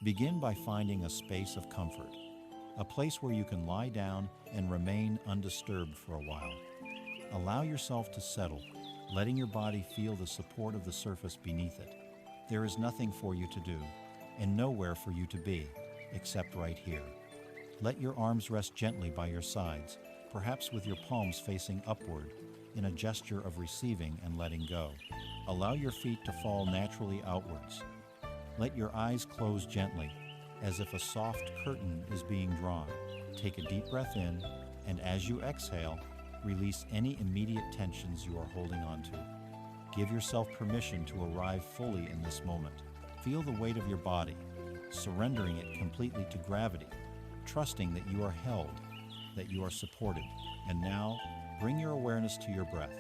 Begin by finding a space of comfort, a place where you can lie down and remain undisturbed for a while. Allow yourself to settle, letting your body feel the support of the surface beneath it. There is nothing for you to do, and nowhere for you to be, except right here. Let your arms rest gently by your sides, perhaps with your palms facing upward, in a gesture of receiving and letting go. Allow your feet to fall naturally outwards. Let your eyes close gently, as if a soft curtain is being drawn. Take a deep breath in, and as you exhale, release any immediate tensions you are holding onto. Give yourself permission to arrive fully in this moment. Feel the weight of your body, surrendering it completely to gravity, trusting that you are held, that you are supported. And now, bring your awareness to your breath.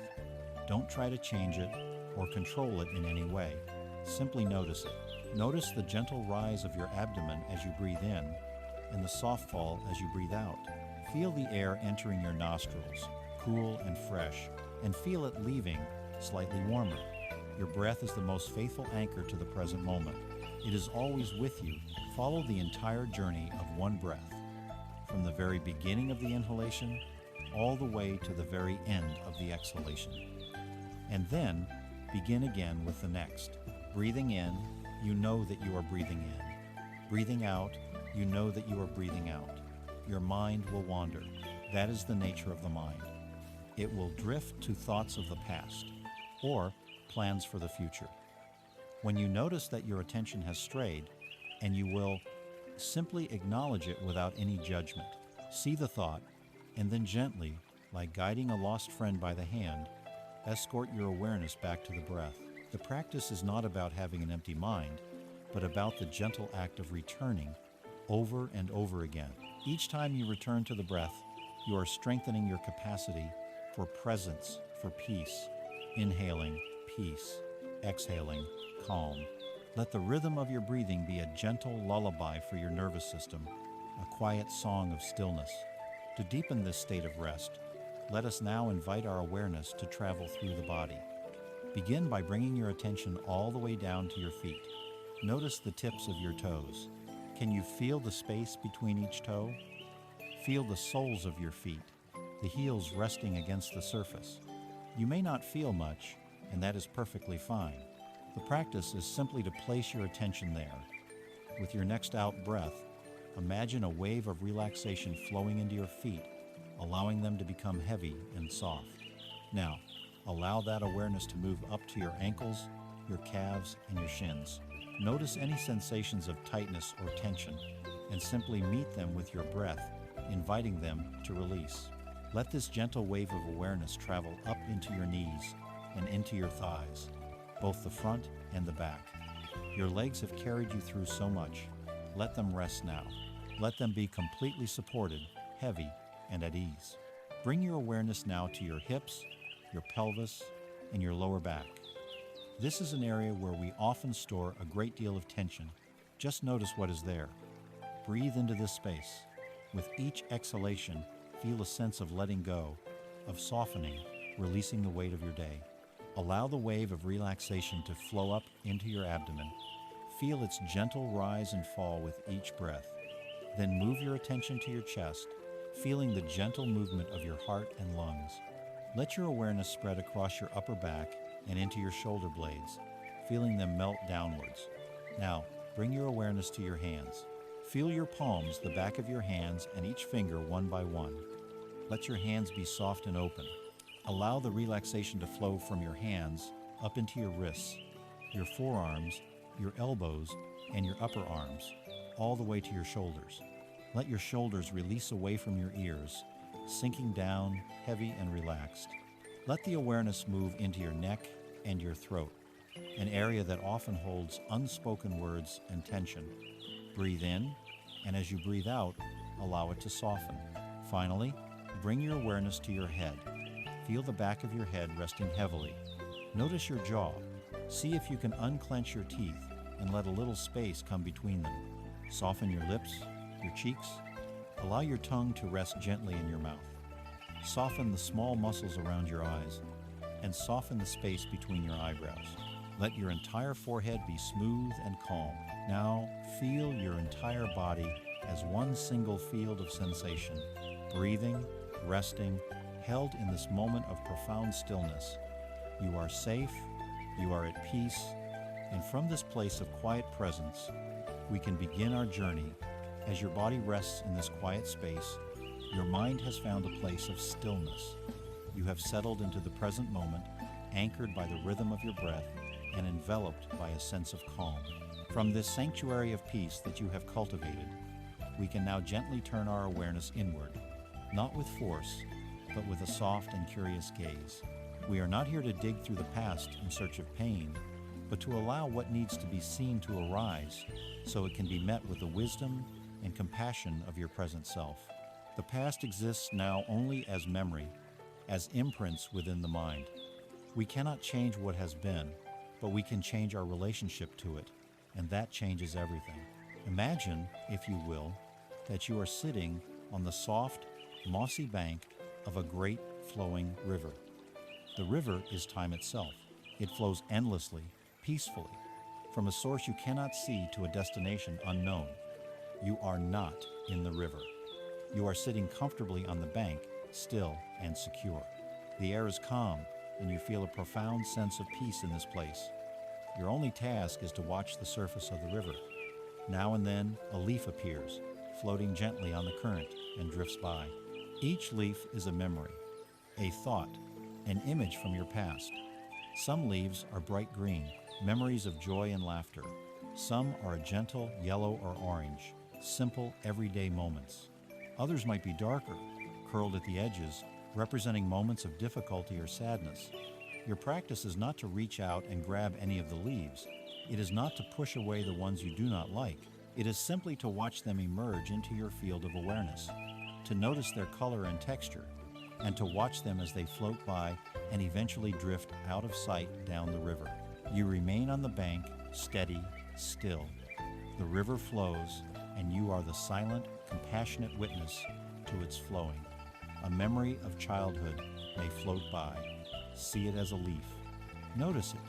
Don't try to change it or control it in any way. Simply notice it. Notice the gentle rise of your abdomen as you breathe in and the soft fall as you breathe out. Feel the air entering your nostrils, cool and fresh, and feel it leaving, slightly warmer. Your breath is the most faithful anchor to the present moment. It is always with you. Follow the entire journey of one breath, from the very beginning of the inhalation all the way to the very end of the exhalation. And then begin again with the next. Breathing in, you know that you are breathing in. Breathing out, you know that you are breathing out. Your mind will wander. That is the nature of the mind. It will drift to thoughts of the past or plans for the future. When you notice that your attention has strayed, and you will simply acknowledge it without any judgment. See the thought, and then gently, like guiding a lost friend by the hand, escort your awareness back to the breath. The practice is not about having an empty mind, but about the gentle act of returning over and over again. Each time you return to the breath, you are strengthening your capacity for presence, for peace. Inhaling, peace. Exhaling, calm. Let the rhythm of your breathing be a gentle lullaby for your nervous system, a quiet song of stillness. To deepen this state of rest, let us now invite our awareness to travel through the body. Begin by bringing your attention all the way down to your feet. Notice the tips of your toes. Can you feel the space between each toe? Feel the soles of your feet, the heels resting against the surface. You may not feel much, and that is perfectly fine. The practice is simply to place your attention there. With your next out breath, imagine a wave of relaxation flowing into your feet, allowing them to become heavy and soft. Now, allow that awareness to move up to your ankles, your calves, and your shins. Notice any sensations of tightness or tension, and simply meet them with your breath, inviting them to release. Let this gentle wave of awareness travel up into your knees and into your thighs, both the front and the back. Your legs have carried you through so much. Let them rest now. Let them be completely supported, heavy, and at ease. Bring your awareness now to your hips, your pelvis, and your lower back. This is an area where we often store a great deal of tension. Just notice what is there. Breathe into this space. With each exhalation, feel a sense of letting go, of softening, releasing the weight of your day. Allow the wave of relaxation to flow up into your abdomen. Feel its gentle rise and fall with each breath. Then move your attention to your chest, feeling the gentle movement of your heart and lungs. Let your awareness spread across your upper back and into your shoulder blades, feeling them melt downwards. Now, bring your awareness to your hands. Feel your palms, the back of your hands, and each finger one by one. Let your hands be soft and open. Allow the relaxation to flow from your hands up into your wrists, your forearms, your elbows, and your upper arms, all the way to your shoulders. Let your shoulders release away from your ears, sinking down, heavy and relaxed. Let the awareness move into your neck and your throat, an area that often holds unspoken words and tension. Breathe in, and as you breathe out, allow it to soften. Finally, bring your awareness to your head. Feel the back of your head resting heavily. Notice your jaw. See if you can unclench your teeth and let a little space come between them. Soften your lips, your cheeks. Allow your tongue to rest gently in your mouth. Soften the small muscles around your eyes and soften the space between your eyebrows. Let your entire forehead be smooth and calm. Now feel your entire body as one single field of sensation, breathing, resting, held in this moment of profound stillness. You are safe, you are at peace, and from this place of quiet presence, we can begin our journey. As your body rests in this quiet space, your mind has found a place of stillness. You have settled into the present moment, anchored by the rhythm of your breath and enveloped by a sense of calm. From this sanctuary of peace that you have cultivated, we can now gently turn our awareness inward, not with force, but with a soft and curious gaze. We are not here to dig through the past in search of pain, but to allow what needs to be seen to arise so it can be met with the wisdom and compassion of your present self. The past exists now only as memory, as imprints within the mind. We cannot change what has been, but we can change our relationship to it, and that changes everything. Imagine, if you will, that you are sitting on the soft, mossy bank of a great flowing river. The river is time itself. It flows endlessly, peacefully, from a source you cannot see to a destination unknown. You are not in the river. You are sitting comfortably on the bank, still and secure. The air is calm, and you feel a profound sense of peace in this place. Your only task is to watch the surface of the river. Now and then, a leaf appears, floating gently on the current, and drifts by. Each leaf is a memory, a thought, an image from your past. Some leaves are bright green, memories of joy and laughter. Some are a gentle yellow or orange, simple, everyday moments. Others might be darker, curled at the edges, representing moments of difficulty or sadness. Your practice is not to reach out and grab any of the leaves. It is not to push away the ones you do not like. It is simply to watch them emerge into your field of awareness, to notice their color and texture, and to watch them as they float by and eventually drift out of sight down the river. You remain on the bank, steady, still. The river flows, and you are the silent, compassionate witness to its flowing. A memory of childhood may float by. See it as a leaf. Notice it.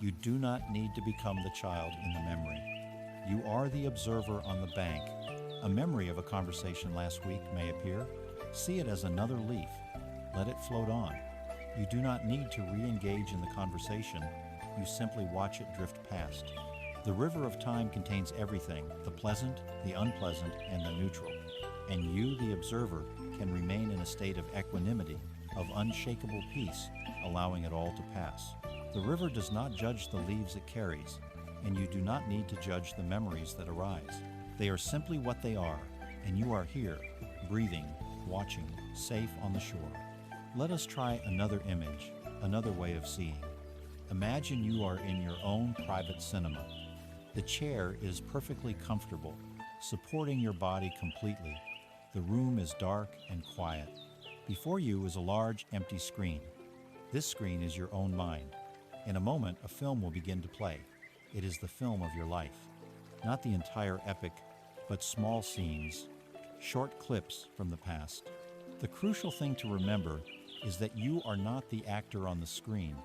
You do not need to become the child in the memory. You are the observer on the bank. A memory of a conversation last week may appear. See it as another leaf. Let it float on. You do not need to re-engage in the conversation. You simply watch it drift past. The river of time contains everything, the pleasant, the unpleasant, and the neutral. And you, the observer, can remain in a state of equanimity, of unshakable peace, allowing it all to pass. The river does not judge the leaves it carries, and you do not need to judge the memories that arise. They are simply what they are, and you are here, breathing, watching, safe on the shore. Let us try another image, another way of seeing. Imagine you are in your own private cinema. The chair is perfectly comfortable, supporting your body completely. The room is dark and quiet. Before you is a large, empty screen. This screen is your own mind. In a moment, a film will begin to play. It is the film of your life. Not the entire epic, but small scenes, short clips from the past. The crucial thing to remember is that you are not the actor on the screen.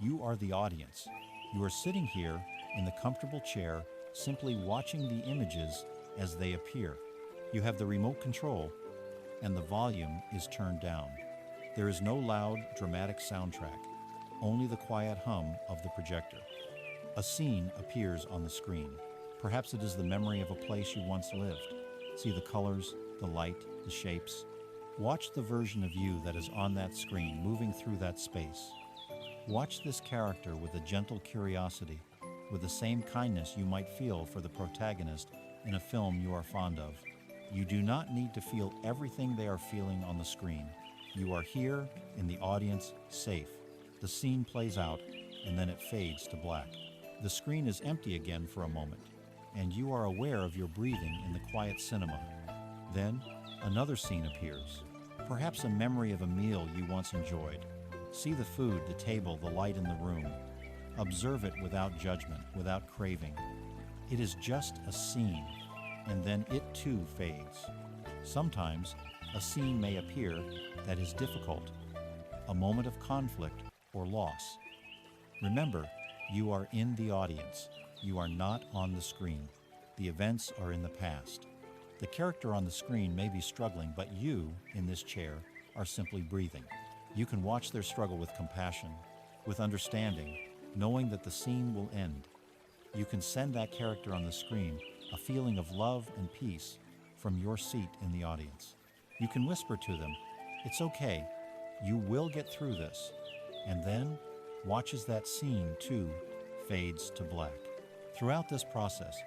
You are the audience. You are sitting here in the comfortable chair, simply watching the images as they appear. You have the remote control, and the volume is turned down. There is no loud, dramatic soundtrack, only the quiet hum of the projector. A scene appears on the screen. Perhaps it is the memory of a place you once lived. See the colors, the light, the shapes. Watch the version of you that is on that screen moving through that space. Watch this character with a gentle curiosity, with the same kindness you might feel for the protagonist in a film you are fond of. You do not need to feel everything they are feeling on the screen. You are here in the audience, safe. The scene plays out, and then it fades to black. The screen is empty again for a moment, and you are aware of your breathing in the quiet cinema. Then, another scene appears. Perhaps a memory of a meal you once enjoyed. See the food, the table, the light in the room. Observe it without judgment, without craving. It is just a scene, and then it too fades. Sometimes, a scene may appear that is difficult, a moment of conflict or loss. Remember, You are in the audience. You are not on the screen. The events are in the past. The character on the screen may be struggling, but you, in this chair, are simply breathing. You can watch their struggle with compassion, with understanding, knowing that the scene will end. You can send that character on the screen a feeling of love and peace from your seat in the audience. You can whisper to them, "It's okay, you will get through this," and then watch as that scene, too, fades to black. Throughout this process,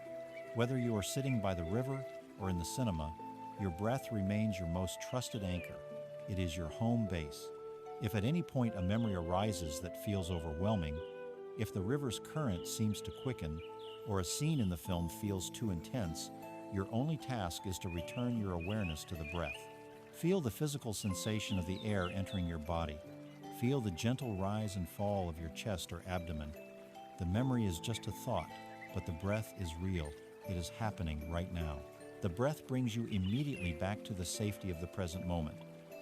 whether you are sitting by the river or in the cinema, your breath remains your most trusted anchor. It is your home base. If at any point a memory arises that feels overwhelming, if the river's current seems to quicken, or a scene in the film feels too intense, your only task is to return your awareness to the breath. Feel the physical sensation of the air entering your body. Feel the gentle rise and fall of your chest or abdomen. The memory is just a thought, but the breath is real. It is happening right now. The breath brings you immediately back to the safety of the present moment,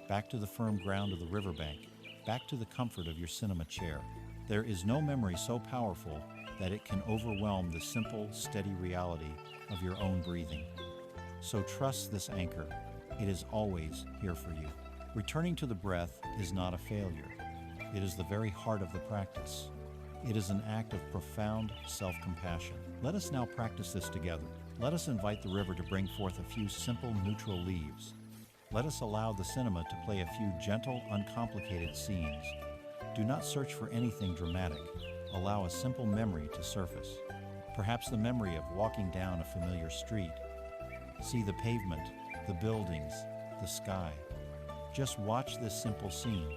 back to the firm ground of the riverbank, back to the comfort of your cinema chair. There is no memory so powerful that it can overwhelm the simple, steady reality of your own breathing. So trust this anchor. It is always here for you. Returning to the breath is not a failure. It is the very heart of the practice. It is an act of profound self-compassion. Let us now practice this together. Let us invite the river to bring forth a few simple, neutral leaves. Let us allow the cinema to play a few gentle, uncomplicated scenes. Do not search for anything dramatic. Allow a simple memory to surface. Perhaps the memory of walking down a familiar street. See the pavement, the buildings, the sky. Just watch this simple scene.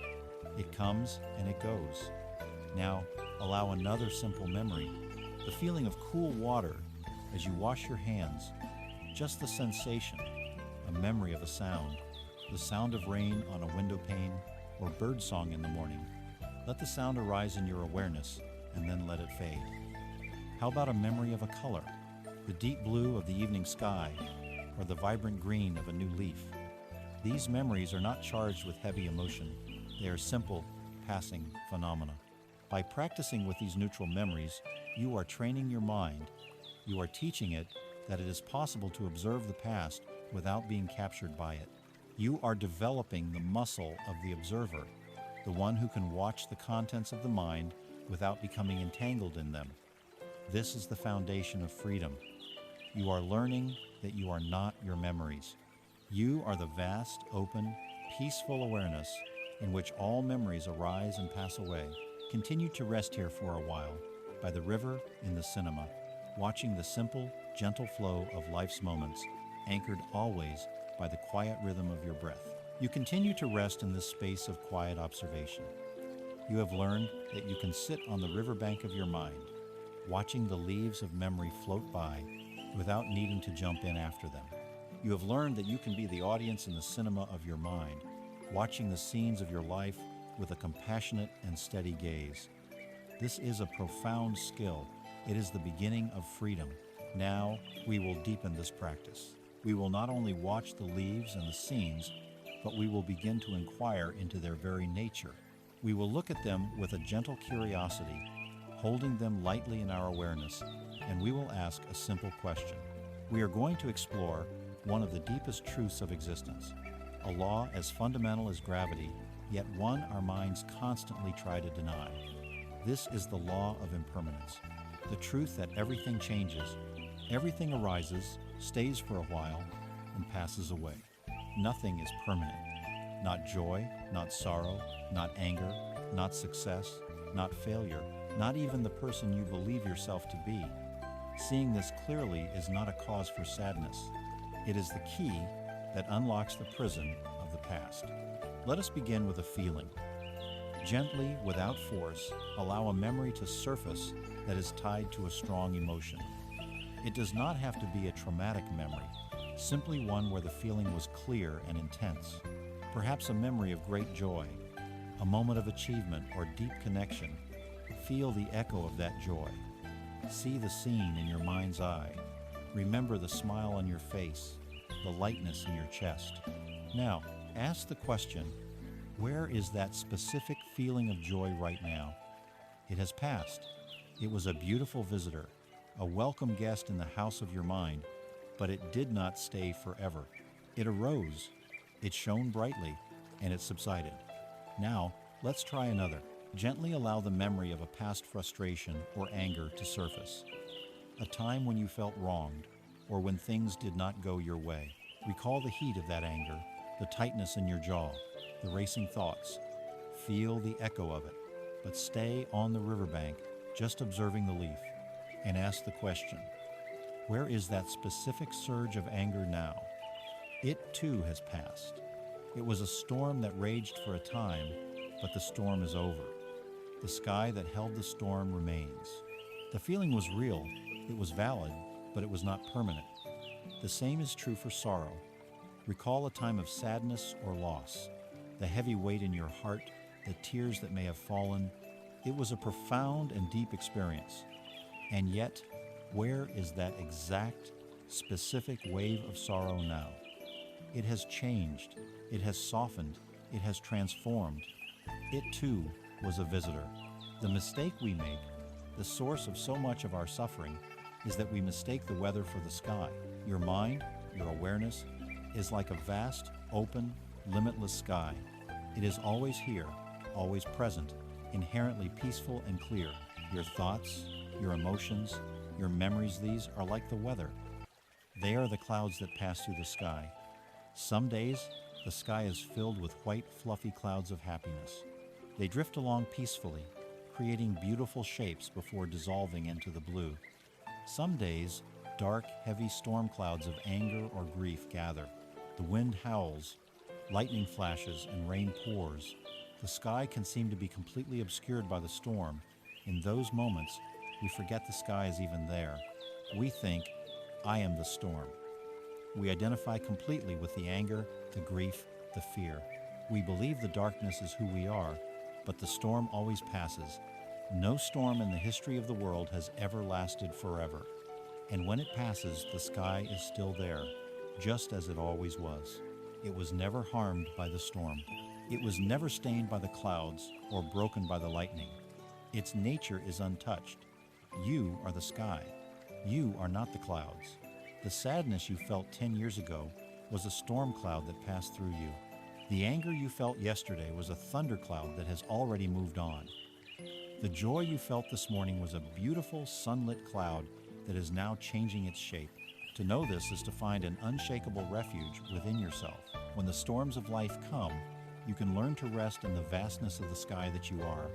It comes and it goes. Now, allow another simple memory. The feeling of cool water as you wash your hands. Just the sensation, a memory of a sound. The sound of rain on a window pane or birdsong in the morning. Let the sound arise in your awareness and then let it fade. How about a memory of a color? The deep blue of the evening sky or the vibrant green of a new leaf. These memories are not charged with heavy emotion. They are simple, passing phenomena. By practicing with these neutral memories, you are training your mind. You are teaching it that it is possible to observe the past without being captured by it. You are developing the muscle of the observer, the one who can watch the contents of the mind without becoming entangled in them. This is the foundation of freedom. You are learning that you are not your memories. You are the vast, open, peaceful awareness in which all memories arise and pass away. Continue to rest here for a while, by the river in the cinema, watching the simple, gentle flow of life's moments, anchored always by the quiet rhythm of your breath. You continue to rest in this space of quiet observation. You have learned that you can sit on the riverbank of your mind, watching the leaves of memory float by without needing to jump in after them. You have learned that you can be the audience in the cinema of your mind, watching the scenes of your life with a compassionate and steady gaze. This is a profound skill. It is the beginning of freedom. Now we will deepen this practice. We will not only watch the leaves and the scenes, but we will begin to inquire into their very nature. We will look at them with a gentle curiosity, holding them lightly in our awareness, and we will ask a simple question. We are going to explore one of the deepest truths of existence, a law as fundamental as gravity, yet one our minds constantly try to deny. This is the law of impermanence, the truth that everything changes, everything arises, stays for a while, and passes away. Nothing is permanent. Not joy, not sorrow, not anger, not success, not failure, not even the person you believe yourself to be. Seeing this clearly is not a cause for sadness. It is the key that unlocks the prison of the past. Let us begin with a feeling. Gently, without force, allow a memory to surface that is tied to a strong emotion. It does not have to be a traumatic memory, simply one where the feeling was clear and intense. Perhaps a memory of great joy, a moment of achievement or deep connection. Feel the echo of that joy. See the scene in your mind's eye. Remember the smile on your face, the lightness in your chest. Now, ask the question, where is that specific feeling of joy right now? It has passed. It was a beautiful visitor, a welcome guest in the house of your mind, but it did not stay forever. It arose, it shone brightly, and it subsided. Now, let's try another. Gently allow the memory of a past frustration or anger to surface. A time when you felt wronged, or when things did not go your way. Recall the heat of that anger, the tightness in your jaw, the racing thoughts. Feel the echo of it, but stay on the riverbank, just observing the leaf, and ask the question, where is that specific surge of anger now? It too has passed. It was a storm that raged for a time, but the storm is over. The sky that held the storm remains. The feeling was real, it was valid, but it was not permanent. The same is true for sorrow. Recall a time of sadness or loss, the heavy weight in your heart, the tears that may have fallen. It was a profound and deep experience. And yet, where is that exact, specific wave of sorrow now? It has changed, it has softened, it has transformed. It too was a visitor. The mistake we make, the source of so much of our suffering, is that we mistake the weather for the sky. Your mind, your awareness, is like a vast, open, limitless sky. It is always here, always present, inherently peaceful and clear. Your thoughts, your emotions, your memories, these are like the weather. They are the clouds that pass through the sky. Some days, the sky is filled with white, fluffy clouds of happiness. They drift along peacefully, creating beautiful shapes before dissolving into the blue. Some days, dark, heavy storm clouds of anger or grief gather. The wind howls, lightning flashes, and rain pours. The sky can seem to be completely obscured by the storm. In those moments, we forget the sky is even there. We think, I am the storm. We identify completely with the anger, the grief, the fear. We believe the darkness is who we are, but the storm always passes. No storm in the history of the world has ever lasted forever. And when it passes, the sky is still there, just as it always was. It was never harmed by the storm. It was never stained by the clouds or broken by the lightning. Its nature is untouched. You are the sky. You are not the clouds. The sadness you felt 10 years ago was a storm cloud that passed through you. The anger you felt yesterday was a thundercloud that has already moved on. The joy you felt this morning was a beautiful sunlit cloud that is now changing its shape. To know this is to find an unshakable refuge within yourself. When the storms of life come, you can learn to rest in the vastness of the sky that you are,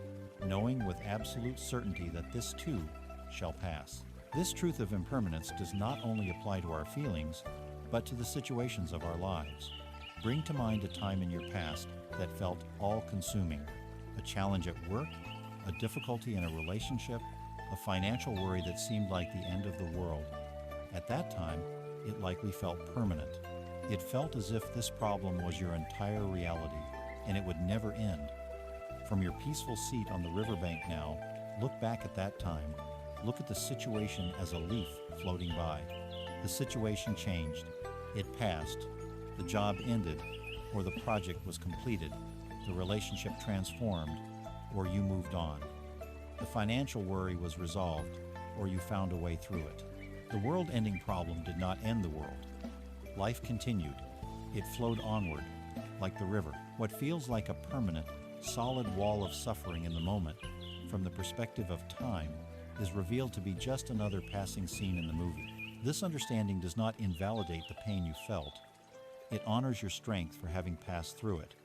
knowing with absolute certainty that this too shall pass. This truth of impermanence does not only apply to our feelings, but to the situations of our lives. Bring to mind a time in your past that felt all-consuming, a challenge at work, a difficulty in a relationship, a financial worry that seemed like the end of the world. At that time, it likely felt permanent. It felt as if this problem was your entire reality, and it would never end. From your peaceful seat on the riverbank now, look back at that time. Look at the situation as a leaf floating by. The situation changed. It passed. The job ended, or the project was completed. The relationship transformed, or you moved on. The financial worry was resolved, or you found a way through it. The world-ending problem did not end the world. Life continued. It flowed onward, like the river. What feels like a permanent, solid wall of suffering in the moment, from the perspective of time, is revealed to be just another passing scene in the movie. This understanding does not invalidate the pain you felt. It honors your strength for having passed through it,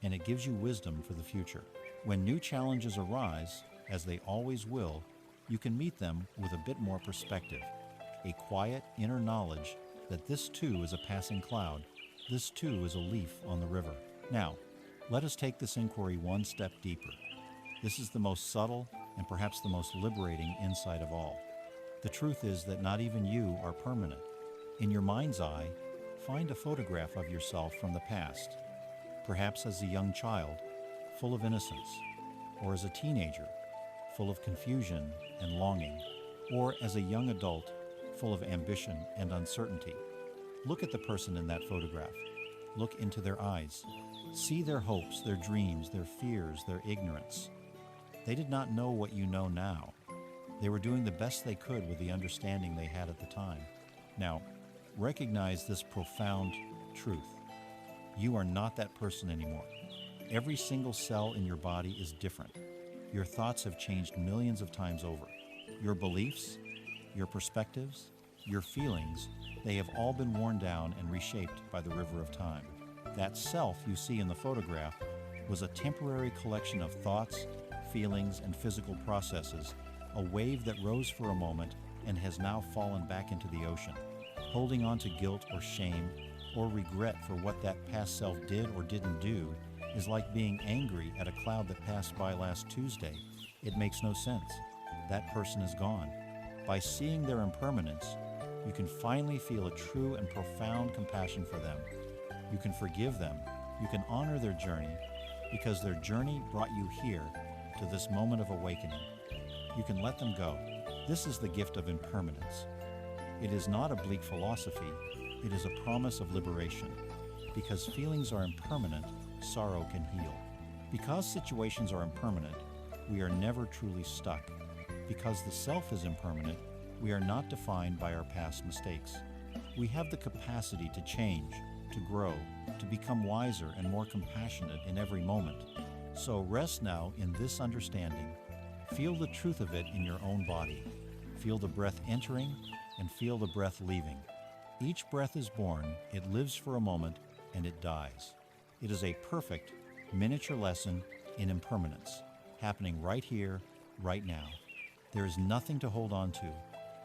and it gives you wisdom for the future. When new challenges arise, as they always will, you can meet them with a bit more perspective, a quiet inner knowledge that this too is a passing cloud, this too is a leaf on the river. Now, let us take this inquiry one step deeper. This is the most subtle and perhaps the most liberating insight of all. The truth is that not even you are permanent. In your mind's eye, find a photograph of yourself from the past, perhaps as a young child, full of innocence, or as a teenager, full of confusion and longing, or as a young adult, full of ambition and uncertainty. Look at the person in that photograph. Look into their eyes. See their hopes, their dreams, their fears, their ignorance. They did not know what you know now. They were doing the best they could with the understanding they had at the time. Now, recognize this profound truth. You are not that person anymore. Every single cell in your body is different. Your thoughts have changed millions of times over. Your beliefs, your perspectives, your feelings, they have all been worn down and reshaped by the river of time. That self you see in the photograph was a temporary collection of thoughts, feelings, and physical processes, a wave that rose for a moment and has now fallen back into the ocean. Holding on to guilt or shame or regret for what that past self did or didn't do is like being angry at a cloud that passed by last Tuesday. It makes no sense. That person is gone. By seeing their impermanence, you can finally feel a true and profound compassion for them. You can forgive them. You can honor their journey because their journey brought you here to this moment of awakening. You can let them go. This is the gift of impermanence. It is not a bleak philosophy. It is a promise of liberation. Because feelings are impermanent, sorrow can heal. Because situations are impermanent, we are never truly stuck. Because the self is impermanent, we are not defined by our past mistakes. We have the capacity to change, to grow, to become wiser and more compassionate in every moment. So rest now in this understanding. Feel the truth of it in your own body. Feel the breath entering and feel the breath leaving. Each breath is born, it lives for a moment, and it dies. It is a perfect miniature lesson in impermanence, happening right here, right now. There is nothing to hold on to.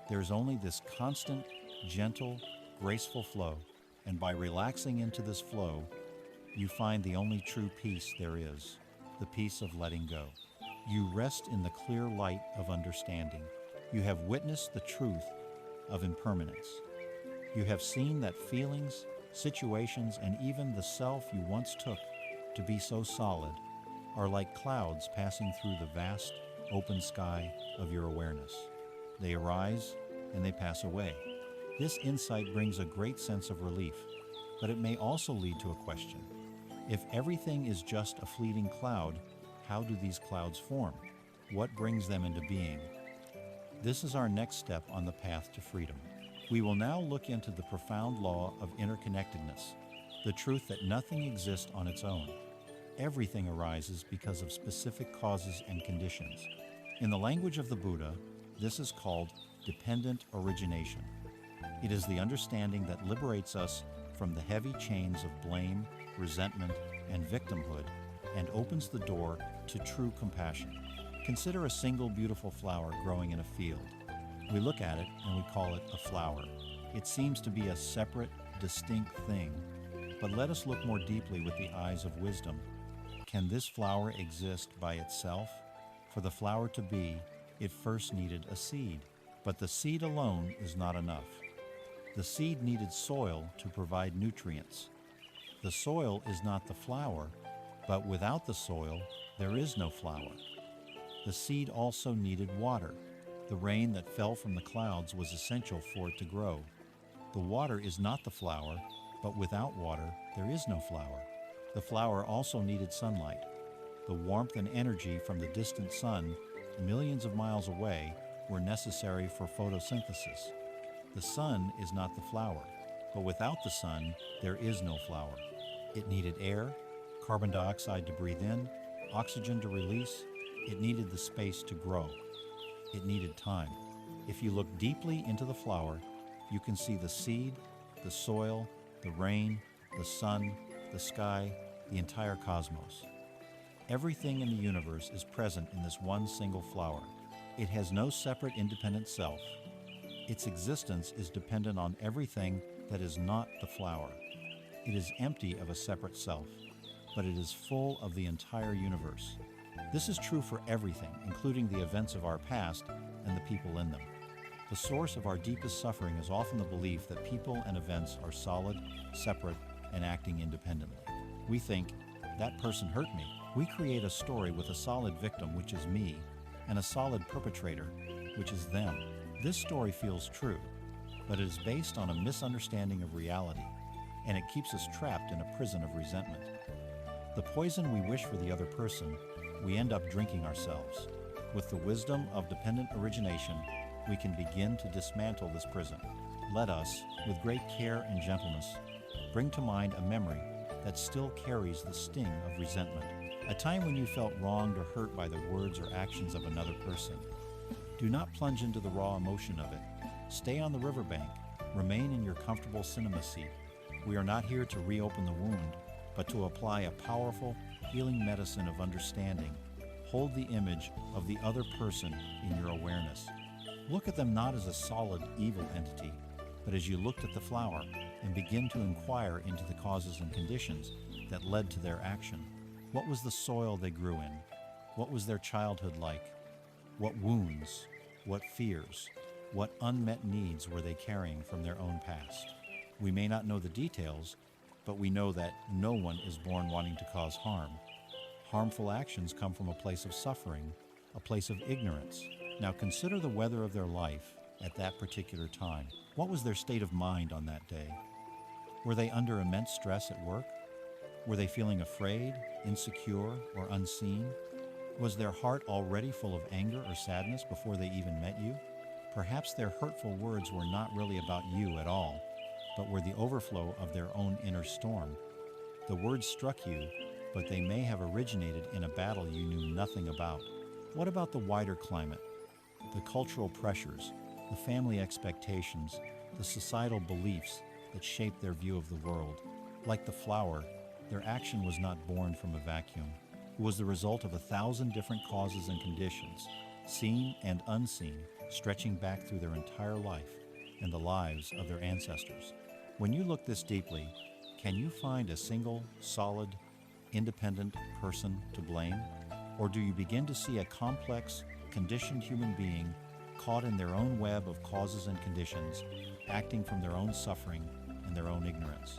There is only this constant, gentle, graceful flow, and by relaxing into this flow, you find the only true peace there is, the peace of letting go. You rest in the clear light of understanding. You have witnessed the truth of impermanence. You have seen that feelings, situations, and even the self you once took to be so solid are like clouds passing through the vast, open sky of your awareness. They arise and they pass away. This insight brings a great sense of relief, but it may also lead to a question. If everything is just a fleeting cloud, how do these clouds form? What brings them into being? This is our next step on the path to freedom. We will now look into the profound law of interconnectedness, the truth that nothing exists on its own. Everything arises because of specific causes and conditions. In the language of the Buddha, this is called dependent origination. It is the understanding that liberates us from the heavy chains of blame, resentment, and victimhood, and opens the door to true compassion. Consider a single beautiful flower growing in a field. We look at it and we call it a flower. It seems to be a separate, distinct thing, but let us look more deeply with the eyes of wisdom. Can this flower exist by itself? For the flower to be, it first needed a seed. But the seed alone is not enough. The seed needed soil to provide nutrients. The soil is not the flower, but without the soil, there is no flower. The seed also needed water. The rain that fell from the clouds was essential for it to grow. The water is not the flower, but without water, there is no flower. The flower also needed sunlight. The warmth and energy from the distant sun, millions of miles away, were necessary for photosynthesis. The sun is not the flower, but without the sun, there is no flower. It needed air, carbon dioxide to breathe in, oxygen to release. It needed the space to grow. It needed time. If you look deeply into the flower, you can see the seed, the soil, the rain, the sun, the sky, the entire cosmos. Everything in the universe is present in this one single flower. It has no separate independent self. Its existence is dependent on everything that is not the flower. It is empty of a separate self, but it is full of the entire universe. This is true for everything, including the events of our past and the people in them. The source of our deepest suffering is often the belief that people and events are solid, separate, and acting independently. We think, that person hurt me. We create a story with a solid victim, which is me, and a solid perpetrator, which is them. This story feels true, but it is based on a misunderstanding of reality, and it keeps us trapped in a prison of resentment. The poison we wish for the other person, we end up drinking ourselves. With the wisdom of dependent origination, we can begin to dismantle this prison. Let us, with great care and gentleness, bring to mind a memory that still carries the sting of resentment, a time when you felt wronged or hurt by the words or actions of another person. Do not plunge into the raw emotion of it. Stay on the riverbank. Remain in your comfortable cinema seat. We are not here to reopen the wound, but to apply a powerful, healing medicine of understanding. Hold the image of the other person in your awareness. Look at them not as a solid, evil entity, but as you looked at the flower, and begin to inquire into the causes and conditions that led to their action. What was the soil they grew in? What was their childhood like? What wounds? What fears? What unmet needs were they carrying from their own past? We may not know the details, but we know that no one is born wanting to cause harm. Harmful actions come from a place of suffering, a place of ignorance. Now consider the weather of their life at that particular time. What was their state of mind on that day? Were they under immense stress at work? Were they feeling afraid, insecure, or unseen? Was their heart already full of anger or sadness before they even met you? Perhaps their hurtful words were not really about you at all, but were the overflow of their own inner storm. The words struck you, but they may have originated in a battle you knew nothing about. What about the wider climate? The cultural pressures, the family expectations, the societal beliefs that shape their view of the world. Like the flower, their action was not born from a vacuum. It was the result of 1,000 different causes and conditions, seen and unseen, stretching back through their entire life and the lives of their ancestors. When you look this deeply, can you find a single, solid, independent person to blame? Or do you begin to see a complex, conditioned human being caught in their own web of causes and conditions, acting from their own suffering and their own ignorance?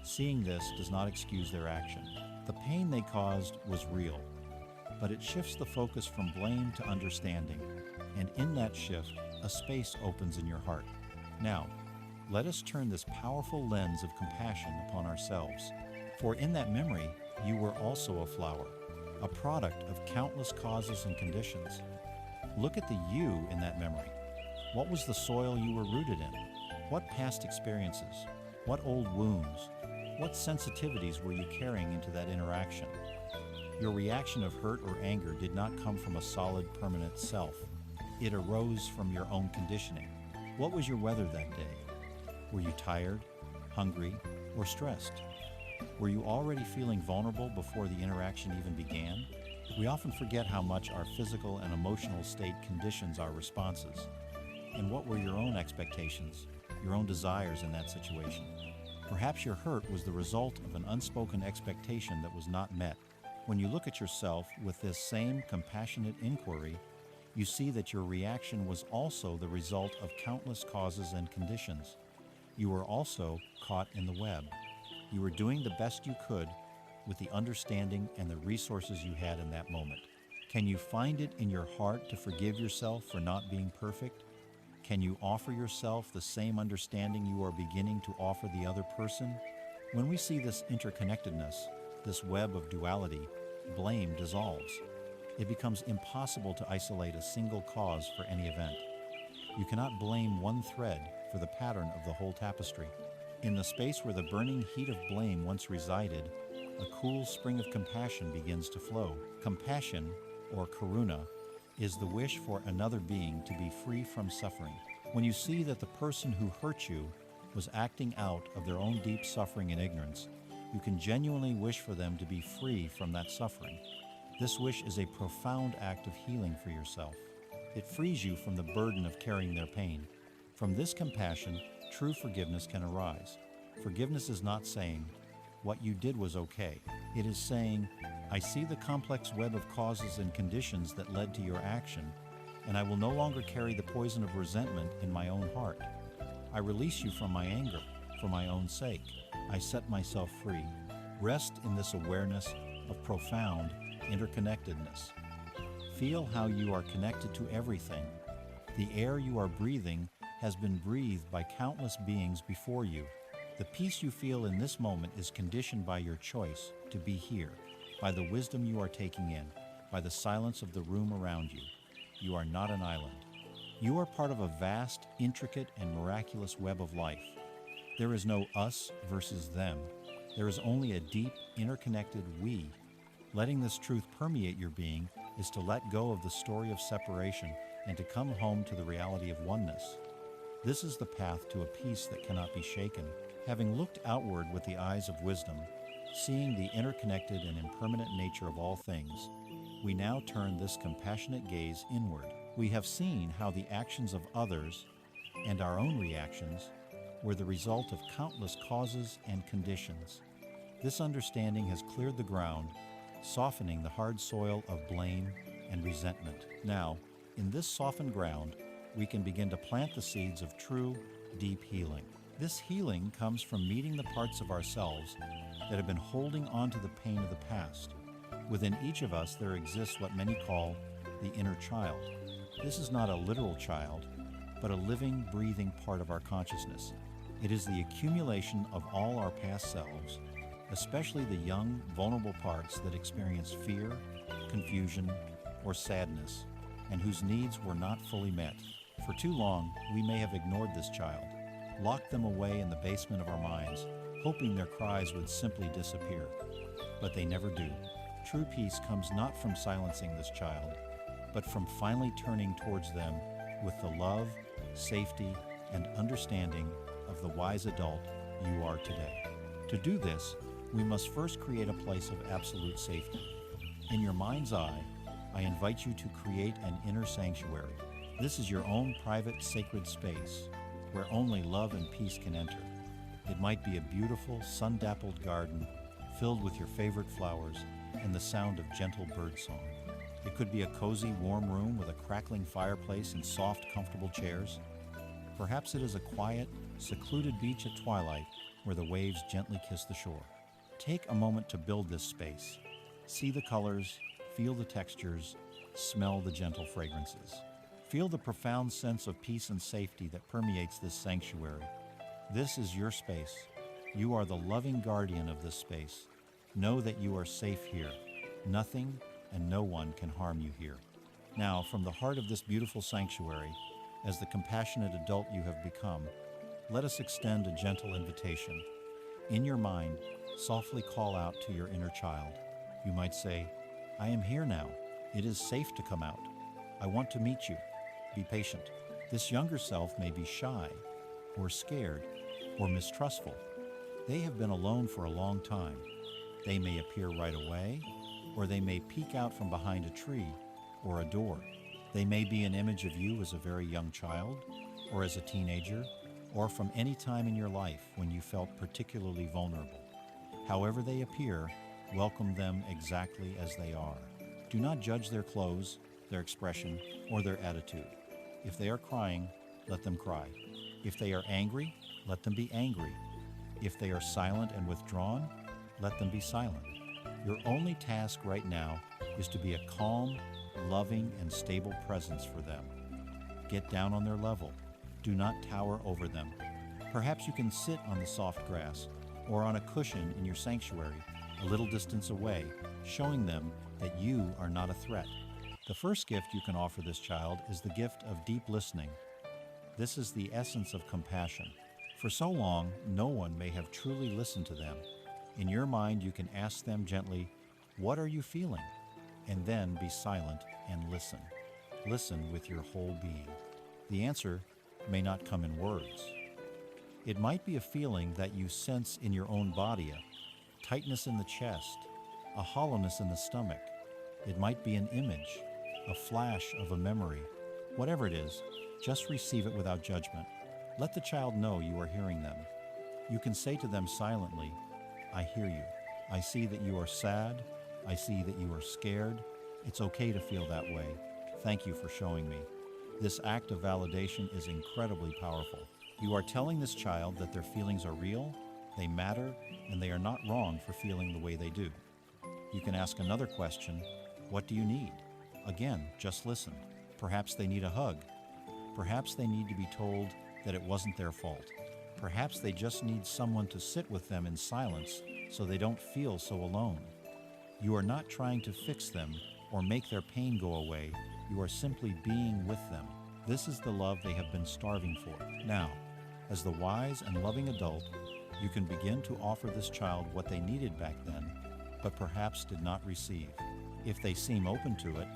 Seeing this does not excuse their action. The pain they caused was real, but it shifts the focus from blame to understanding, and in that shift, a space opens in your heart. Now, let us turn this powerful lens of compassion upon ourselves. For in that memory, you were also a flower, a product of countless causes and conditions. Look at the you in that memory. What was the soil you were rooted in? What past experiences? What old wounds? What sensitivities were you carrying into that interaction? Your reaction of hurt or anger did not come from a solid, permanent self. It arose from your own conditioning. What was your weather that day? Were you tired, hungry, or stressed? Were you already feeling vulnerable before the interaction even began? We often forget how much our physical and emotional state conditions our responses. And what were your own expectations, your own desires in that situation? Perhaps your hurt was the result of an unspoken expectation that was not met. When you look at yourself with this same compassionate inquiry, you see that your reaction was also the result of countless causes and conditions. You were also caught in the web. You were doing the best you could with the understanding and the resources you had in that moment. Can you find it in your heart to forgive yourself for not being perfect? Can you offer yourself the same understanding you are beginning to offer the other person? When we see this interconnectedness, this web of duality, blame dissolves. It becomes impossible to isolate a single cause for any event. You cannot blame one thread for the pattern of the whole tapestry. In the space where the burning heat of blame once resided, a cool spring of compassion begins to flow. Compassion, or karuna, is the wish for another being to be free from suffering. When you see that the person who hurt you was acting out of their own deep suffering and ignorance, you can genuinely wish for them to be free from that suffering. This wish is a profound act of healing for yourself. It frees you from the burden of carrying their pain. From this compassion, true forgiveness can arise. Forgiveness is not saying, "What you did was okay." It is saying, "I see the complex web of causes and conditions that led to your action, and I will no longer carry the poison of resentment in my own heart. I release you from my anger, for my own sake. I set myself free." Rest in this awareness of profound interconnectedness. Feel how you are connected to everything. The air you are breathing has been breathed by countless beings before you. The peace you feel in this moment is conditioned by your choice to be here, by the wisdom you are taking in, by the silence of the room around you. You are not an island. You are part of a vast, intricate, and miraculous web of life. There is no us versus them. There is only a deep, interconnected we. Letting this truth permeate your being is to let go of the story of separation and to come home to the reality of oneness. This is the path to a peace that cannot be shaken. Having looked outward with the eyes of wisdom, seeing the interconnected and impermanent nature of all things, we now turn this compassionate gaze inward. We have seen how the actions of others and our own reactions were the result of countless causes and conditions. This understanding has cleared the ground, softening the hard soil of blame and resentment. Now, in this softened ground, we can begin to plant the seeds of true, deep healing. This healing comes from meeting the parts of ourselves that have been holding on to the pain of the past. Within each of us, there exists what many call the inner child. This is not a literal child, but a living, breathing part of our consciousness. It is the accumulation of all our past selves, especially the young, vulnerable parts that experience fear, confusion, or sadness, and whose needs were not fully met. For too long, we may have ignored this child, locked them away in the basement of our minds, hoping their cries would simply disappear. But they never do. True peace comes not from silencing this child, but from finally turning towards them with the love, safety, and understanding of the wise adult you are today. To do this, we must first create a place of absolute safety. In your mind's eye, I invite you to create an inner sanctuary. This is your own private, sacred space where only love and peace can enter. It might be a beautiful, sun-dappled garden filled with your favorite flowers and the sound of gentle birdsong. It could be a cozy, warm room with a crackling fireplace and soft, comfortable chairs. Perhaps it is a quiet, secluded beach at twilight where the waves gently kiss the shore. Take a moment to build this space. See the colors, feel the textures, smell the gentle fragrances. Feel the profound sense of peace and safety that permeates this sanctuary. This is your space. You are the loving guardian of this space. Know that you are safe here. Nothing and no one can harm you here. Now, from the heart of this beautiful sanctuary, as the compassionate adult you have become, let us extend a gentle invitation. In your mind, softly call out to your inner child. You might say, I am here now. It is safe to come out. I want to meet you. Be patient. This younger self may be shy, or scared, or mistrustful. They have been alone for a long time. They may appear right away, or they may peek out from behind a tree or a door. They may be an image of you as a very young child, or as a teenager, or from any time in your life when you felt particularly vulnerable. However they appear, welcome them exactly as they are. Do not judge their clothes, their expression, or their attitude. If they are crying, let them cry. If they are angry, let them be angry. If they are silent and withdrawn, let them be silent. Your only task right now is to be a calm, loving, and stable presence for them. Get down on their level. Do not tower over them. Perhaps you can sit on the soft grass or on a cushion in your sanctuary, a little distance away, showing them that you are not a threat. The first gift you can offer this child is the gift of deep listening. This is the essence of compassion. For so long, no one may have truly listened to them. In your mind, you can ask them gently, "What are you feeling?" And then be silent and listen. Listen with your whole being. The answer may not come in words. It might be a feeling that you sense in your own body, a tightness in the chest, a hollowness in the stomach. It might be an image, a flash of a memory. Whatever it is, just receive it without judgment. Let the child know you are hearing them. You can say to them silently, "I hear you. I see that you are sad. I see that you are scared. It's okay to feel that way. Thank you for showing me." This act of validation is incredibly powerful. You are telling this child that their feelings are real, they matter, and they are not wrong for feeling the way they do. You can ask another question, "What do you need?" Again, just listen. Perhaps they need a hug. Perhaps they need to be told that it wasn't their fault. Perhaps they just need someone to sit with them in silence so they don't feel so alone. You are not trying to fix them or make their pain go away. You are simply being with them. This is the love they have been starving for. Now, as the wise and loving adult, you can begin to offer this child what they needed back then, but perhaps did not receive. If they seem open to it,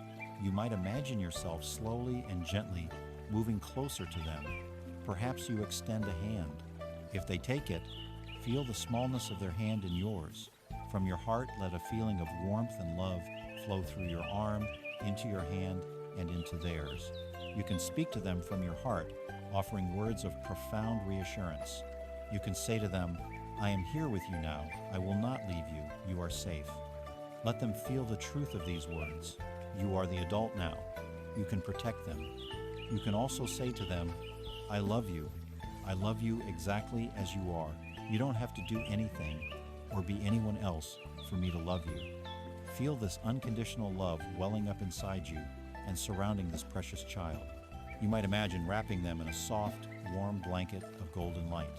you might imagine yourself slowly and gently moving closer to them. Perhaps you extend a hand. If they take it, feel the smallness of their hand in yours. From your heart, let a feeling of warmth and love flow through your arm, into your hand, and into theirs. You can speak to them from your heart, offering words of profound reassurance. You can say to them, "I am here with you now. I will not leave you. You are safe." Let them feel the truth of these words. You are the adult now. You can protect them. You can also say to them, "I love you. I love you exactly as you are. You don't have to do anything or be anyone else for me to love you." Feel this unconditional love welling up inside you and surrounding this precious child. You might imagine wrapping them in a soft, warm blanket of golden light.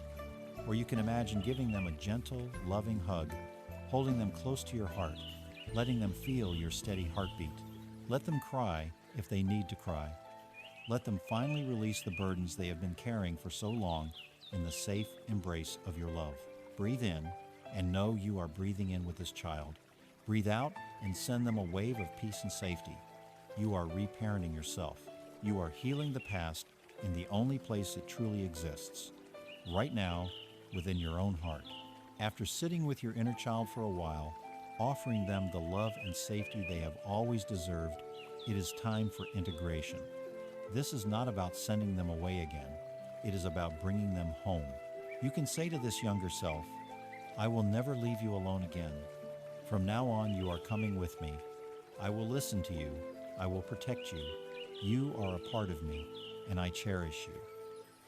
Or you can imagine giving them a gentle, loving hug, holding them close to your heart, letting them feel your steady heartbeat. Let them cry if they need to cry. Let them finally release the burdens they have been carrying for so long in the safe embrace of your love. Breathe in and know you are breathing in with this child. Breathe out and send them a wave of peace and safety. You are reparenting yourself. You are healing the past in the only place it truly exists, right now, within your own heart. After sitting with your inner child for a while, offering them the love and safety they have always deserved, it is time for integration. This is not about sending them away again. It is about bringing them home. You can say to this younger self, "I will never leave you alone again. From now on, you are coming with me. I will listen to you. I will protect you. You are a part of me, and I cherish you."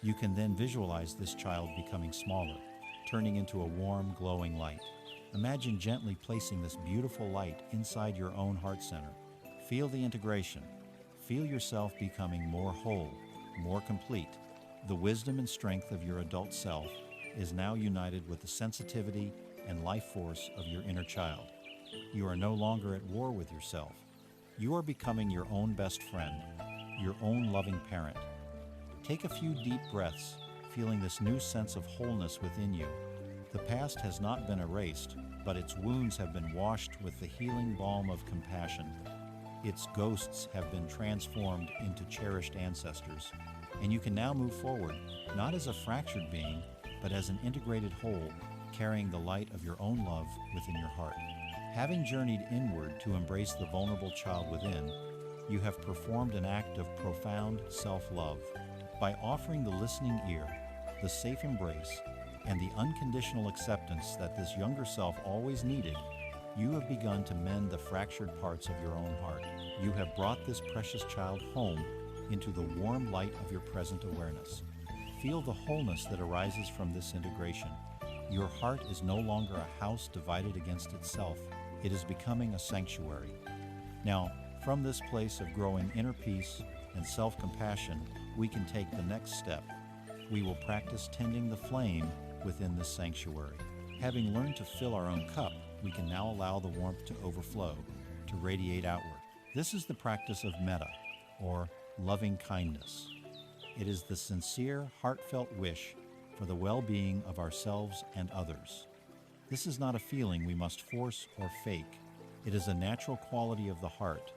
You can then visualize this child becoming smaller, turning into a warm, glowing light. Imagine gently placing this beautiful light inside your own heart center. Feel the integration. Feel yourself becoming more whole, more complete. The wisdom and strength of your adult self is now united with the sensitivity and life force of your inner child. You are no longer at war with yourself. You are becoming your own best friend, your own loving parent. Take a few deep breaths, feeling this new sense of wholeness within you. The past has not been erased, but its wounds have been washed with the healing balm of compassion. Its ghosts have been transformed into cherished ancestors, and you can now move forward, not as a fractured being, but as an integrated whole, carrying the light of your own love within your heart. Having journeyed inward to embrace the vulnerable child within, you have performed an act of profound self-love. By offering the listening ear, the safe embrace, and the unconditional acceptance that this younger self always needed, you have begun to mend the fractured parts of your own heart. You have brought this precious child home into the warm light of your present awareness. Feel the wholeness that arises from this integration. Your heart is no longer a house divided against itself. It is becoming a sanctuary. Now, from this place of growing inner peace and self-compassion, we can take the next step. We will practice tending the flame within this sanctuary. Having learned to fill our own cup, we can now allow the warmth to overflow, to radiate outward. This is the practice of metta, or loving kindness. It is the sincere, heartfelt wish for the well-being of ourselves and others. This is not a feeling we must force or fake. It is a natural quality of the heart,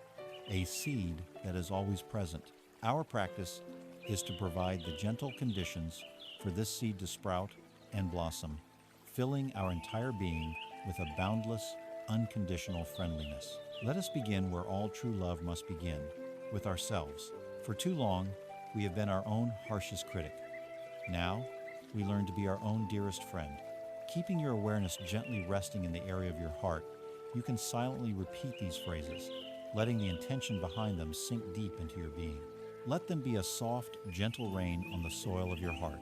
a seed that is always present. Our practice is to provide the gentle conditions for this seed to sprout and blossom, filling our entire being with a boundless, unconditional friendliness. Let us begin where all true love must begin, with ourselves. For too long, we have been our own harshest critic. Now, we learn to be our own dearest friend. Keeping your awareness gently resting in the area of your heart, you can silently repeat these phrases, letting the intention behind them sink deep into your being. Let them be a soft, gentle rain on the soil of your heart.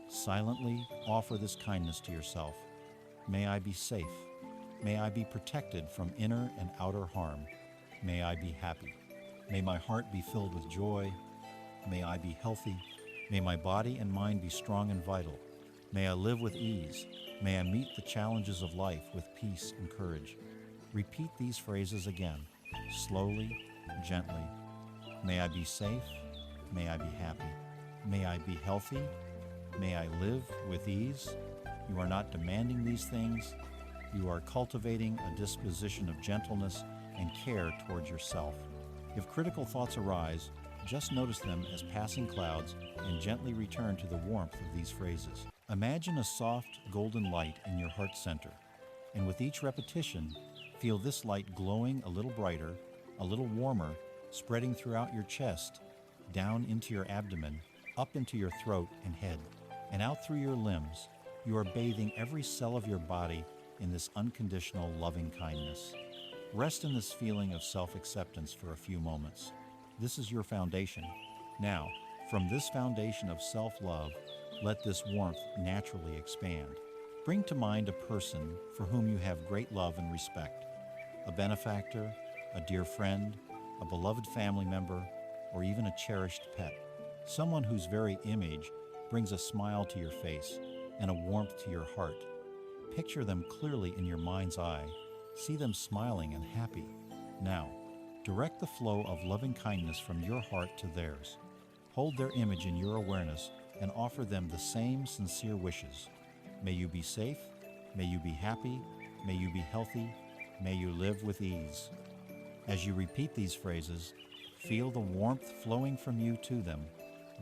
Silently offer this kindness to yourself. May I be safe. May I be protected from inner and outer harm. May I be happy. May my heart be filled with joy. May I be healthy. May my body and mind be strong and vital. May I live with ease. May I meet the challenges of life with peace and courage. Repeat these phrases again, slowly, gently. May I be safe. May I be happy. May I be healthy. May I live with ease. You are not demanding these things. You are cultivating a disposition of gentleness and care towards yourself. If critical thoughts arise, just notice them as passing clouds and gently return to the warmth of these phrases. Imagine a soft, golden light in your heart center, and with each repetition, feel this light glowing a little brighter, a little warmer, spreading throughout your chest, down into your abdomen, up into your throat and head, and out through your limbs. You are bathing every cell of your body in this unconditional loving kindness. Rest in this feeling of self-acceptance for a few moments. This is your foundation. Now, from this foundation of self-love, let this warmth naturally expand. Bring to mind a person for whom you have great love and respect, a benefactor, a dear friend, a beloved family member, or even a cherished pet. Someone whose very image brings a smile to your face and a warmth to your heart. Picture them clearly in your mind's eye. See them smiling and happy. Now, direct the flow of loving kindness from your heart to theirs. Hold their image in your awareness and offer them the same sincere wishes. May you be safe. May you be happy. May you be healthy. May you live with ease. As you repeat these phrases, feel the warmth flowing from you to them.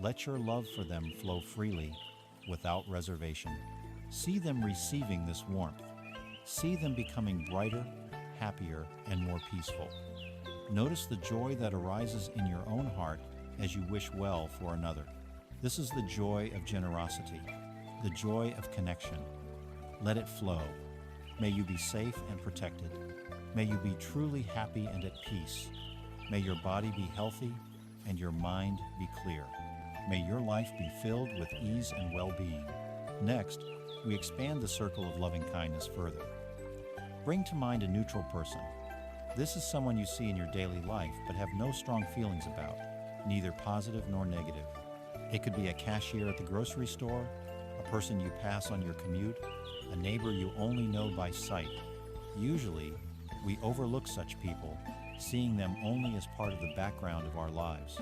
Let your love for them flow freely, without reservation. See them receiving this warmth. See them becoming brighter, happier, and more peaceful. Notice the joy that arises in your own heart as you wish well for another. This is the joy of generosity, the joy of connection. Let it flow. May you be safe and protected. May you be truly happy and at peace. May your body be healthy and your mind be clear. May your life be filled with ease and well-being. Next, we expand the circle of loving kindness further. Bring to mind a neutral person. This is someone you see in your daily life but have no strong feelings about, neither positive nor negative. It could be a cashier at the grocery store, a person you pass on your commute, a neighbor you only know by sight. Usually, we overlook such people, seeing them only as part of the background of our lives.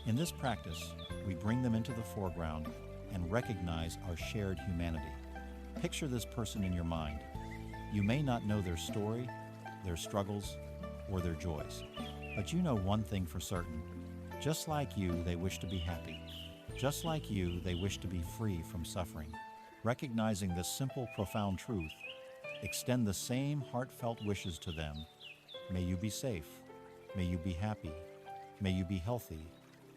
In this practice, we bring them into the foreground and recognize our shared humanity. Picture this person in your mind. You may not know their story, their struggles, or their joys, but you know one thing for certain. Just like you, they wish to be happy. Just like you, they wish to be free from suffering. Recognizing this simple, profound truth, extend the same heartfelt wishes to them. May you be safe. May you be happy. May you be healthy.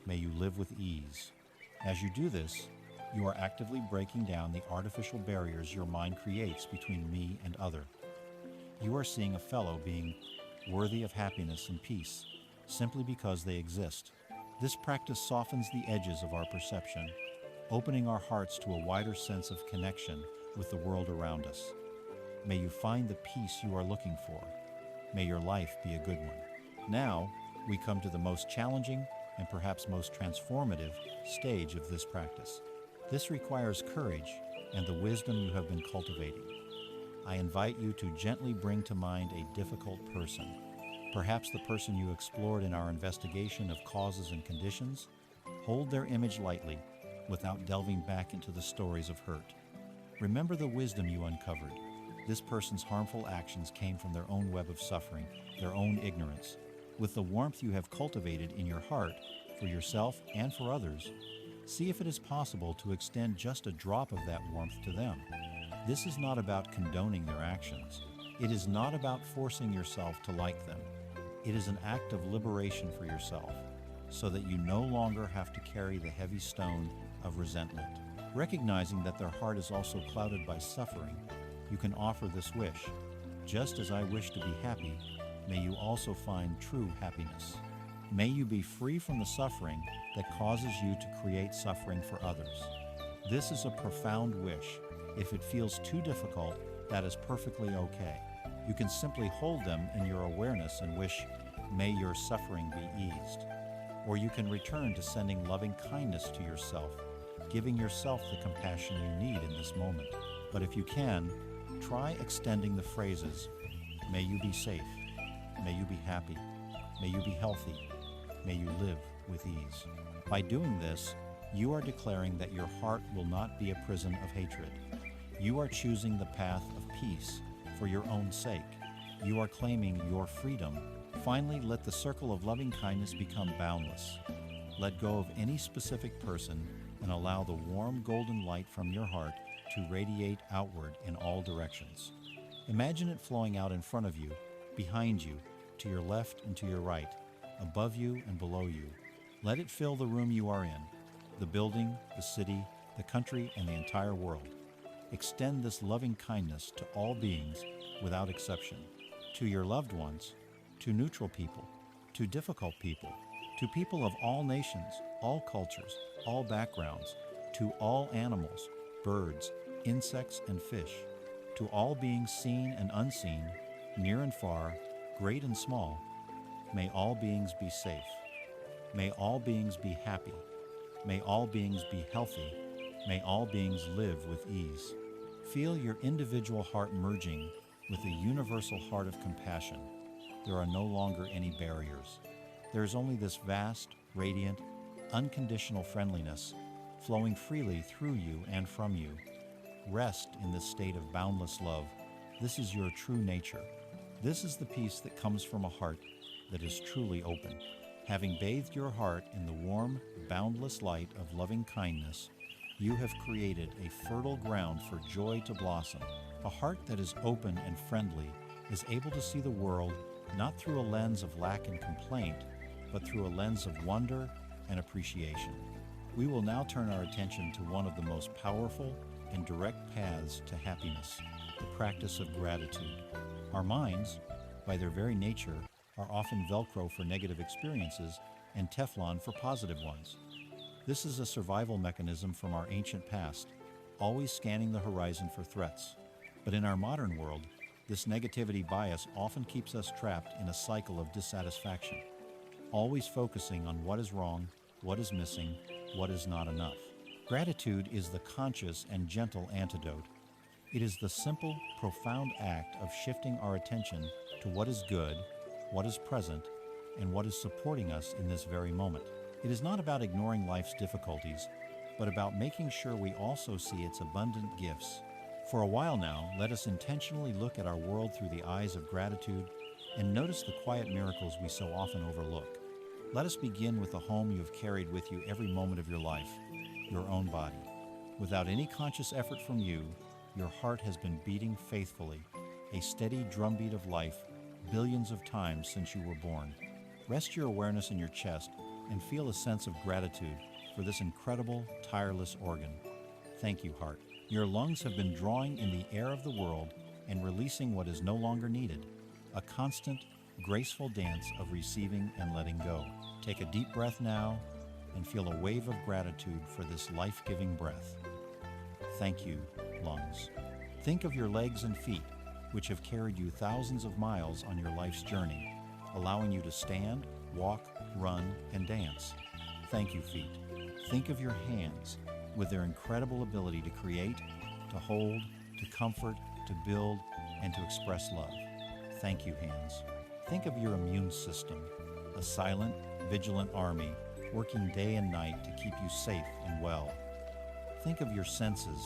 May you live with ease. As you do this, you are actively breaking down the artificial barriers your mind creates between me and other. You are seeing a fellow being worthy of happiness and peace simply because they exist. This practice softens the edges of our perception, opening our hearts to a wider sense of connection with the world around us. May you find the peace you are looking for. May your life be a good one. Now, we come to the most challenging and perhaps most transformative stage of this practice. This requires courage and the wisdom you have been cultivating. I invite you to gently bring to mind a difficult person, perhaps the person you explored in our investigation of causes and conditions. Hold their image lightly, without delving back into the stories of hurt. Remember the wisdom you uncovered. This person's harmful actions came from their own web of suffering, their own ignorance. With the warmth you have cultivated in your heart for yourself and for others, see if it is possible to extend just a drop of that warmth to them. This is not about condoning their actions. It is not about forcing yourself to like them. It is an act of liberation for yourself, so that you no longer have to carry the heavy stone of resentment. Recognizing that their heart is also clouded by suffering, you can offer this wish. Just as I wish to be happy, may you also find true happiness. May you be free from the suffering that causes you to create suffering for others. This is a profound wish. If it feels too difficult, that is perfectly okay. You can simply hold them in your awareness and wish, may your suffering be eased. Or you can return to sending loving kindness to yourself, giving yourself the compassion you need in this moment. But if you can, try extending the phrases, may you be safe, may you be happy, may you be healthy, may you live with ease. By doing this, you are declaring that your heart will not be a prison of hatred. You are choosing the path of peace for your own sake. You are claiming your freedom. Finally, let the circle of loving kindness become boundless. Let go of any specific person and allow the warm golden light from your heart to radiate outward in all directions. Imagine it flowing out in front of you, behind you, to your left and to your right, above you and below you. Let it fill the room you are in, the building, the city, the country, and the entire world. Extend this loving kindness to all beings without exception, to your loved ones, to neutral people, to difficult people, to people of all nations, all cultures, all backgrounds, to all animals, birds, insects, and fish, to all beings seen and unseen, near and far, great and small. May all beings be safe. May all beings be happy. May all beings be healthy. May all beings live with ease. Feel your individual heart merging with the universal heart of compassion. There are no longer any barriers. There is only this vast, radiant, unconditional friendliness flowing freely through you and from you. Rest in this state of boundless love. This is your true nature. This is the peace that comes from a heart that is truly open. Having bathed your heart in the warm, boundless light of loving kindness, you have created a fertile ground for joy to blossom. A heart that is open and friendly is able to see the world not through a lens of lack and complaint, but through a lens of wonder and appreciation. We will now turn our attention to one of the most powerful and direct paths to happiness, the practice of gratitude. Our minds, by their very nature, are often Velcro for negative experiences and Teflon for positive ones. This is a survival mechanism from our ancient past, always scanning the horizon for threats. But in our modern world, this negativity bias often keeps us trapped in a cycle of dissatisfaction, always focusing on what is wrong, what is missing, what is not enough. Gratitude is the conscious and gentle antidote. It is the simple, profound act of shifting our attention to what is good, what is present, and what is supporting us in this very moment. It is not about ignoring life's difficulties, but about making sure we also see its abundant gifts. For a while now, let us intentionally look at our world through the eyes of gratitude and notice the quiet miracles we so often overlook. Let us begin with the home you have carried with you every moment of your life, your own body. Without any conscious effort from you, your heart has been beating faithfully, a steady drumbeat of life, billions of times since you were born. Rest your awareness in your chest and feel a sense of gratitude for this incredible, tireless organ. Thank you, heart. Your lungs have been drawing in the air of the world and releasing what is no longer needed, a constant, graceful dance of receiving and letting go. Take a deep breath now and feel a wave of gratitude for this life-giving breath. Thank you, lungs. Think of your legs and feet, which have carried you thousands of miles on your life's journey, allowing you to stand, walk, run, and dance. Thank you, feet. Think of your hands, with their incredible ability to create, to hold, to comfort, to build, and to express love. Thank you, hands. Think of your immune system, a silent, vigilant army working day and night to keep you safe and well. Think of your senses,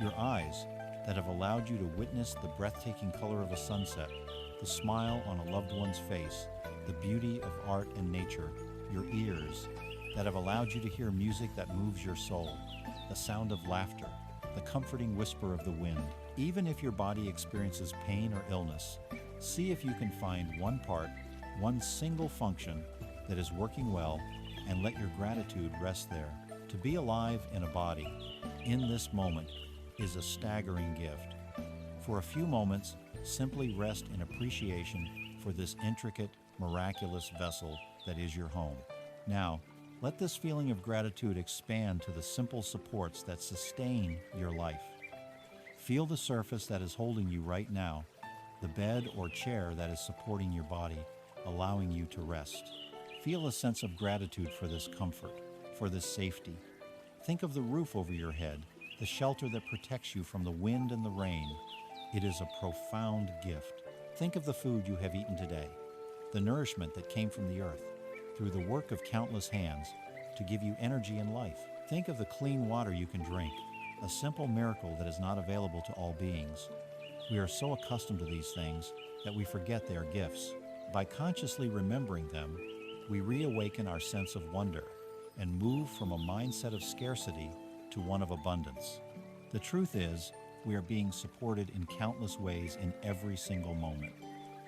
your eyes that have allowed you to witness the breathtaking color of a sunset, the smile on a loved one's face, the beauty of art and nature, your ears that have allowed you to hear music that moves your soul, the sound of laughter, the comforting whisper of the wind. Even if your body experiences pain or illness, see if you can find one part, one single function that is working well, and let your gratitude rest there. To be alive in a body, in this moment, is a staggering gift. For a few moments, simply rest in appreciation for this intricate, miraculous vessel that is your home. Now, let this feeling of gratitude expand to the simple supports that sustain your life. Feel the surface that is holding you right now, the bed or chair that is supporting your body, allowing you to rest. Feel a sense of gratitude for this comfort, for this safety. Think of the roof over your head, the shelter that protects you from the wind and the rain. It is a profound gift. Think of the food you have eaten today, the nourishment that came from the earth. through the work of countless hands to give you energy and life. Think of the clean water you can drink, a simple miracle that is not available to all beings. We are so accustomed to these things that we forget they are gifts. By consciously remembering them, we reawaken our sense of wonder and move from a mindset of scarcity to one of abundance. The truth is, we are being supported in countless ways in every single moment.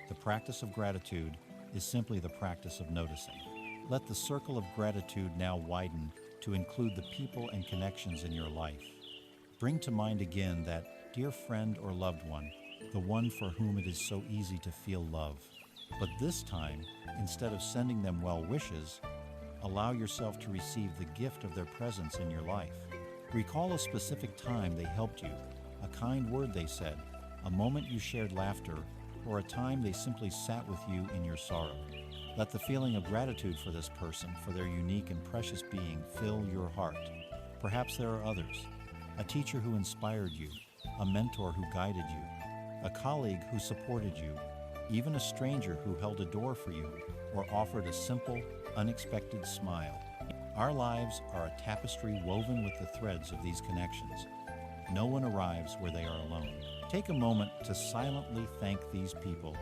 The practice of gratitude is simply the practice of noticing. Let the circle of gratitude now widen to include the people and connections in your life. Bring to mind again that dear friend or loved one, the one for whom it is so easy to feel love. But this time, instead of sending them well wishes, allow yourself to receive the gift of their presence in your life. Recall a specific time they helped you, a kind word they said, a moment you shared laughter, or a time they simply sat with you in your sorrow. Let the feeling of gratitude for this person, for their unique and precious being, fill your heart. Perhaps there are others. A teacher who inspired you, a mentor who guided you, a colleague who supported you, even a stranger who held a door for you or offered a simple, unexpected smile. Our lives are a tapestry woven with the threads of these connections. No one arrives where they are alone. Take a moment to silently thank these people,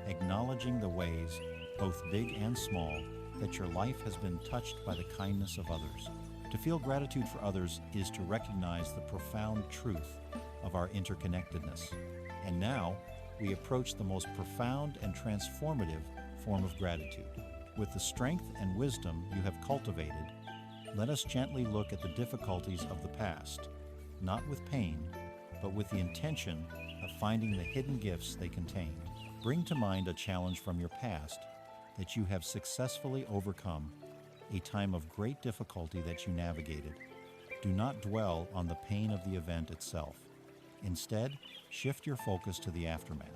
acknowledging the ways, both big and small, that your life has been touched by the kindness of others. To feel gratitude for others is to recognize the profound truth of our interconnectedness. And now, we approach the most profound and transformative form of gratitude. With the strength and wisdom you have cultivated, let us gently look at the difficulties of the past, not with pain, but with the intention of finding the hidden gifts they contain. Bring to mind a challenge from your past that you have successfully overcome, a time of great difficulty that you navigated. Do not dwell on the pain of the event itself. Instead, shift your focus to the aftermath.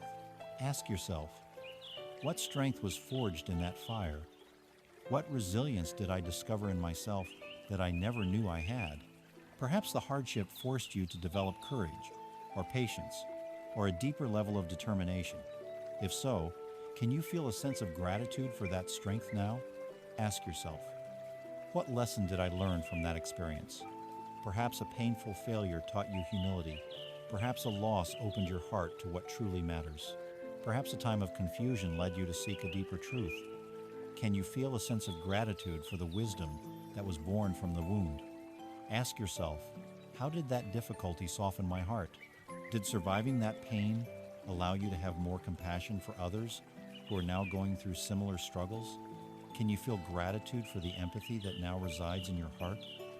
Ask yourself, what strength was forged in that fire? What resilience did I discover in myself that I never knew I had? Perhaps the hardship forced you to develop courage, or patience, or a deeper level of determination. If so, can you feel a sense of gratitude for that strength now? Ask yourself, what lesson did I learn from that experience? Perhaps a painful failure taught you humility. Perhaps a loss opened your heart to what truly matters. Perhaps a time of confusion led you to seek a deeper truth. Can you feel a sense of gratitude for the wisdom that was born from the wound? Ask yourself, how did that difficulty soften my heart? Did surviving that pain allow you to have more compassion for others who are now going through similar struggles? Can you feel gratitude for the empathy that now resides in your heart?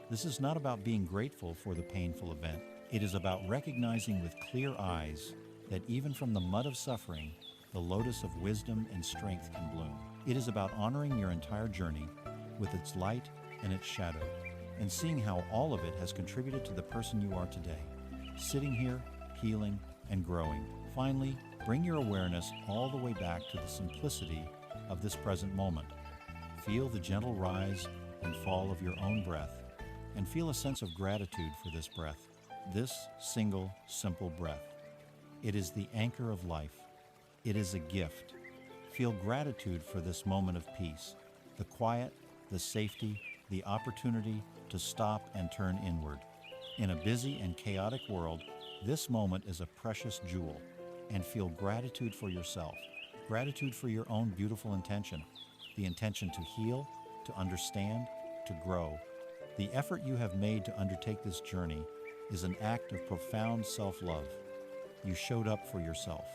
This is not about being grateful for the painful event. It is about recognizing with clear eyes that even from the mud of suffering, the lotus of wisdom and strength can bloom. It is about honoring your entire journey with its light and its shadow, and seeing how all of it has contributed to the person you are today, sitting here, healing, and growing. Finally, bring your awareness all the way back to the simplicity of this present moment. Feel the gentle rise and fall of your own breath, and feel a sense of gratitude for this breath, this single, simple breath. It is the anchor of life. It is a gift. Feel gratitude for this moment of peace, the quiet, the safety, the opportunity to stop and turn inward. In a busy and chaotic world, this moment is a precious jewel, and feel gratitude for yourself, gratitude for your own beautiful intention, the intention to heal, to understand, to grow. The effort you have made to undertake this journey is an act of profound self-love. You showed up for yourself.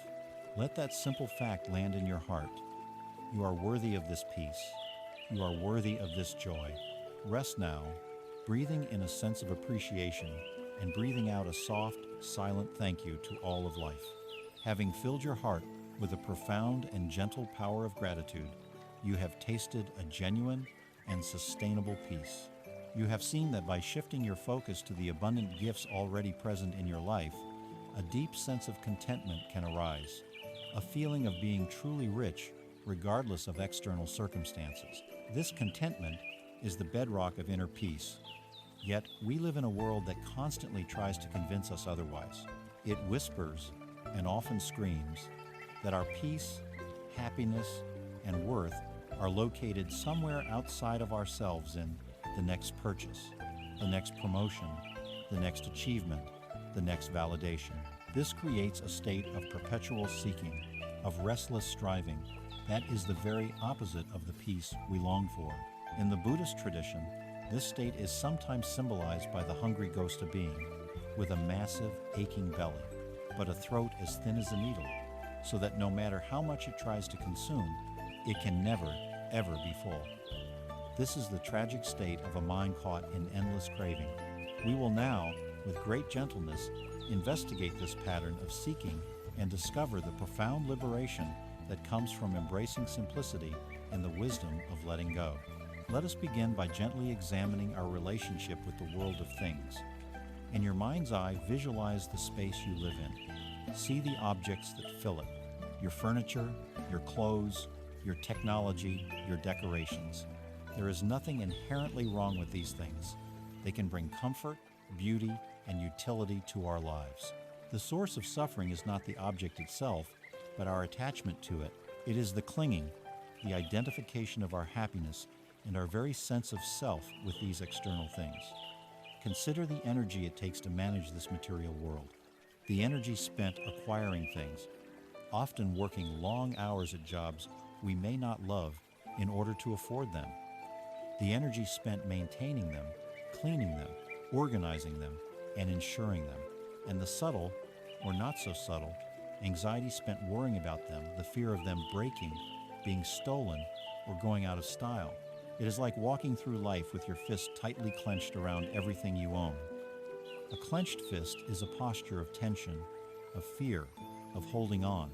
Let that simple fact land in your heart. You are worthy of this peace. You are worthy of this joy. Rest now, breathing in a sense of appreciation and breathing out a soft, silent thank you to all of life. Having filled your heart with a profound and gentle power of gratitude, you have tasted a genuine and sustainable peace. You have seen that by shifting your focus to the abundant gifts already present in your life, a deep sense of contentment can arise, a feeling of being truly rich regardless of external circumstances. This contentment is the bedrock of inner peace. Yet we live in a world that constantly tries to convince us otherwise. It whispers and often screams that our peace, happiness, and worth are located somewhere outside of ourselves in the next purchase, the next promotion, the next achievement, the next validation. This creates a state of perpetual seeking, of restless striving. That is the very opposite of the peace we long for. In the Buddhist tradition, this state is sometimes symbolized by the hungry ghost of being, with a massive, aching belly, but a throat as thin as a needle, so that no matter how much it tries to consume, it can never, ever be full. This is the tragic state of a mind caught in endless craving. We will now, with great gentleness, investigate this pattern of seeking and discover the profound liberation that comes from embracing simplicity and the wisdom of letting go. Let us begin by gently examining our relationship with the world of things. In your mind's eye, visualize the space you live in. See the objects that fill it: your furniture, your clothes, your technology, your decorations. There is nothing inherently wrong with these things. They can bring comfort, beauty, and utility to our lives. The source of suffering is not the object itself, but our attachment to it. It is the clinging, the identification of our happiness and our very sense of self with these external things. Consider the energy it takes to manage this material world. The energy spent acquiring things, often working long hours at jobs we may not love in order to afford them. The energy spent maintaining them, cleaning them, organizing them, and ensuring them. And the subtle, or not so subtle, anxiety spent worrying about them, the fear of them breaking, being stolen, or going out of style. It is like walking through life with your fist tightly clenched around everything you own. A clenched fist is a posture of tension, of fear, of holding on.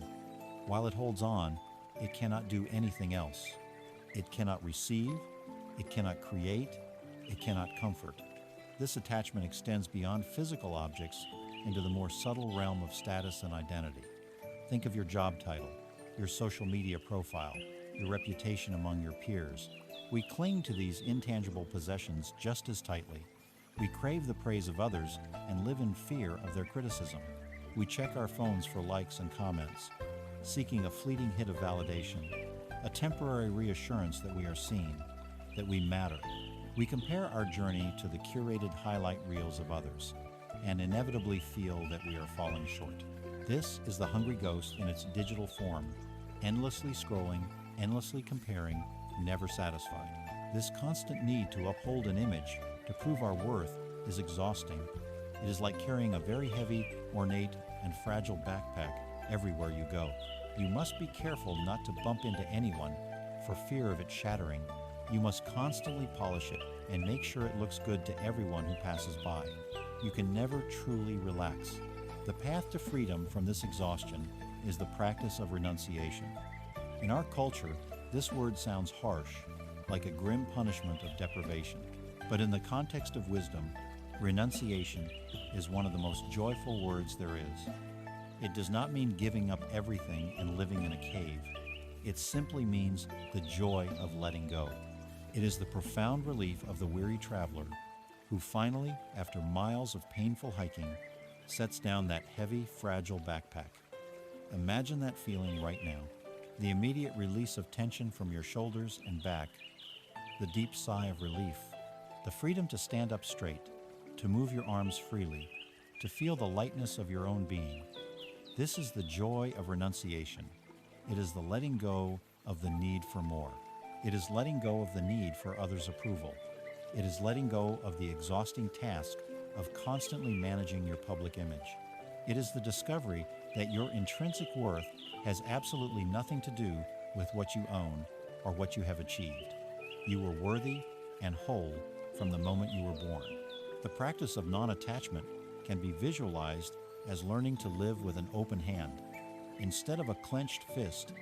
While it holds on, it cannot do anything else. It cannot receive, it cannot create, it cannot comfort. This attachment extends beyond physical objects into the more subtle realm of status and identity. Think of your job title, your social media profile, your reputation among your peers. We cling to these intangible possessions just as tightly. We crave the praise of others and live in fear of their criticism. We check our phones for likes and comments, seeking a fleeting hit of validation, a temporary reassurance that we are seen, that we matter. We compare our journey to the curated highlight reels of others and inevitably feel that we are falling short. This is the hungry ghost in its digital form, endlessly scrolling, endlessly comparing, never satisfied. This constant need to uphold an image, to prove our worth, is exhausting. It is like carrying a very heavy, ornate, and fragile backpack everywhere you go. You must be careful not to bump into anyone for fear of it shattering. You must constantly polish it and make sure it looks good to everyone who passes by. You can never truly relax. The path to freedom from this exhaustion is the practice of renunciation. In our culture, this word sounds harsh, like a grim punishment of deprivation. But in the context of wisdom, renunciation is one of the most joyful words there is. It does not mean giving up everything and living in a cave. It simply means the joy of letting go. It is the profound relief of the weary traveler who finally, after miles of painful hiking, sets down that heavy, fragile backpack. Imagine that feeling right now. The immediate release of tension from your shoulders and back, the deep sigh of relief, the freedom to stand up straight, to move your arms freely, to feel the lightness of your own being. This is the joy of renunciation. It is the letting go of the need for more. It is letting go of the need for others' approval. It is letting go of the exhausting task of constantly managing your public image. It is the discovery that your intrinsic worth has absolutely nothing to do with what you own or what you have achieved. You were worthy and whole from the moment you were born. The practice of non-attachment can be visualized as learning to live with an open hand. Instead of a clenched fist,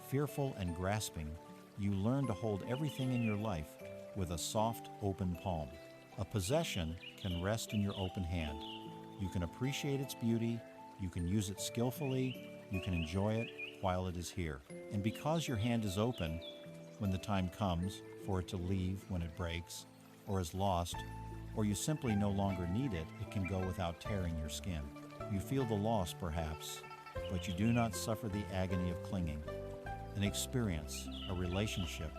fearful and grasping, you learn to hold everything in your life with a soft, open palm. A possession can rest in your open hand. You can appreciate its beauty, you can use it skillfully, you can enjoy it while it is here. And because your hand is open, when the time comes for it to leave when it breaks, or is lost, or you simply no longer need it, it can go without tearing your skin. You feel the loss, perhaps, but you do not suffer the agony of clinging. An experience, a relationship,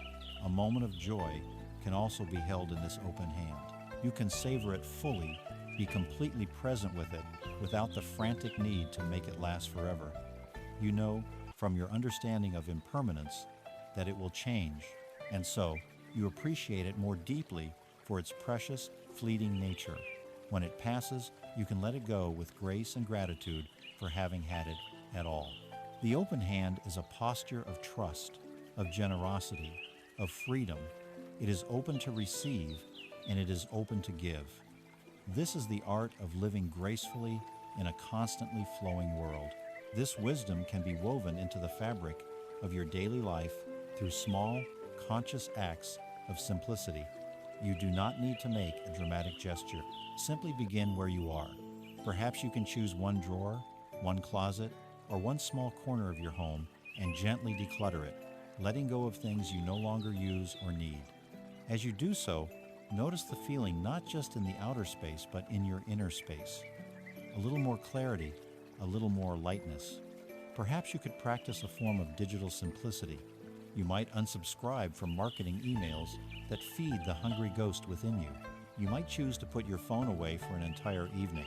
A moment of joy can also be held in this open hand. You can savor it fully, be completely present with it, without the frantic need to make it last forever. You know, from your understanding of impermanence, that it will change, and so you appreciate it more deeply for its precious, fleeting nature. When it passes, you can let it go with grace and gratitude for having had it at all. The open hand is a posture of trust, of generosity, of freedom. It is open to receive, and it is open to give. This is the art of living gracefully in a constantly flowing world. This wisdom can be woven into the fabric of your daily life through small, conscious acts of simplicity. You do not need to make a dramatic gesture. Simply begin where you are. Perhaps you can choose one drawer, one closet, or one small corner of your home and gently declutter it, letting go of things you no longer use or need. As you do so, notice the feeling not just in the outer space, but in your inner space. A little more clarity, a little more lightness. Perhaps you could practice a form of digital simplicity. You might unsubscribe from marketing emails that feed the hungry ghost within you. You might choose to put your phone away for an entire evening,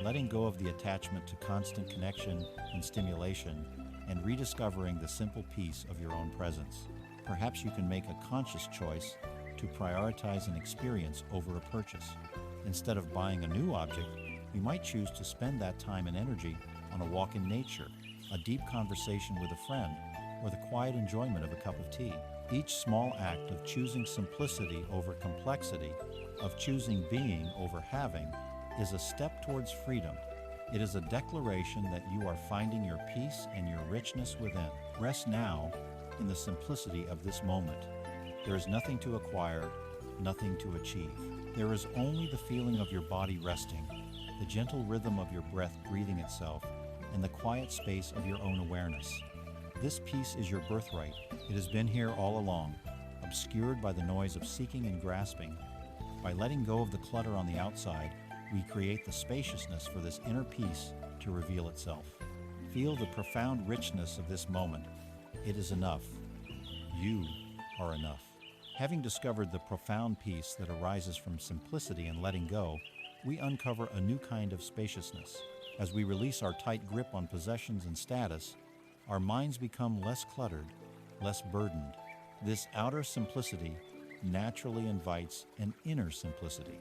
letting go of the attachment to constant connection and stimulation, and rediscovering the simple peace of your own presence. Perhaps you can make a conscious choice to prioritize an experience over a purchase. Instead of buying a new object, you might choose to spend that time and energy on a walk in nature, a deep conversation with a friend, or the quiet enjoyment of a cup of tea. Each small act of choosing simplicity over complexity, of choosing being over having, is a step towards freedom. It is a declaration that you are finding your peace and your richness within. Rest now in the simplicity of this moment. There is nothing to acquire, nothing to achieve. There is only the feeling of your body resting, the gentle rhythm of your breath breathing itself, and the quiet space of your own awareness. This peace is your birthright. It has been here all along, obscured by the noise of seeking and grasping. By letting go of the clutter on the outside, we create the spaciousness for this inner peace to reveal itself. Feel the profound richness of this moment. It is enough. You are enough. Having discovered the profound peace that arises from simplicity and letting go, we uncover a new kind of spaciousness. As we release our tight grip on possessions and status, our minds become less cluttered, less burdened. This outer simplicity naturally invites an inner simplicity.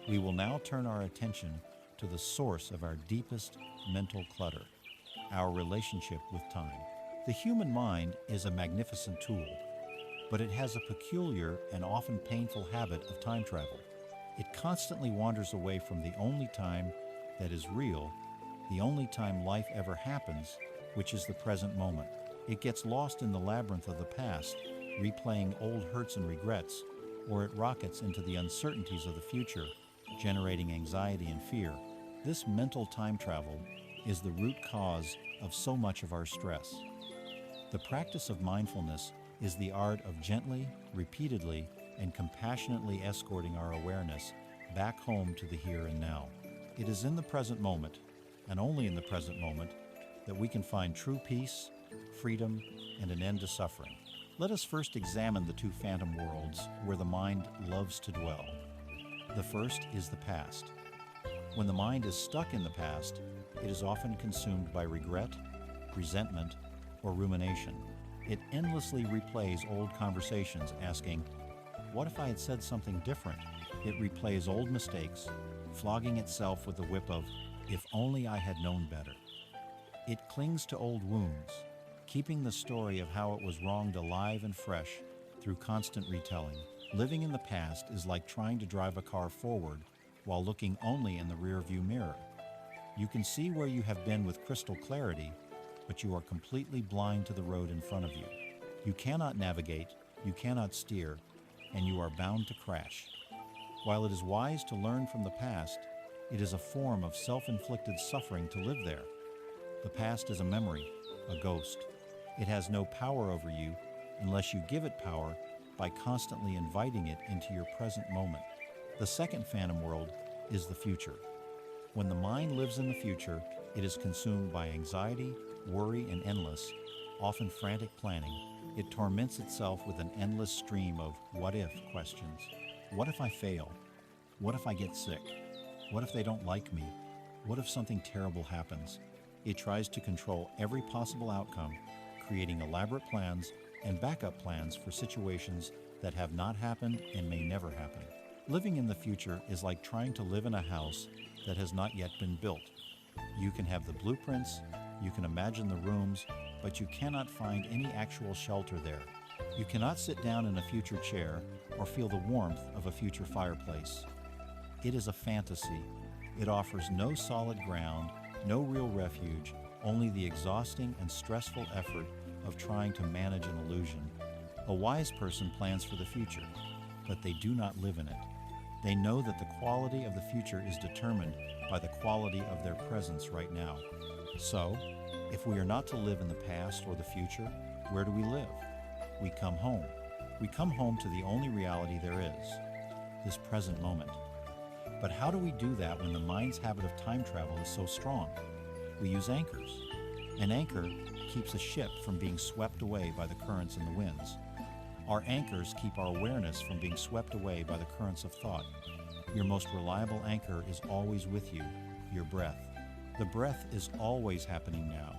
We will now turn our attention to the source of our deepest mental clutter, our relationship with time. The human mind is a magnificent tool, but it has a peculiar and often painful habit of time travel. It constantly wanders away from the only time that is real, the only time life ever happens, which is the present moment. It gets lost in the labyrinth of the past, replaying old hurts and regrets, or it rockets into the uncertainties of the future, generating anxiety and fear. This mental time travel is the root cause of so much of our stress. The practice of mindfulness is the art of gently, repeatedly, and compassionately escorting our awareness back home to the here and now. It is in the present moment, and only in the present moment, that we can find true peace, freedom, and an end to suffering. Let us first examine the two phantom worlds where the mind loves to dwell. The first is the past. When the mind is stuck in the past, it is often consumed by regret, resentment, or rumination. It endlessly replays old conversations, asking, "What if I had said something different?" It replays old mistakes, flogging itself with the whip of, "If only I had known better." It clings to old wounds, keeping the story of how it was wronged alive and fresh through constant retelling. Living in the past is like trying to drive a car forward while looking only in the rearview mirror. You can see where you have been with crystal clarity, but you are completely blind to the road in front of you. You cannot navigate, you cannot steer, and you are bound to crash. While it is wise to learn from the past, it is a form of self-inflicted suffering to live there. The past is a memory, a ghost. It has no power over you unless you give it power by constantly inviting it into your present moment. The second phantom world is the future. When the mind lives in the future, it is consumed by anxiety, worry, and endless, often frantic planning, it torments itself with an endless stream of what-if questions. What if I fail? What if I get sick? What if they don't like me? What if something terrible happens? It tries to control every possible outcome, creating elaborate plans and backup plans for situations that have not happened and may never happen. Living in the future is like trying to live in a house that has not yet been built. You can have the blueprints, you can imagine the rooms, but you cannot find any actual shelter there. You cannot sit down in a future chair or feel the warmth of a future fireplace. It is a fantasy. It offers no solid ground, no real refuge, only the exhausting and stressful effort of trying to manage an illusion. A wise person plans for the future, but they do not live in it. They know that the quality of the future is determined by the quality of their presence right now. So, if we are not to live in the past or the future, where do we live? We come home. We come home to the only reality there is, this present moment. But how do we do that when the mind's habit of time travel is so strong? We use anchors. An anchor keeps a ship from being swept away by the currents and the winds. Our anchors keep our awareness from being swept away by the currents of thought. Your most reliable anchor is always with you, your breath. The breath is always happening now.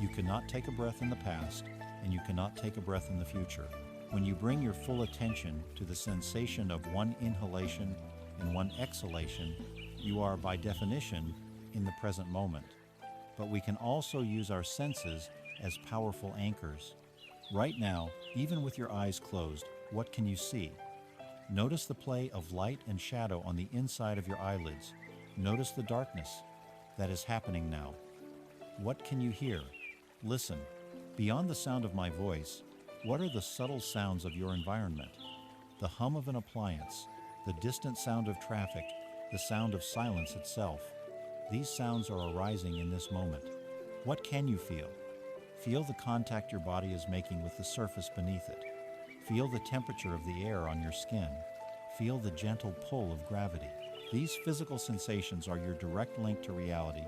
You cannot take a breath in the past, and you cannot take a breath in the future. When you bring your full attention to the sensation of one inhalation and one exhalation, you are by definition in the present moment. But we can also use our senses as powerful anchors. Right now, even with your eyes closed, what can you see? Notice the play of light and shadow on the inside of your eyelids. Notice the darkness that is happening now. What can you hear? Listen. Beyond the sound of my voice, what are the subtle sounds of your environment? The hum of an appliance, the distant sound of traffic, the sound of silence itself. These sounds are arising in this moment. What can you feel? Feel the contact your body is making with the surface beneath it. Feel the temperature of the air on your skin. Feel the gentle pull of gravity. These physical sensations are your direct link to reality,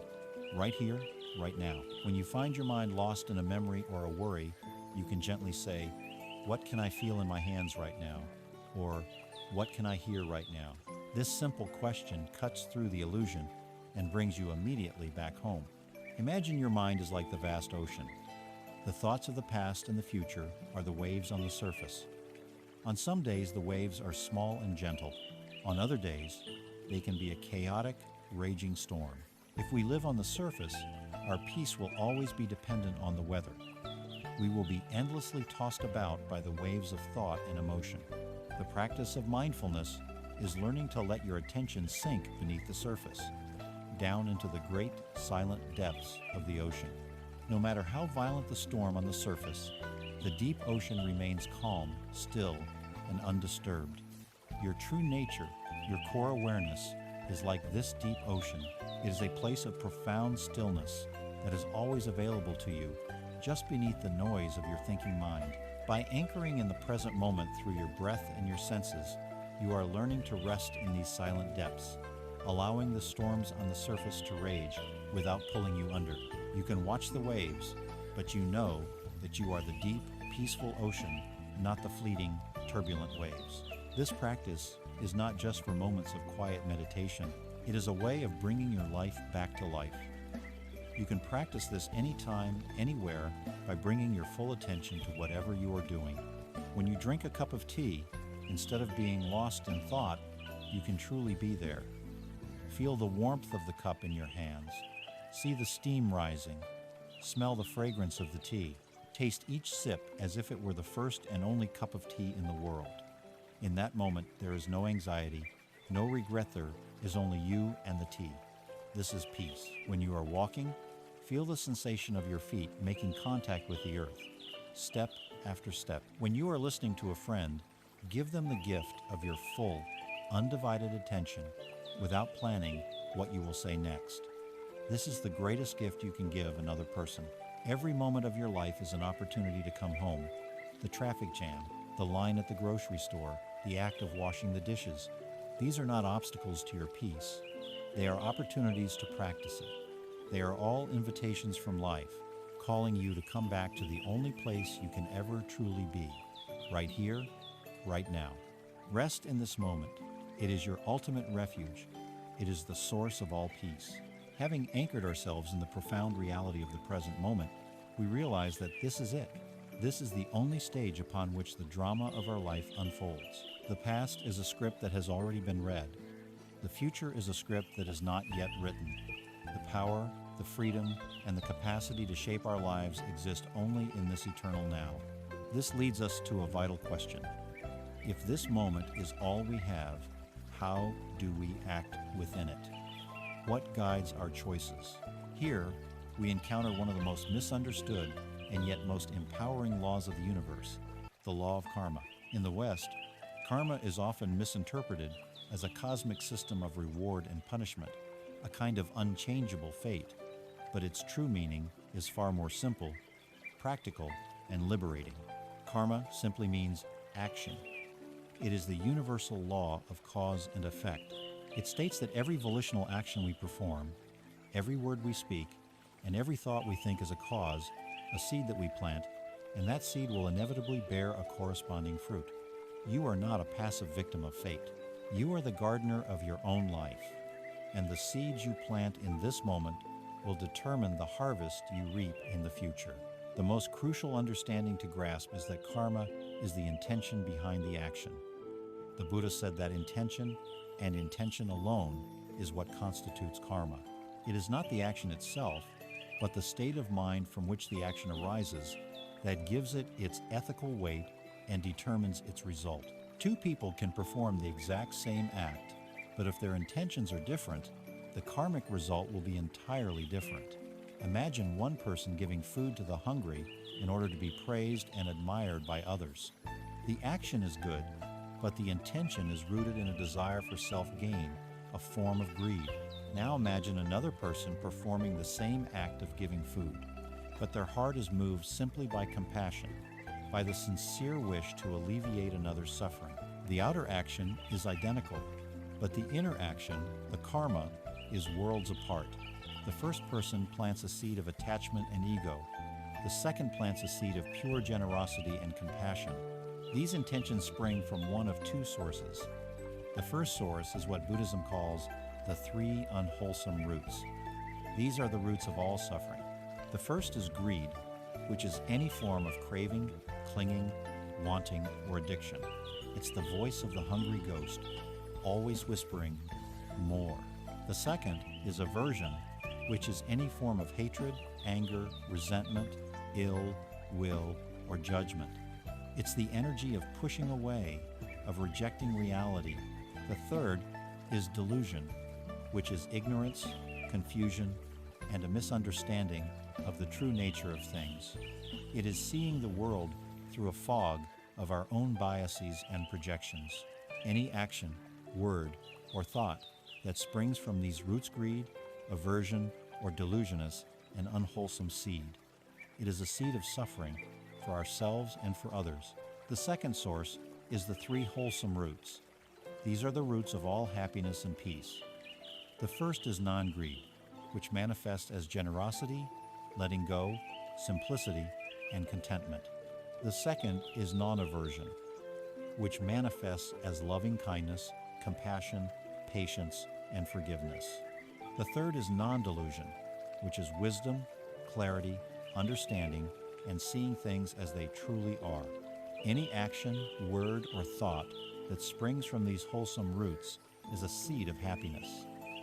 right here, right now. When you find your mind lost in a memory or a worry, you can gently say, "What can I feel in my hands right now?" Or, "What can I hear right now?" This simple question cuts through the illusion and brings you immediately back home. Imagine your mind is like the vast ocean. The thoughts of the past and the future are the waves on the surface. On some days, the waves are small and gentle. On other days, they can be a chaotic, raging storm. If we live on the surface, our peace will always be dependent on the weather. We will be endlessly tossed about by the waves of thought and emotion. The practice of mindfulness is learning to let your attention sink beneath the surface, down into the great, silent depths of the ocean. No matter how violent the storm on the surface, the deep ocean remains calm, still, and undisturbed. Your true nature, your core awareness, is like this deep ocean. It is a place of profound stillness that is always available to you, just beneath the noise of your thinking mind. By anchoring in the present moment through your breath and your senses, you are learning to rest in these silent depths, allowing the storms on the surface to rage without pulling you under. You can watch the waves, but you know that you are the deep, peaceful ocean, not the fleeting, turbulent waves. This practice is not just for moments of quiet meditation. It is a way of bringing your life back to life. You can practice this anytime, anywhere, by bringing your full attention to whatever you are doing. When you drink a cup of tea, instead of being lost in thought, you can truly be there. Feel the warmth of the cup in your hands. See the steam rising. Smell the fragrance of the tea. Taste each sip as if it were the first and only cup of tea in the world. In that moment, there is no anxiety, no regret. There is only you and the tea. This is peace. When you are walking, feel the sensation of your feet making contact with the earth, step after step. When you are listening to a friend, give them the gift of your full, undivided attention without planning what you will say next. This is the greatest gift you can give another person. Every moment of your life is an opportunity to come home. The traffic jam, the line at the grocery store, the act of washing the dishes. These are not obstacles to your peace. They are opportunities to practice it. They are all invitations from life, calling you to come back to the only place you can ever truly be, right here, right now. Rest in this moment. It is your ultimate refuge. It is the source of all peace. Having anchored ourselves in the profound reality of the present moment, we realize that this is it. This is the only stage upon which the drama of our life unfolds. The past is a script that has already been read. The future is a script that is not yet written. The power, the freedom, and the capacity to shape our lives exist only in this eternal now. This leads us to a vital question. If this moment is all we have, how do we act within it? What guides our choices? Here, we encounter one of the most misunderstood and yet most empowering laws of the universe, the law of karma. In the West, karma is often misinterpreted as a cosmic system of reward and punishment, a kind of unchangeable fate, but its true meaning is far more simple, practical, and liberating. Karma simply means action. It is the universal law of cause and effect. It states that every volitional action we perform, every word we speak, and every thought we think is a cause, a seed that we plant, and that seed will inevitably bear a corresponding fruit. You are not a passive victim of fate. You are the gardener of your own life, and the seeds you plant in this moment will determine the harvest you reap in the future. The most crucial understanding to grasp is that karma is the intention behind the action. The Buddha said that intention, and intention alone, is what constitutes karma. It is not the action itself, but the state of mind from which the action arises that gives it its ethical weight and determines its result. Two people can perform the exact same act, but if their intentions are different, the karmic result will be entirely different. Imagine one person giving food to the hungry in order to be praised and admired by others. The action is good, but the intention is rooted in a desire for self-gain, a form of greed. Now imagine another person performing the same act of giving food, but their heart is moved simply by compassion, by the sincere wish to alleviate another's suffering. The outer action is identical, but the inner action, the karma, is worlds apart. The first person plants a seed of attachment and ego. The second plants a seed of pure generosity and compassion. These intentions spring from one of two sources. The first source is what Buddhism calls the three unwholesome roots. These are the roots of all suffering. The first is greed, which is any form of craving, clinging, wanting, or addiction. It's the voice of the hungry ghost, always whispering, more. The second is aversion, which is any form of hatred, anger, resentment, ill will, or judgment. It's the energy of pushing away, of rejecting reality. The third is delusion, which is ignorance, confusion, and a misunderstanding of the true nature of things. It is seeing the world through a fog of our own biases and projections. Any action, word, or thought that springs from these roots greed, aversion, or delusion is an unwholesome seed. It is a seed of suffering for ourselves and for others. The second source is the three wholesome roots. These are the roots of all happiness and peace. The first is non-greed, which manifests as generosity, letting go, simplicity, and contentment. The second is non-aversion, which manifests as loving kindness, compassion, patience, and forgiveness. The third is non-delusion, which is wisdom, clarity, understanding, and seeing things as they truly are. Any action, word, or thought that springs from these wholesome roots is a seed of happiness.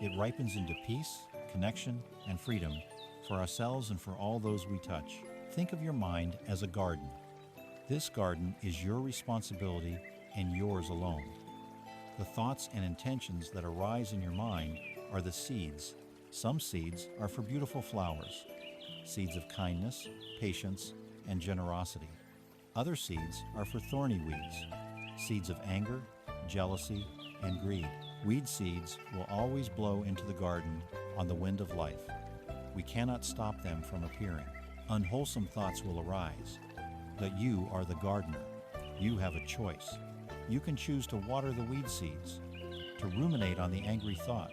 It ripens into peace, connection, and freedom for ourselves and for all those we touch. Think of your mind as a garden. This garden is your responsibility and yours alone. The thoughts and intentions that arise in your mind are the seeds. Some seeds are for beautiful flowers, seeds of kindness, patience, and generosity. Other seeds are for thorny weeds, seeds of anger, jealousy, and greed. Weed seeds will always blow into the garden on the wind of life. We cannot stop them from appearing. Unwholesome thoughts will arise, but you are the gardener. You have a choice. You can choose to water the weed seeds, to ruminate on the angry thought,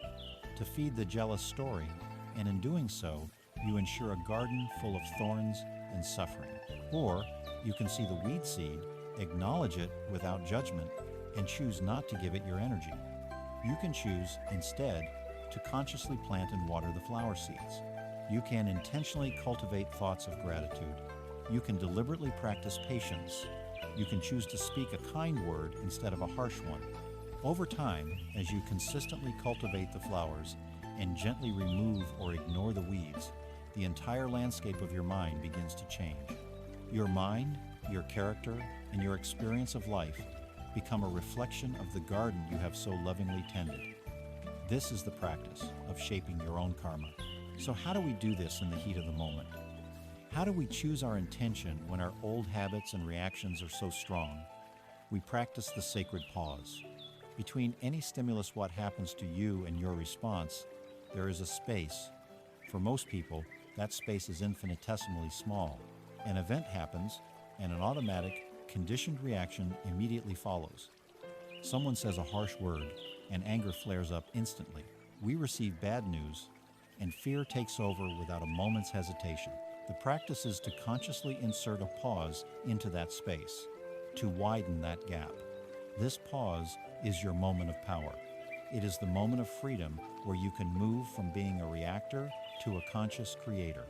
to feed the jealous story, and in doing so, you ensure a garden full of thorns and suffering. Or you can see the weed seed, acknowledge it without judgment, and choose not to give it your energy. You can choose, instead, to consciously plant and water the flower seeds. You can intentionally cultivate thoughts of gratitude. You can deliberately practice patience. You can choose to speak a kind word instead of a harsh one. Over time, as you consistently cultivate the flowers and gently remove or ignore the weeds, the entire landscape of your mind begins to change. Your mind, your character, and your experience of life become a reflection of the garden you have so lovingly tended. This is the practice of shaping your own karma. So how do we do this in the heat of the moment? How do we choose our intention when our old habits and reactions are so strong? We practice the sacred pause. Between any stimulus, what happens to you and your response, there is a space. For most people, that space is infinitesimally small. An event happens, and an automatic, conditioned reaction immediately follows. Someone says a harsh word, and anger flares up instantly. We receive bad news, and fear takes over without a moment's hesitation. The practice is to consciously insert a pause into that space, to widen that gap. This pause is your moment of power. It is the moment of freedom where you can move from being a reactor to a conscious creator.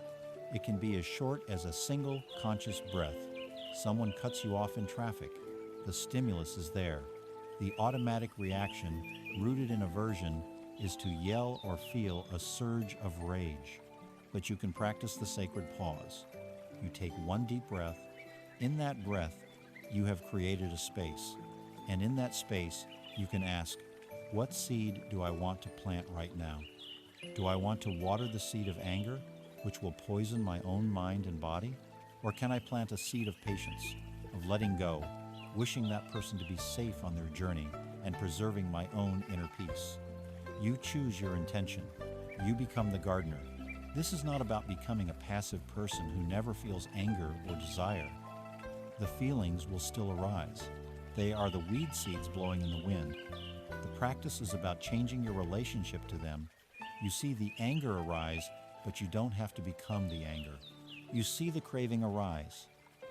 It can be as short as a single conscious breath. Someone cuts you off in traffic. The stimulus is there. The automatic reaction, rooted in aversion, is to yell or feel a surge of rage. But you can practice the sacred pause. You take one deep breath. In that breath, you have created a space. And in that space, you can ask, what seed do I want to plant right now? Do I want to water the seed of anger, which will poison my own mind and body? Or can I plant a seed of patience, of letting go, wishing that person to be safe on their journey and preserving my own inner peace? You choose your intention. You become the gardener. This is not about becoming a passive person who never feels anger or desire. The feelings will still arise. They are the weed seeds blowing in the wind. The practice is about changing your relationship to them. You see the anger arise, but you don't have to become the anger. You see the craving arise,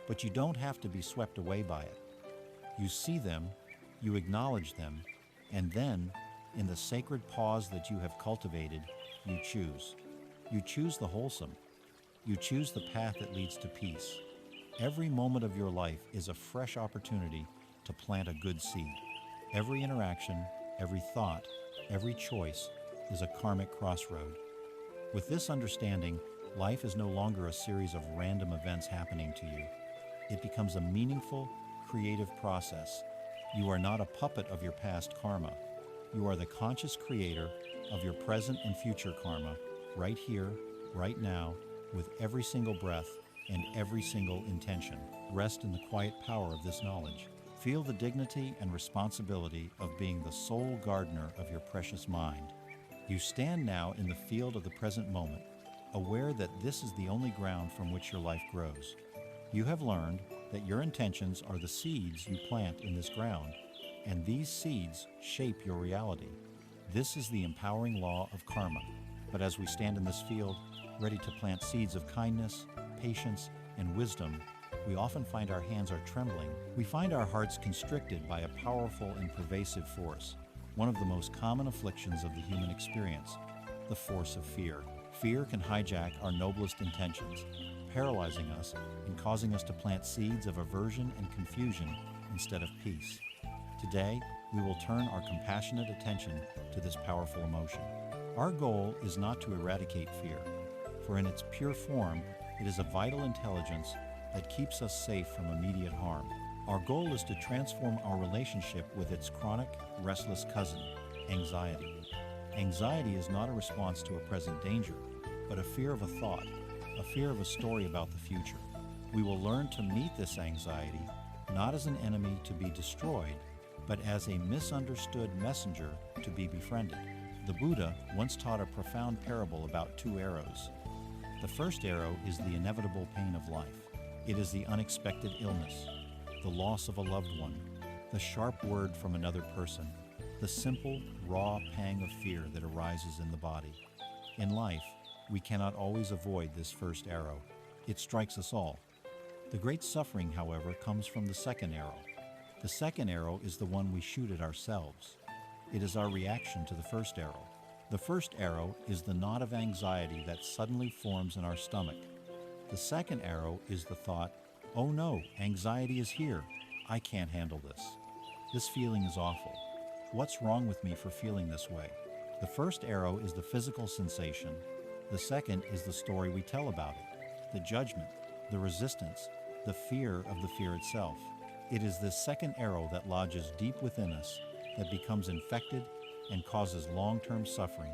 but you don't have to be swept away by it. You see them, you acknowledge them, and then, in the sacred pause that you have cultivated, you choose. You choose the wholesome. You choose the path that leads to peace. Every moment of your life is a fresh opportunity to plant a good seed. Every interaction, every thought, every choice is a karmic crossroad. With this understanding, life is no longer a series of random events happening to you. It becomes a meaningful, creative process. You are not a puppet of your past karma. You are the conscious creator of your present and future karma, right here, right now, with every single breath and every single intention. Rest in the quiet power of this knowledge. Feel the dignity and responsibility of being the sole gardener of your precious mind. You stand now in the field of the present moment, aware that this is the only ground from which your life grows. You have learned that your intentions are the seeds you plant in this ground, and these seeds shape your reality. This is the empowering law of karma. But as we stand in this field, ready to plant seeds of kindness, patience, and wisdom, we often find our hands are trembling. We find our hearts constricted by a powerful and pervasive force, one of the most common afflictions of the human experience, the force of fear. Fear can hijack our noblest intentions, paralyzing us and causing us to plant seeds of aversion and confusion instead of peace. Today, we will turn our compassionate attention to this powerful emotion. Our goal is not to eradicate fear, for in its pure form, it is a vital intelligence that keeps us safe from immediate harm. Our goal is to transform our relationship with its chronic, restless cousin, anxiety. Anxiety is not a response to a present danger, but a fear of a thought, a fear of a story about the future. We will learn to meet this anxiety not as an enemy to be destroyed, but as a misunderstood messenger to be befriended. The Buddha once taught a profound parable about two arrows. The first arrow is the inevitable pain of life. It is the unexpected illness, the loss of a loved one, the sharp word from another person, the simple, raw pang of fear that arises in the body. In life, We cannot always avoid this first arrow. It strikes us all. The great suffering, however, comes from the second arrow. The second arrow is the one we shoot at ourselves. It is our reaction to the first arrow. The first arrow is the knot of anxiety that suddenly forms in our stomach. The second arrow is the thought, "Oh no, anxiety is here. I can't handle this. This feeling is awful. What's wrong with me for feeling this way?" The first arrow is the physical sensation. The second is the story we tell about it, the judgment, the resistance, the fear of the fear itself. It is this second arrow that lodges deep within us, that becomes infected and causes long-term suffering.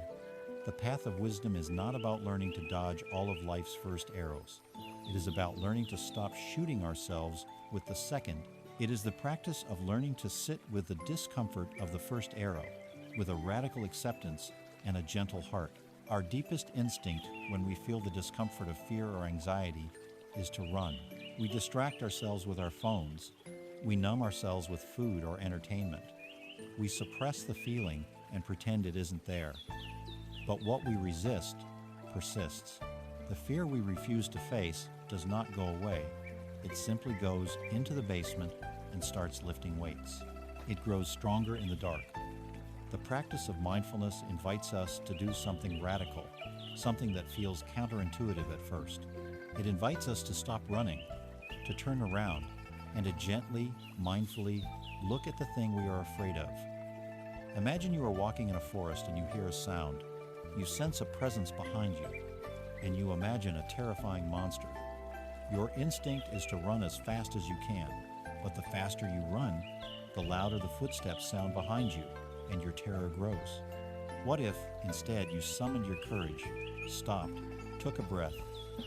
The path of wisdom is not about learning to dodge all of life's first arrows. It is about learning to stop shooting ourselves with the second. It is the practice of learning to sit with the discomfort of the first arrow, with a radical acceptance and a gentle heart. Our deepest instinct when we feel the discomfort of fear or anxiety is to run. We distract ourselves with our phones. We numb ourselves with food or entertainment. We suppress the feeling and pretend it isn't there. But what we resist persists. The fear we refuse to face does not go away. It simply goes into the basement and starts lifting weights. It grows stronger in the dark. The practice of mindfulness invites us to do something radical, something that feels counterintuitive at first. It invites us to stop running, to turn around, and to gently, mindfully look at the thing we are afraid of. Imagine you are walking in a forest and you hear a sound. You sense a presence behind you, and you imagine a terrifying monster. Your instinct is to run as fast as you can, but the faster you run, the louder the footsteps sound behind you, and your terror grows. What if, instead, you summoned your courage, stopped, took a breath,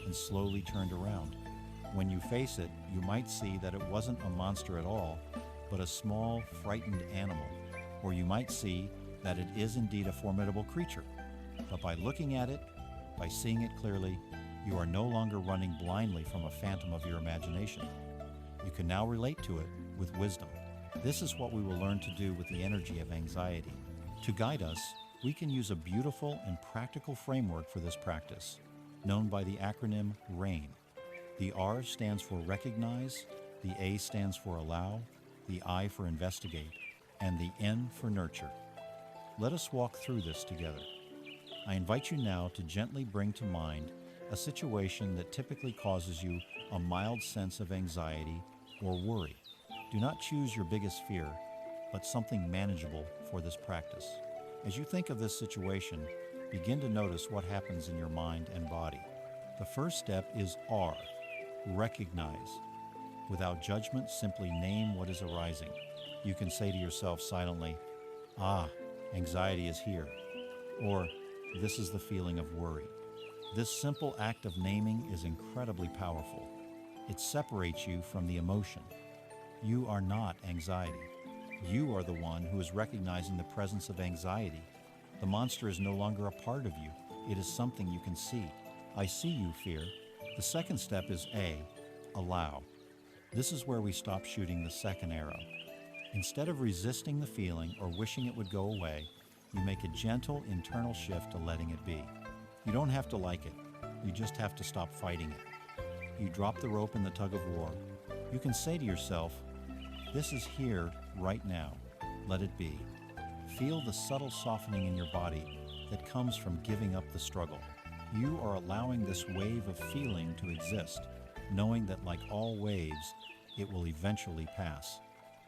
and slowly turned around? When you face it, you might see that it wasn't a monster at all, but a small, frightened animal. Or you might see that it is indeed a formidable creature. But by looking at it, by seeing it clearly, you are no longer running blindly from a phantom of your imagination. You can now relate to it with wisdom. This is what we will learn to do with the energy of anxiety. To guide us, we can use a beautiful and practical framework for this practice, known by the acronym RAIN. The R stands for recognize, the A stands for allow, the I for investigate, and the N for nurture. Let us walk through this together. I invite you now to gently bring to mind a situation that typically causes you a mild sense of anxiety or worry. Do not choose your biggest fear, but something manageable for this practice. As you think of this situation, begin to notice what happens in your mind and body. The first step is R, recognize. Without judgment, simply name what is arising. You can say to yourself silently, "Ah, anxiety is here," or "This is the feeling of worry." This simple act of naming is incredibly powerful. It separates you from the emotion. You are not anxiety. You are the one who is recognizing the presence of anxiety. The monster is no longer a part of you. It is something you can see. I see you, fear. The second step is A, allow. This is where we stop shooting the second arrow. Instead of resisting the feeling or wishing it would go away, you make a gentle internal shift to letting it be. You don't have to like it. You just have to stop fighting it. You drop the rope in the tug of war. You can say to yourself, "This is here right now. Let it be." Feel the subtle softening in your body that comes from giving up the struggle. You are allowing this wave of feeling to exist, knowing that like all waves, it will eventually pass.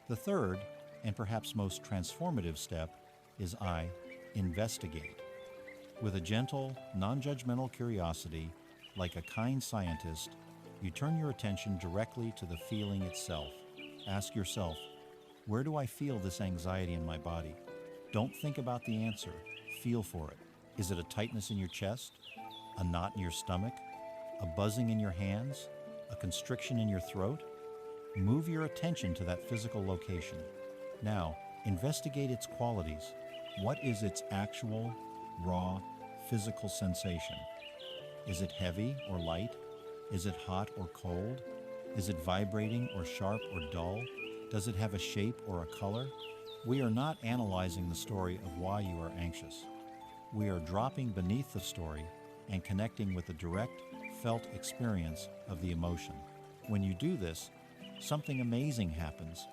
The third, and perhaps most transformative step, is I, investigate. With a gentle, non-judgmental curiosity, like a kind scientist, you turn your attention directly to the feeling itself. Ask yourself, where do I feel this anxiety in my body? Don't think about the answer. Feel for it. Is it a tightness in your chest? A knot in your stomach? A buzzing in your hands? A constriction in your throat? Move your attention to that physical location. Now, investigate its qualities. What is its actual, raw, physical sensation? Is it heavy or light? Is it hot or cold? Is it vibrating or sharp or dull? Does it have a shape or a color? We are not analyzing the story of why you are anxious. We are dropping beneath the story and connecting with the direct, felt experience of the emotion. When you do this, something amazing happens.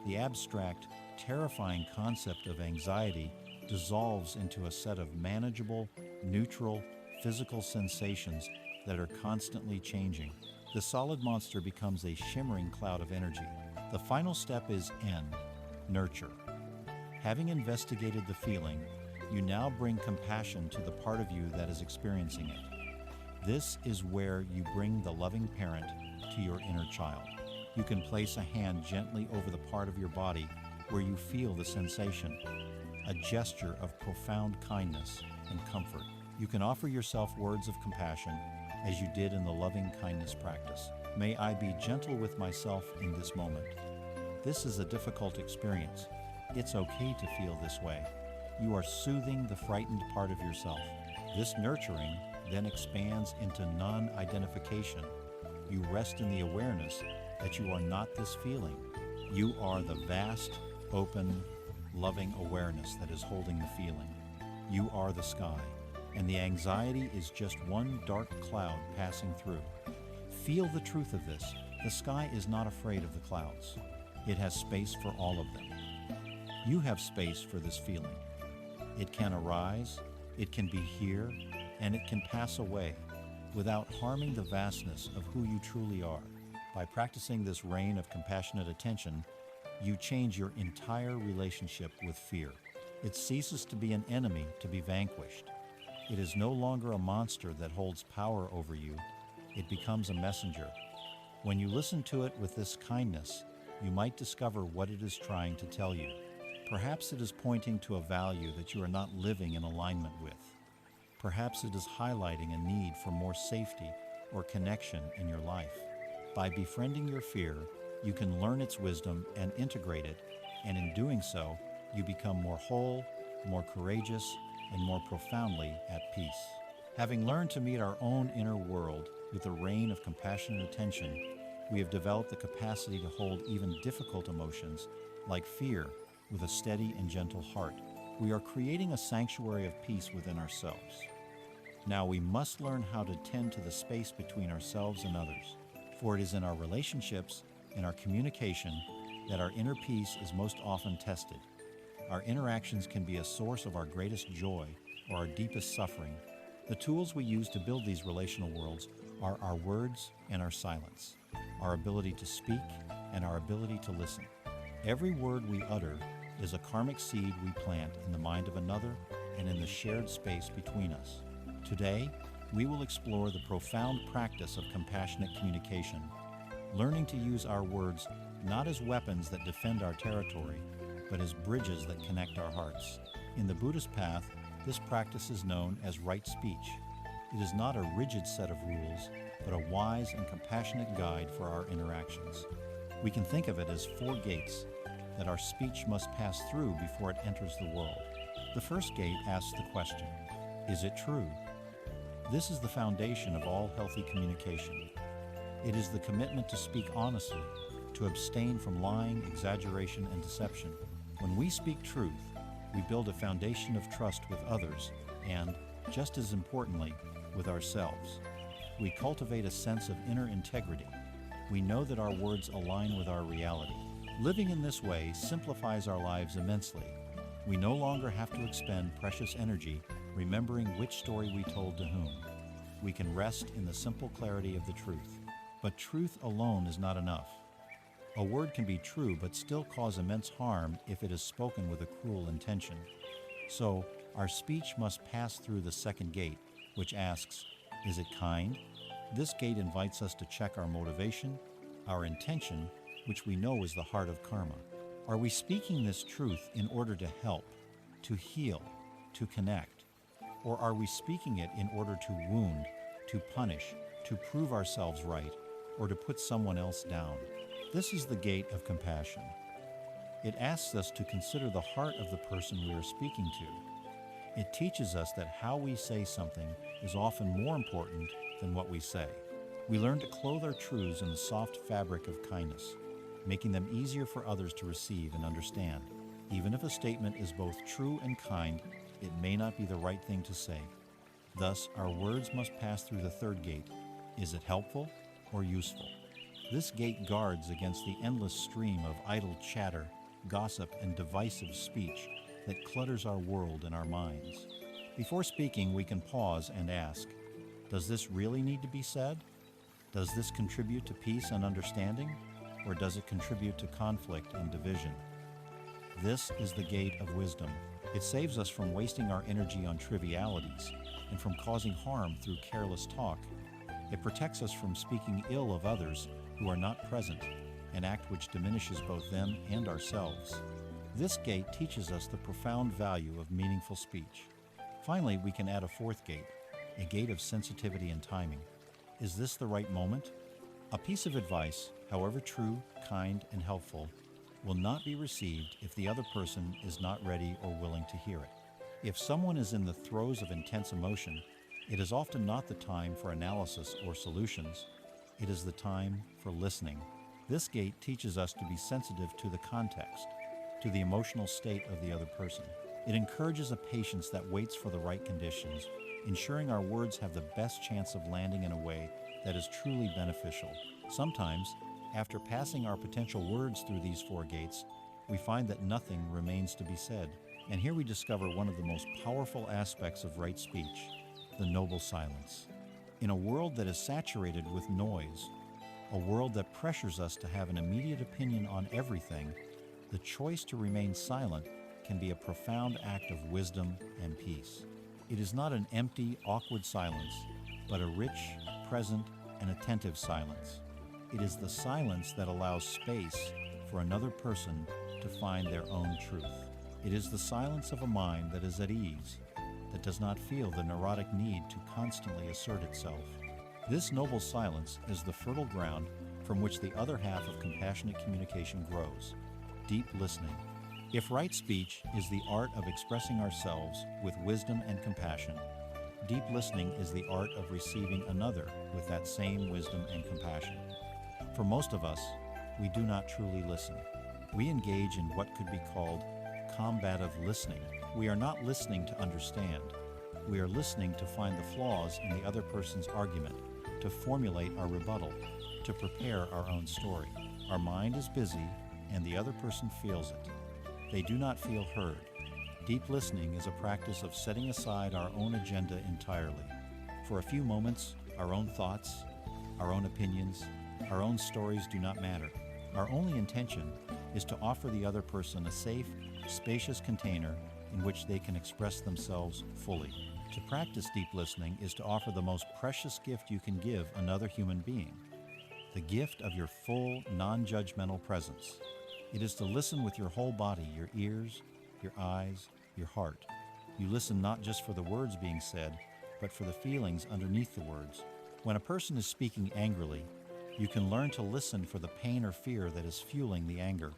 The abstract, terrifying concept of anxiety dissolves into a set of manageable, neutral, physical sensations that are constantly changing. The solid monster becomes a shimmering cloud of energy. The final step is N, nurture. Having investigated the feeling, you now bring compassion to the part of you that is experiencing it. This is where you bring the loving parent to your inner child. You can place a hand gently over the part of your body where you feel the sensation, a gesture of profound kindness and comfort. You can offer yourself words of compassion as you did in the loving kindness practice. May I be gentle with myself in this moment. This is a difficult experience. It's okay to feel this way. You are soothing the frightened part of yourself. This nurturing then expands into non-identification. You rest in the awareness that you are not this feeling. You are the vast, open, loving awareness that is holding the feeling. You are the sky, and the anxiety is just one dark cloud passing through. Feel the truth of this. The sky is not afraid of the clouds. It has space for all of them. You have space for this feeling. It can arise, it can be here, and it can pass away without harming the vastness of who you truly are. By practicing this reign of compassionate attention, you change your entire relationship with fear. It ceases to be an enemy to be vanquished. It is no longer a monster that holds power over you. It becomes a messenger. When you listen to it with this kindness, you might discover what it is trying to tell you. Perhaps it is pointing to a value that you are not living in alignment with. Perhaps it is highlighting a need for more safety or connection in your life. By befriending your fear, you can learn its wisdom and integrate it, and in doing so, you become more whole, more courageous, and more profoundly at peace. Having learned to meet our own inner world with a reign of compassionate attention, we have developed the capacity to hold even difficult emotions, like fear, with a steady and gentle heart. We are creating a sanctuary of peace within ourselves. Now we must learn how to tend to the space between ourselves and others, for it is in our relationships and our communication that our inner peace is most often tested. Our interactions can be a source of our greatest joy or our deepest suffering. The tools we use to build these relational worlds are our words and our silence, our ability to speak and our ability to listen. Every word we utter is a karmic seed we plant in the mind of another and in the shared space between us. Today, we will explore the profound practice of compassionate communication, learning to use our words not as weapons that defend our territory, but as bridges that connect our hearts. In the Buddhist path, this practice is known as right speech. It is not a rigid set of rules, but a wise and compassionate guide for our interactions. We can think of it as 4 gates that our speech must pass through before it enters the world. The first gate asks the question, is it true? This is the foundation of all healthy communication. It is the commitment to speak honestly, to abstain from lying, exaggeration, and deception. When we speak truth, we build a foundation of trust with others and, just as importantly, with ourselves. We cultivate a sense of inner integrity. We know that our words align with our reality. Living in this way simplifies our lives immensely. We no longer have to expend precious energy remembering which story we told to whom. We can rest in the simple clarity of the truth. But truth alone is not enough. A word can be true but still cause immense harm if it is spoken with a cruel intention. So, our speech must pass through the second gate, which asks, is it kind? This gate invites us to check our motivation, our intention, which we know is the heart of karma. Are we speaking this truth in order to help, to heal, to connect? Or are we speaking it in order to wound, to punish, to prove ourselves right, or to put someone else down? This is the gate of compassion. It asks us to consider the heart of the person we are speaking to. It teaches us that how we say something is often more important than what we say. We learn to clothe our truths in the soft fabric of kindness, making them easier for others to receive and understand. Even if a statement is both true and kind, it may not be the right thing to say. Thus, our words must pass through the third gate. Is it helpful or useful? This gate guards against the endless stream of idle chatter, gossip, and divisive speech that clutters our world and our minds. Before speaking, we can pause and ask, does this really need to be said? Does this contribute to peace and understanding, or does it contribute to conflict and division? This is the gate of wisdom. It saves us from wasting our energy on trivialities and from causing harm through careless talk. It protects us from speaking ill of others who are not present, an act which diminishes both them and ourselves. This gate teaches us the profound value of meaningful speech. Finally, we can add a fourth gate, a gate of sensitivity and timing. Is this the right moment? A piece of advice, however true, kind, and helpful, will not be received if the other person is not ready or willing to hear it. If someone is in the throes of intense emotion, it is often not the time for analysis or solutions. It is the time for listening. This gate teaches us to be sensitive to the context, to the emotional state of the other person. It encourages a patience that waits for the right conditions, ensuring our words have the best chance of landing in a way that is truly beneficial. Sometimes, after passing our potential words through these four gates, we find that nothing remains to be said. And here we discover one of the most powerful aspects of right speech, the noble silence. In a world that is saturated with noise, a world that pressures us to have an immediate opinion on everything, the choice to remain silent can be a profound act of wisdom and peace. It is not an empty, awkward silence, but a rich, present, and attentive silence. It is the silence that allows space for another person to find their own truth. It is the silence of a mind that is at ease, that does not feel the neurotic need to constantly assert itself. This noble silence is the fertile ground from which the other half of compassionate communication grows, deep listening. If right speech is the art of expressing ourselves with wisdom and compassion, deep listening is the art of receiving another with that same wisdom and compassion. For most of us, we do not truly listen. We engage in what could be called combative listening. We are not listening to understand. We are listening to find the flaws in the other person's argument, to formulate our rebuttal, to prepare our own story. Our mind is busy, and the other person feels it. They do not feel heard. Deep listening is a practice of setting aside our own agenda entirely. For a few moments, our own thoughts, our own opinions, our own stories do not matter. Our only intention is to offer the other person a safe, spacious container in which they can express themselves fully. To practice deep listening is to offer the most precious gift you can give another human being, the gift of your full, non-judgmental presence. It is to listen with your whole body, your ears, your eyes, your heart. You listen not just for the words being said, but for the feelings underneath the words. When a person is speaking angrily, you can learn to listen for the pain or fear that is fueling the anger.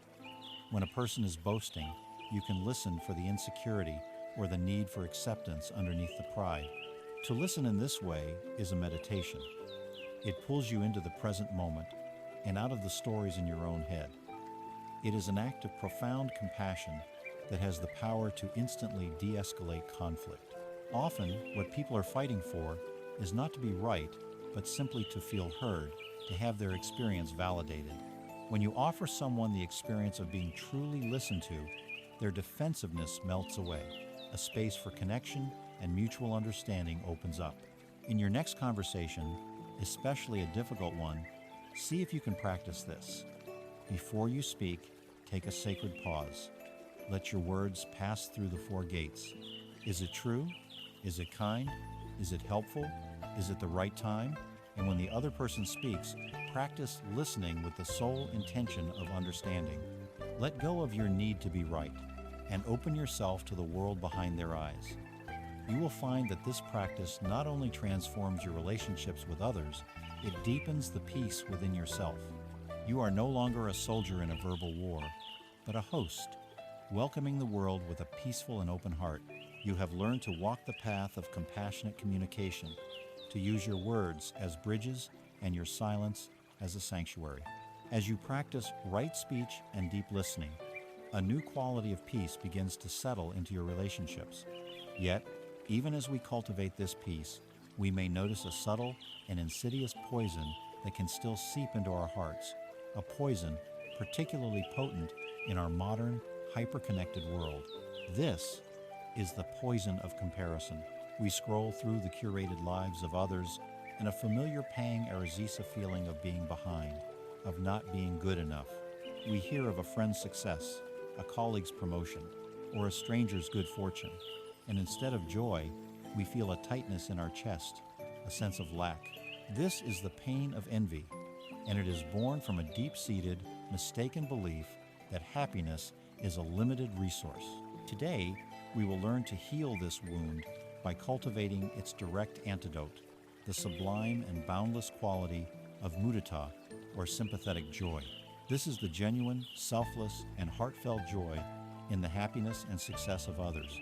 When a person is boasting, you can listen for the insecurity or the need for acceptance underneath the pride. To listen in this way is a meditation. It pulls you into the present moment and out of the stories in your own head. It is an act of profound compassion that has the power to instantly de-escalate conflict. Often, what people are fighting for is not to be right, but simply to feel heard, to have their experience validated. When you offer someone the experience of being truly listened to, their defensiveness melts away. A space for connection and mutual understanding opens up. In your next conversation, especially a difficult one, see if you can practice this. Before you speak, take a sacred pause. Let your words pass through the four gates. Is it true? Is it kind? Is it helpful? Is it the right time? And when the other person speaks, practice listening with the sole intention of understanding. Let go of your need to be right and open yourself to the world behind their eyes. You will find that this practice not only transforms your relationships with others, it deepens the peace within yourself. You are no longer a soldier in a verbal war, but a host, welcoming the world with a peaceful and open heart. You have learned to walk the path of compassionate communication, to use your words as bridges and your silence as a sanctuary. As you practice right speech and deep listening, a new quality of peace begins to settle into your relationships. Yet, Even as we cultivate this peace, we may notice a subtle and insidious poison that can still seep into our hearts, a poison particularly potent in our modern, hyper-connected world. This is the poison of comparison. We scroll through the curated lives of others, and a familiar pang erects a feeling of being behind, of not being good enough. We hear of a friend's success, a colleague's promotion, or a stranger's good fortune, and instead of joy, we feel a tightness in our chest, a sense of lack. This is the pain of envy, and it is born from a deep-seated, mistaken belief that happiness is a limited resource. Today, we will learn to heal this wound by cultivating its direct antidote, the sublime and boundless quality of mudita, or sympathetic joy. This is the genuine, selfless, and heartfelt joy in the happiness and success of others.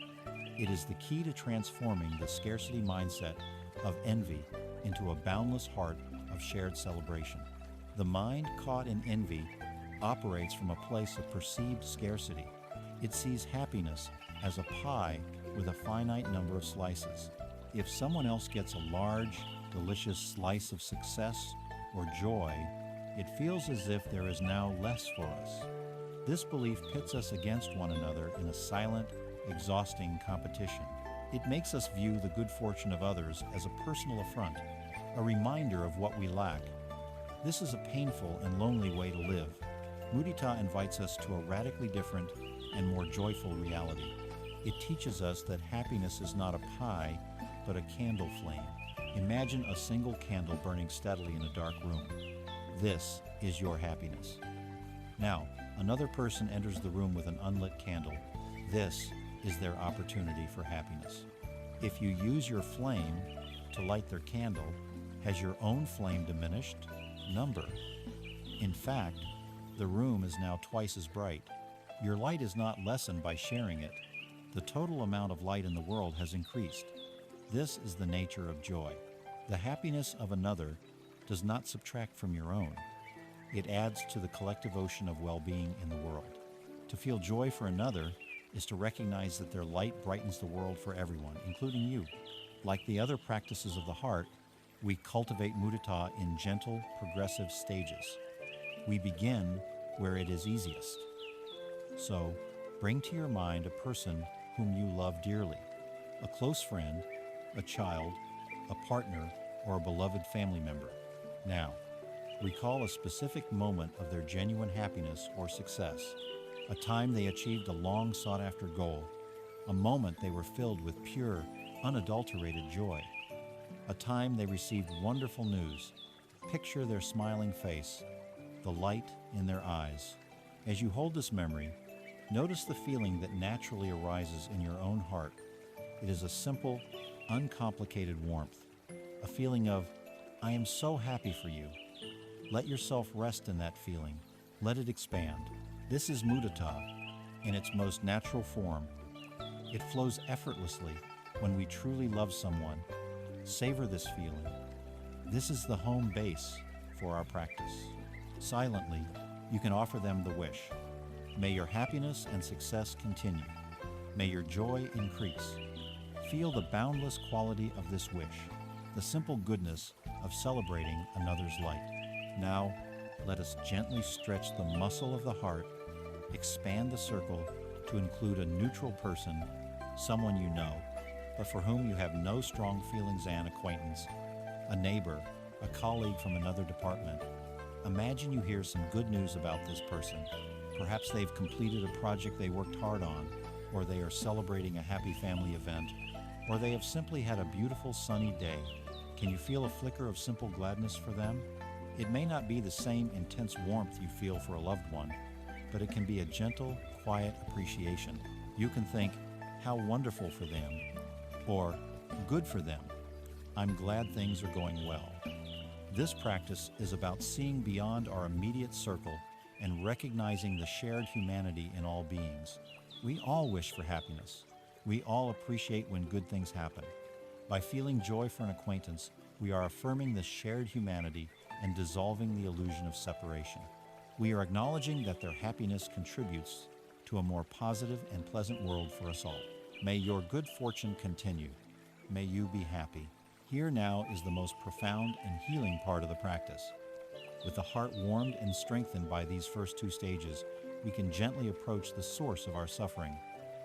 It is the key to transforming the scarcity mindset of envy into a boundless heart of shared celebration. The mind caught in envy operates from a place of perceived scarcity. It sees happiness as a pie with a finite number of slices. If someone else gets a large, delicious slice of success or joy, it feels as if there is now less for us. This belief pits us against one another in a silent, exhausting competition. It makes us view the good fortune of others as a personal affront, a reminder of what we lack. This is a painful and lonely way to live. Mudita invites us to a radically different and more joyful reality. It teaches us that happiness is not a pie, but a candle flame. Imagine a single candle burning steadily in a dark room. This is your happiness. Now, another person enters the room with an unlit candle. This is their opportunity for happiness. If you use your flame to light their candle, has your own flame diminished? Number. In fact, the room is now twice as bright. Your light is not lessened by sharing it. The total amount of light in the world has increased. This is the nature of joy. The happiness of another does not subtract from your own. It adds to the collective ocean of well-being in the world. To feel joy for another is to recognize that their light brightens the world for everyone, including you. Like the other practices of the heart, we cultivate mudita in gentle, progressive stages. We begin where it is easiest. So, bring to your mind a person whom you love dearly, a close friend, a child, a partner, or a beloved family member. Now, recall a specific moment of their genuine happiness or success, a time they achieved a long sought-after goal, a moment they were filled with pure, unadulterated joy, a time they received wonderful news. Picture their smiling face, the light in their eyes. As you hold this memory, notice the feeling that naturally arises in your own heart. It is a simple, uncomplicated warmth, a feeling of, I am so happy for you. Let yourself rest in that feeling. Let it expand. This is mudita in its most natural form. It flows effortlessly when we truly love someone. Savor this feeling. This is the home base for our practice. Silently, you can offer them the wish. May your happiness and success continue. May your joy increase. Feel the boundless quality of this wish, the simple goodness of celebrating another's light. Now, let us gently stretch the muscle of the heart, expand the circle to include a neutral person, someone you know, but for whom you have no strong feelings and acquaintance, a neighbor, a colleague from another department. Imagine you hear some good news about this person. Perhaps they've completed a project they worked hard on, or they are celebrating a happy family event, or they have simply had a beautiful sunny day. Can you feel a flicker of simple gladness for them? It may not be the same intense warmth you feel for a loved one, but it can be a gentle, quiet appreciation. You can think, how wonderful for them, or good for them. I'm glad things are going well. This practice is about seeing beyond our immediate circle and recognizing the shared humanity in all beings. We all wish for happiness. We all appreciate when good things happen. By feeling joy for an acquaintance, we are affirming this shared humanity and dissolving the illusion of separation. We are acknowledging that their happiness contributes to a more positive and pleasant world for us all. May your good fortune continue. may you be happy. Here now is the most profound and healing part of the practice. With the heart warmed and strengthened by these first two stages, we can gently approach the source of our suffering.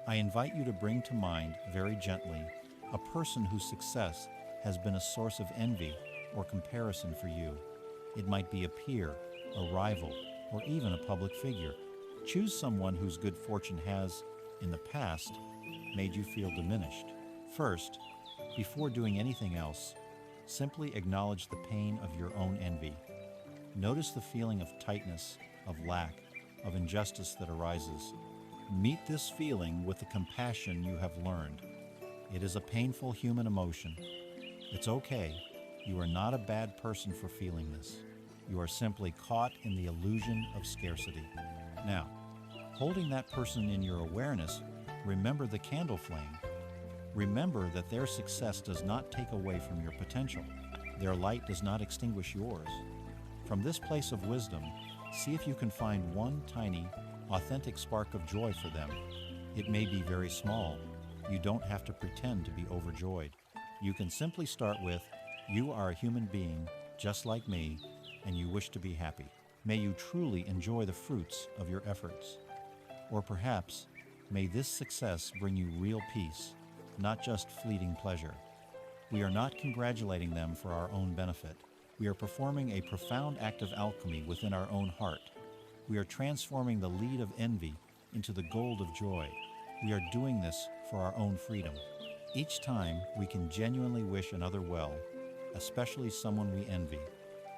I invite you to bring to mind, very gently, a person whose success has been a source of envy or comparison for you. It might be a peer, a rival, or even a public figure. Choose someone whose good fortune has, in the past, made you feel diminished. First, before doing anything else, simply acknowledge the pain of your own envy. Notice the feeling of tightness, of lack, of injustice that arises. Meet this feeling with the compassion you have learned. It is a painful human emotion. It's okay. You are not a bad person for feeling this. You are simply caught in the illusion of scarcity. Now, holding that person in your awareness, remember the candle flame. Remember that their success does not take away from your potential. Their light does not extinguish yours. From this place of wisdom, see if you can find one tiny, authentic spark of joy for them. It may be very small. You don't have to pretend to be overjoyed. You can simply start with, you are a human being, just like me, and you wish to be happy. May you truly enjoy the fruits of your efforts. Or perhaps, may this success bring you real peace, not just fleeting pleasure. We are not congratulating them for our own benefit. We are performing a profound act of alchemy within our own heart. We are transforming the lead of envy into the gold of joy. We are doing this for our own freedom. Each time we can genuinely wish another well, especially someone we envy,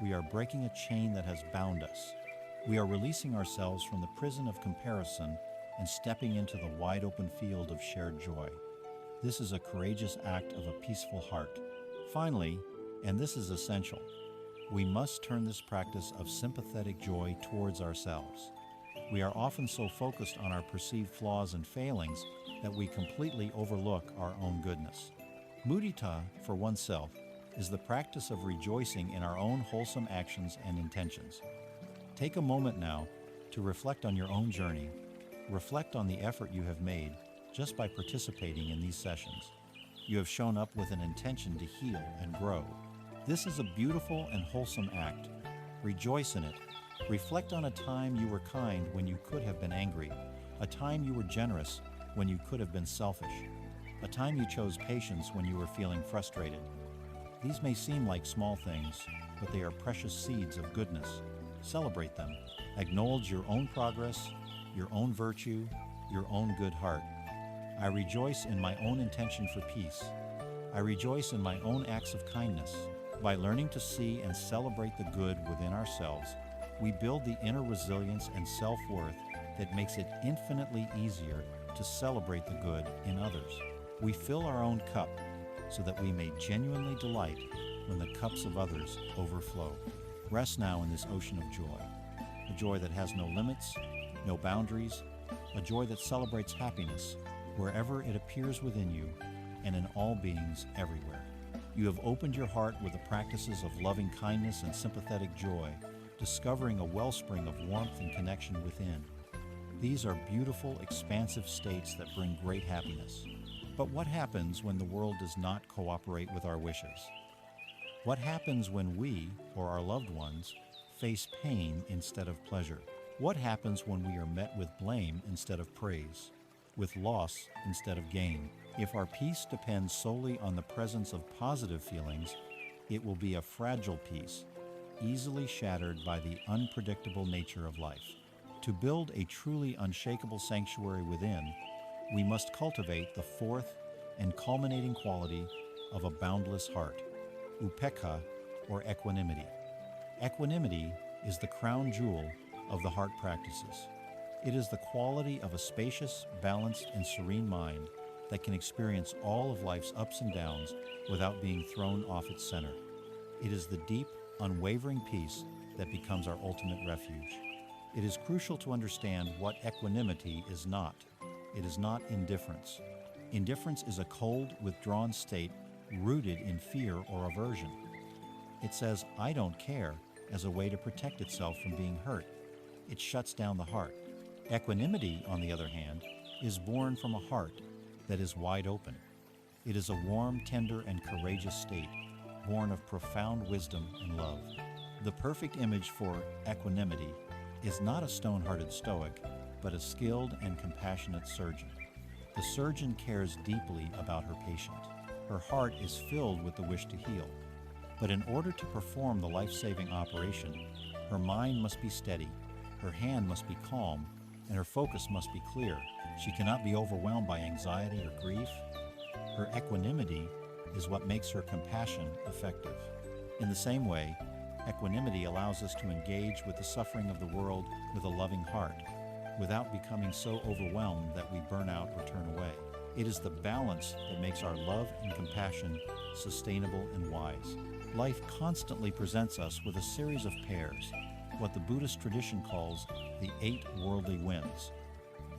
we are breaking a chain that has bound us. We are releasing ourselves from the prison of comparison and stepping into the wide open field of shared joy. This is a courageous act of a peaceful heart. Finally, and this is essential, we must turn this practice of sympathetic joy towards ourselves. We are often so focused on our perceived flaws and failings that we completely overlook our own goodness. Mudita, for oneself, is the practice of rejoicing in our own wholesome actions and intentions. Take a moment now to reflect on your own journey. Reflect on the effort you have made just by participating in these sessions. You have shown up with an intention to heal and grow. This is a beautiful and wholesome act. Rejoice in it. Reflect on a time you were kind when you could have been angry, a time you were generous when you could have been selfish, a time you chose patience when you were feeling frustrated. These may seem like small things, but they are precious seeds of goodness. Celebrate them. Acknowledge your own progress, your own virtue, your own good heart. I rejoice in my own intention for peace. I rejoice in my own acts of kindness. By learning to see and celebrate the good within ourselves, we build the inner resilience and self-worth that makes it infinitely easier to celebrate the good in others. We fill our own cup so that we may genuinely delight when the cups of others overflow. Rest now in this ocean of joy, a joy that has no limits, no boundaries, a joy that celebrates happiness wherever it appears within you and in all beings everywhere. You have opened your heart with the practices of loving kindness and sympathetic joy, discovering a wellspring of warmth and connection within. These are beautiful, expansive states that bring great happiness. But what happens when the world does not cooperate with our wishes? What happens when we, or our loved ones, face pain instead of pleasure? What happens when we are met with blame instead of praise, with loss instead of gain? If our peace depends solely on the presence of positive feelings, it will be a fragile peace, easily shattered by the unpredictable nature of life. To build a truly unshakable sanctuary within, we must cultivate the fourth and culminating quality of a boundless heart, upekkha, or equanimity. Equanimity is the crown jewel of the heart practices. It is the quality of a spacious, balanced, and serene mind that can experience all of life's ups and downs without being thrown off its center. It is the deep, unwavering peace that becomes our ultimate refuge. It is crucial to understand what equanimity is not. It is not indifference. Indifference is a cold, withdrawn state rooted in fear or aversion. It says, "I don't care," as a way to protect itself from being hurt. It shuts down the heart. Equanimity, on the other hand, is born from a heart that is wide open. It is a warm, tender, and courageous state, born of profound wisdom and love. The perfect image for equanimity is not a stone-hearted stoic, but a skilled and compassionate surgeon. The surgeon cares deeply about her patient. Her heart is filled with the wish to heal. But in order to perform the life-saving operation, her mind must be steady, her hand must be calm, and her focus must be clear. She cannot be overwhelmed by anxiety or grief. Her equanimity is what makes her compassion effective. In the same way, equanimity allows us to engage with the suffering of the world with a loving heart, without becoming so overwhelmed that we burn out or turn away. It is the balance that makes our love and compassion sustainable and wise. Life constantly presents us with a series of pairs, what the Buddhist tradition calls the 8 worldly winds.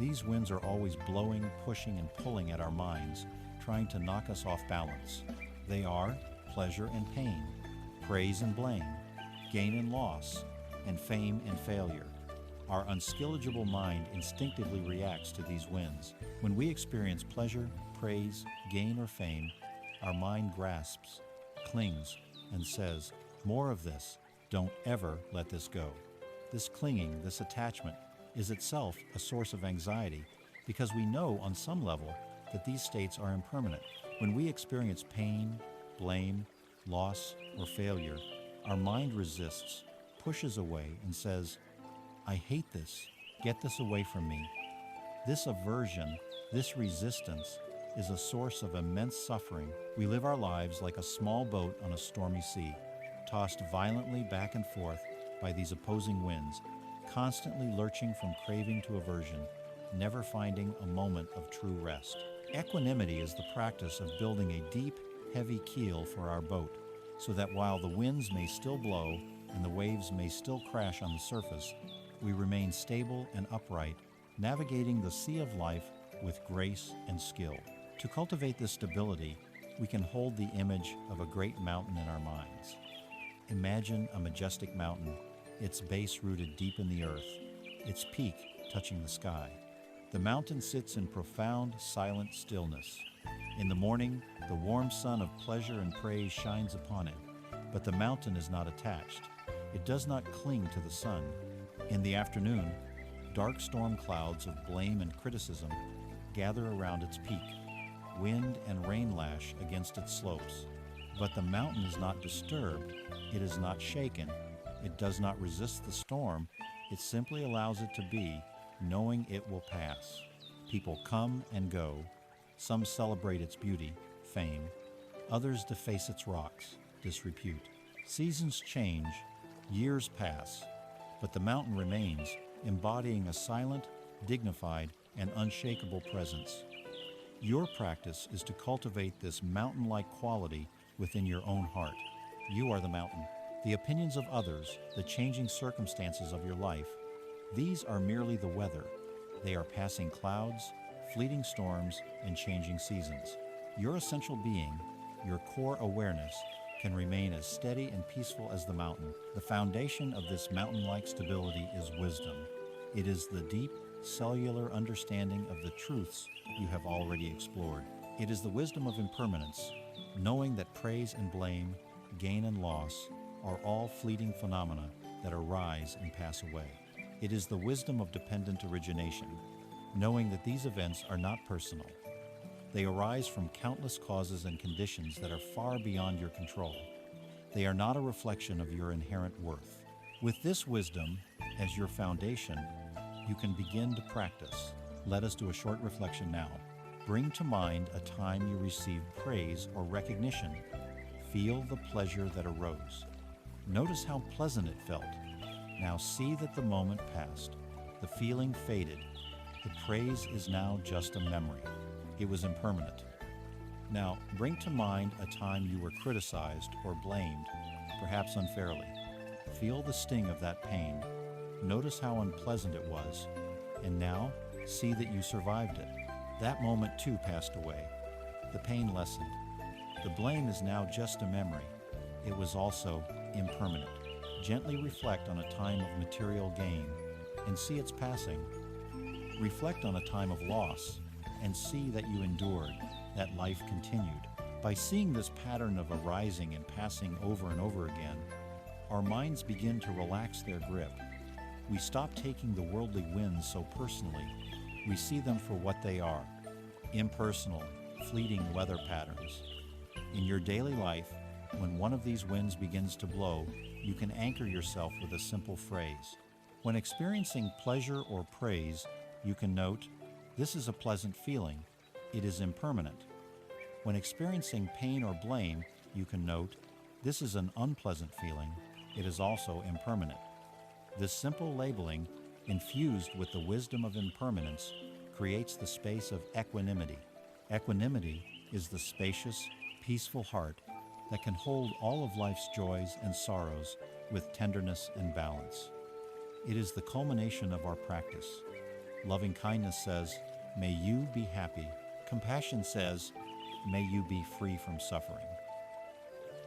These winds are always blowing, pushing, and pulling at our minds, trying to knock us off balance. They are pleasure and pain, praise and blame, gain and loss, and fame and failure. Our unskilligible mind instinctively reacts to these winds. When we experience pleasure, praise, gain, or fame, our mind grasps, clings, and says, "More of this. Don't ever let this go." This clinging, this attachment, is itself a source of anxiety because we know on some level that these states are impermanent. When we experience pain, blame, loss, or failure, our mind resists, pushes away, and says, "I hate this. Get this away from me." This aversion, this resistance, is a source of immense suffering. We live our lives like a small boat on a stormy sea, tossed violently back and forth by these opposing winds, constantly lurching from craving to aversion, never finding a moment of true rest. Equanimity is the practice of building a deep, heavy keel for our boat, so that while the winds may still blow and the waves may still crash on the surface, we remain stable and upright, navigating the sea of life with grace and skill. To cultivate this stability, we can hold the image of a great mountain in our minds. Imagine a majestic mountain, its base rooted deep in the earth, its peak touching the sky. The mountain sits in profound, silent stillness. In the morning, the warm sun of pleasure and praise shines upon it, but the mountain is not attached. It does not cling to the sun. In the afternoon, dark storm clouds of blame and criticism gather around its peak. Wind and rain lash against its slopes. But the mountain is not disturbed, it is not shaken, it does not resist the storm, it simply allows it to be, knowing it will pass. People come and go, some celebrate its beauty, fame, others deface its rocks, disrepute. Seasons change, years pass, but the mountain remains, embodying a silent, dignified, and unshakable presence. Your practice is to cultivate this mountain-like quality within your own heart. You are the mountain. The opinions of others, the changing circumstances of your life, these are merely the weather. They are passing clouds, fleeting storms, and changing seasons. Your essential being, your core awareness, can remain as steady and peaceful as the mountain. The foundation of this mountain-like stability is wisdom. It is the deep, cellular understanding of the truths you have already explored. It is the wisdom of impermanence, knowing that praise and blame, gain and loss, are all fleeting phenomena that arise and pass away. It is the wisdom of dependent origination, knowing that these events are not personal. They arise from countless causes and conditions that are far beyond your control. They are not a reflection of your inherent worth. With this wisdom as your foundation, you can begin to practice. Let us do a short reflection now. Bring to mind a time you received praise or recognition. Feel the pleasure that arose. Notice how pleasant it felt. Now see that the moment passed. The feeling faded. The praise is now just a memory. It was impermanent. Now bring to mind a time you were criticized or blamed, perhaps unfairly. Feel the sting of that pain. Notice how unpleasant it was, and now see that you survived it. That moment too passed away. The pain lessened. The blame is now just a memory. It was also impermanent. Gently reflect on a time of material gain and see its passing. Reflect on a time of loss and see that you endured. that life continued. By seeing this pattern of arising and passing over and over again, our minds begin to relax their grip. We stop taking the worldly winds so personally. We see them for what they are: impersonal, fleeting weather patterns. In your daily life, when one of these winds begins to blow, you can anchor yourself with a simple phrase. When experiencing pleasure or praise, you can note, "This is a pleasant feeling. It is impermanent." When experiencing pain or blame, you can note, "This is an unpleasant feeling. It is also impermanent." This simple labeling, infused with the wisdom of impermanence, creates the space of equanimity. Equanimity is the spacious, peaceful heart that can hold all of life's joys and sorrows with tenderness and balance. It is the culmination of our practice. Loving kindness says, "May you be happy." Compassion says, "May you be free from suffering."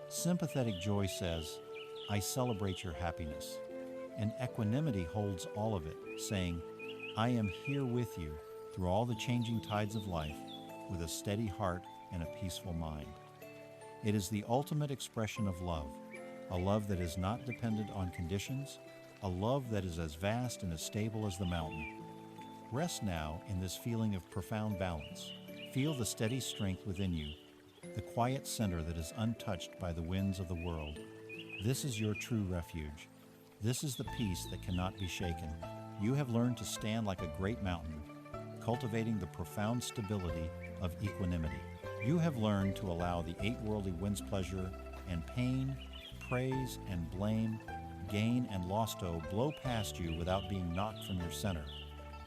Sympathetic joy says, "I celebrate your happiness." And equanimity holds all of it, saying, "I am here with you through all the changing tides of life with a steady heart and a peaceful mind." It is the ultimate expression of love, a love that is not dependent on conditions, a love that is as vast and as stable as the mountain. Rest now in this feeling of profound balance. Feel the steady strength within you, the quiet center that is untouched by the winds of the world. This is your true refuge. This is the peace that cannot be shaken. You have learned to stand like a great mountain, cultivating the profound stability of equanimity. You have learned to allow the 8 worldly winds pleasure and pain, praise and blame, gain and loss to blow past you without being knocked from your center.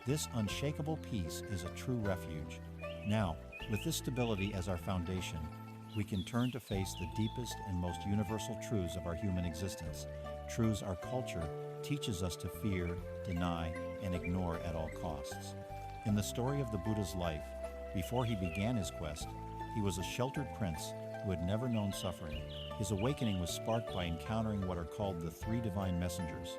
This unshakable peace is a true refuge. Now, with this stability as our foundation, we can turn to face the deepest and most universal truths of our human existence, truths our culture teaches us to fear, deny, and ignore at all costs. In the story of the Buddha's life, before he began his quest, he was a sheltered prince who had never known suffering. His awakening was sparked by encountering what are called the 3 divine messengers.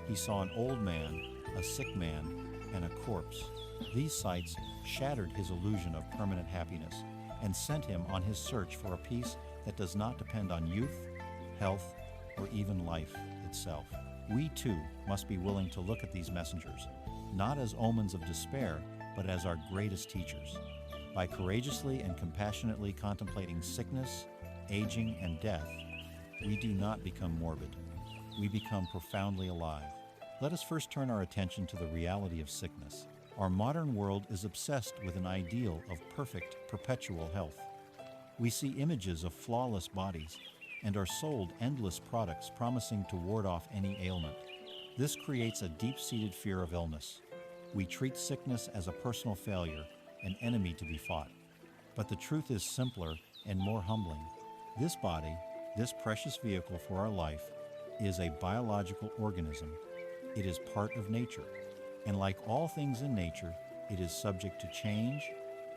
He saw an old man, a sick man, and a corpse. These sights shattered his illusion of permanent happiness and sent him on his search for a peace that does not depend on youth, health, or even life itself. We too must be willing to look at these messengers, not as omens of despair, but as our greatest teachers. By courageously and compassionately contemplating sickness, aging, and death, we do not become morbid. We become profoundly alive. Let us first turn our attention to the reality of sickness. Our modern world is obsessed with an ideal of perfect, perpetual health. We see images of flawless bodies and are sold endless products promising to ward off any ailment. This creates a deep-seated fear of illness. We treat sickness as a personal failure, an enemy to be fought. But the truth is simpler and more humbling. This body, this precious vehicle for our life, is a biological organism. It is part of nature. And like all things in nature, it is subject to change,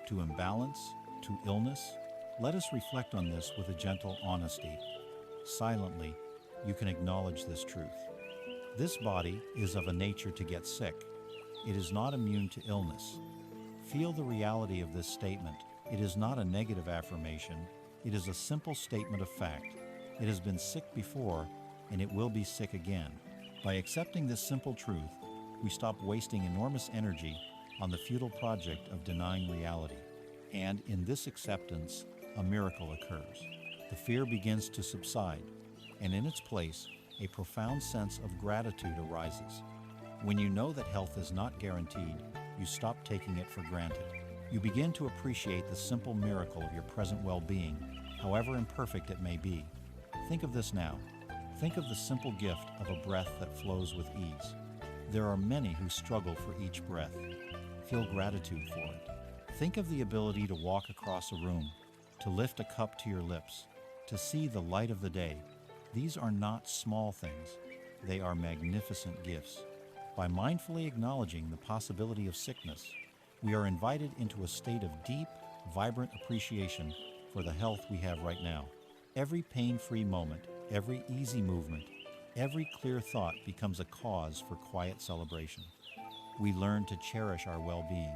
to imbalance, to illness. Let us reflect on this with a gentle honesty. Silently, you can acknowledge this truth. This body is of a nature to get sick. It is not immune to illness. Feel the reality of this statement. It is not a negative affirmation. It is a simple statement of fact. It has been sick before, and it will be sick again. By accepting this simple truth, we stop wasting enormous energy on the futile project of denying reality. And in this acceptance, a miracle occurs. The fear begins to subside, and in its place, a profound sense of gratitude arises. When you know that health is not guaranteed, you stop taking it for granted. You begin to appreciate the simple miracle of your present well-being, however imperfect it may be. Think of this now. Think of the simple gift of a breath that flows with ease. There are many who struggle for each breath. Feel gratitude for it. Think of the ability to walk across a room, to lift a cup to your lips, to see the light of the day. These are not small things. They are magnificent gifts. By mindfully acknowledging the possibility of sickness, we are invited into a state of deep, vibrant appreciation for the health we have right now. Every pain-free moment, every easy movement, every clear thought becomes a cause for quiet celebration. We learn to cherish our well-being,